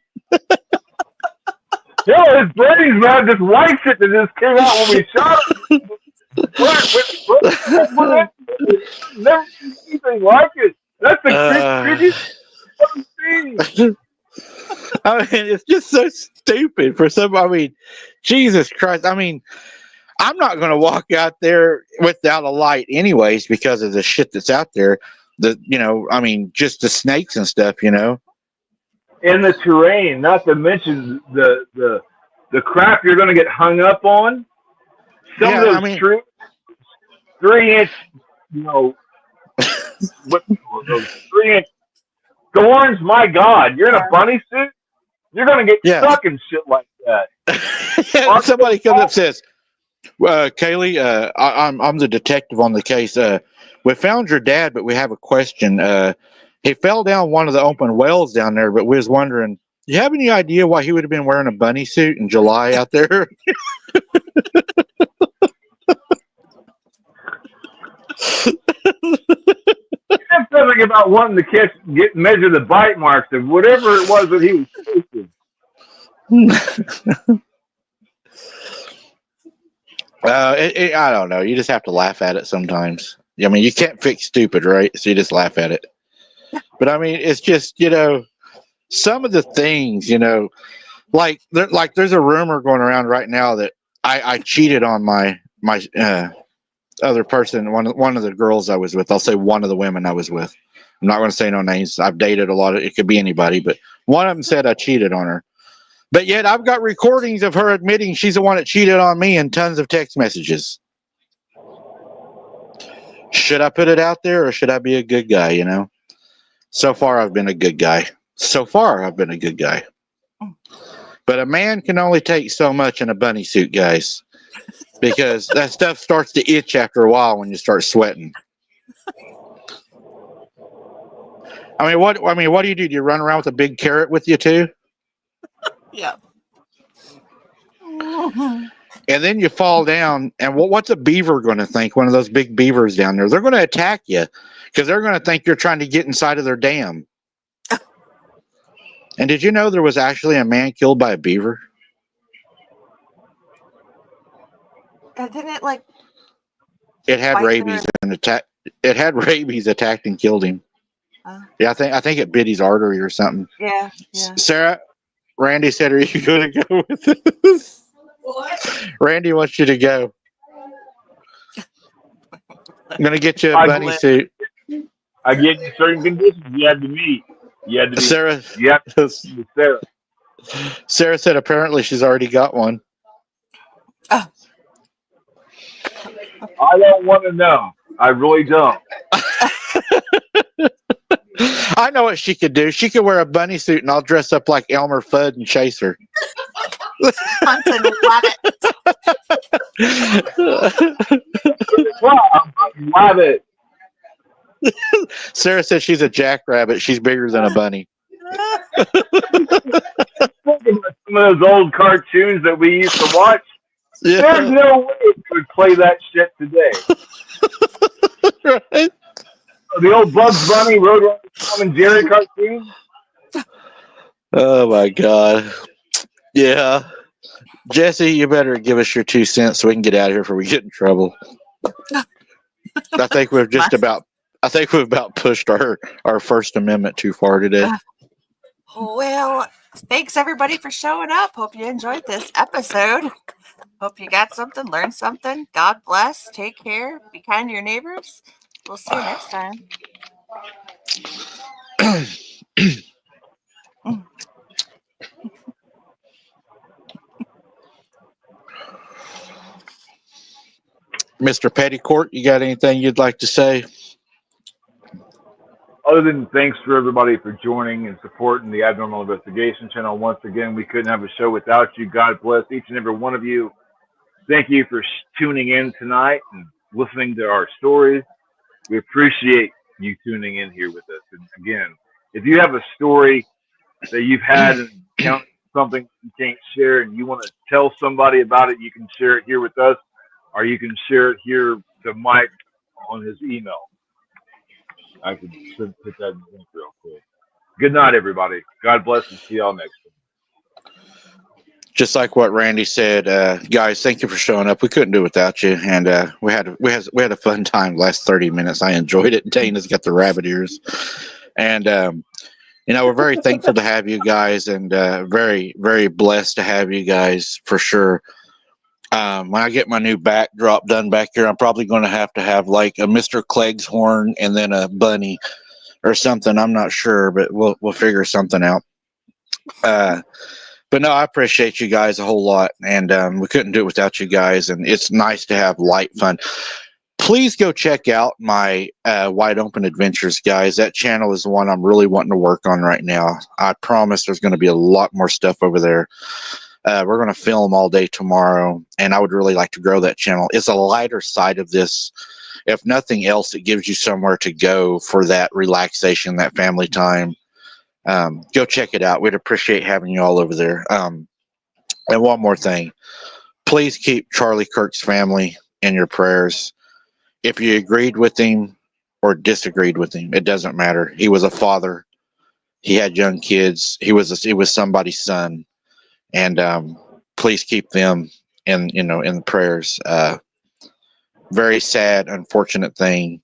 His brains, man, just white shit that just came out when we shot him. Never seen anything like it. That's the creepiest thing. I mean, it's just so stupid for some. I mean, Jesus Christ. I mean, I'm not going to walk out there without a light, anyways, because of the shit that's out there. I mean, just the snakes and stuff. In the terrain, not to mention the crap you're going to get hung up on. Some of those trees, 3-inch, those 3-inch thorns. My God, you're in a bunny suit. You're going to get stuck in shit like that. Somebody comes up and says, Kaylee, I'm the detective on the case. We found your dad, but we have a question. He fell down one of the open wells down there, but we was wondering, do you have any idea why he would have been wearing a bunny suit in July out there? He said something about wanting to measure the bite marks of whatever it was that he was chasing. I don't know. You just have to laugh at it sometimes. I mean, you can't fix stupid, right? So you just laugh at it. But I mean, it's just, some of the things, like there's a rumor going around right now that I cheated on my other person, one of the girls I was with. I'll say one of the women I was with. I'm not going to say no names. I've dated a lot of, it could be anybody, but one of them said I cheated on her. But yet I've got recordings of her admitting she's the one that cheated on me and tons of text messages. Should I put it out there, or should I be a good guy, So far, I've been a good guy. But a man can only take so much in a bunny suit, guys, because that stuff starts to itch after a while when you start sweating. What do you do? Do you run around with a big carrot with you too? Yeah. And then you fall down, and what's a beaver going to think? One of those big beavers down there, they're going to attack you because they're going to think you're trying to get inside of their dam. And did you know there was actually a man killed by a beaver? And didn't it had rabies and attacked. It had rabies, attacked and killed him. Yeah, I think it bit his artery or something. Yeah. Sarah, Randy said, "Are you going to go with this?" What? Randy wants you to go. I'm going to get you a bunny suit. I get you certain conditions you had to meet. Sarah. Yep. Sarah. Sarah said apparently she's already got one. Oh. I don't want to know. I really don't. I know what she could do. She could wear a bunny suit and I'll dress up like Elmer Fudd and chase her. Rabbit. Sarah says she's a jackrabbit. She's bigger than a bunny. think about some of those old cartoons that we used to watch. Yeah. There's no way we would play that shit today. Right. The old Bugs Bunny, Roadrunner, Tom and Jerry cartoon. Oh my God. Yeah. Jesse, you better give us your 2 cents so we can get out of here before we get in trouble. I think we've about pushed our First Amendment too far today. Well, thanks everybody for showing up. Hope you enjoyed this episode. Hope you got something, learned something. God bless. Take care. Be kind to your neighbors. We'll see you next time. Mr. Petticourt, you got anything you'd like to say? Other than thanks for everybody for joining and supporting the Abnormal Investigation channel. Once again, we couldn't have a show without you. God bless each and every one of you. Thank you for tuning in tonight and listening to our stories. We appreciate you tuning in here with us. And again, if you have a story that you've had and encountered something you can't share and you want to tell somebody about it, you can share it here with us, or you can share it here to Mike on his email. I can put that in the link real quick. Good night, everybody. God bless and see y'all next time. Just like what Randy said, guys, thank you for showing up. We couldn't do it without you, and we had a fun time the last 30 minutes. I enjoyed it. Dana's got the rabbit ears, and we're very thankful to have you guys, and very, very blessed to have you guys for sure. When I get my new backdrop done back here, I'm probably going to have like a Mr. Clegg's horn and then a bunny or something. I'm not sure, but we'll figure something out. But no, I appreciate you guys a whole lot, and we couldn't do it without you guys. And it's nice to have light fun. Please go check out my Wide Open Adventures, guys. That channel is the one I'm really wanting to work on right now. I promise there's going to be a lot more stuff over there. We're going to film all day tomorrow, and I would really like to grow that channel. It's a lighter side of this. If nothing else, it gives you somewhere to go for that relaxation, that family time. Go check it out. We'd appreciate having you all over there. And one more thing. Please keep Charlie Kirk's family in your prayers. If you agreed with him or disagreed with him, it doesn't matter. He was a father. He had young kids. He was somebody's son. And please keep them in prayers. Very sad, unfortunate thing,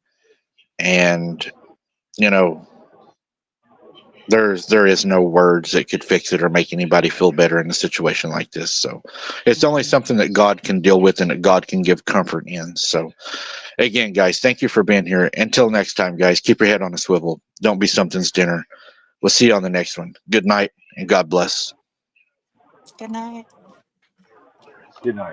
and there is no words that could fix it or make anybody feel better in a situation like this. So it's only something that God can deal with and that God can give comfort in. So again, guys, thank you for being here. Until next time, guys, keep your head on a swivel. Don't be something's dinner. We'll see you on the next one. Good night and God bless. Good night. Good night.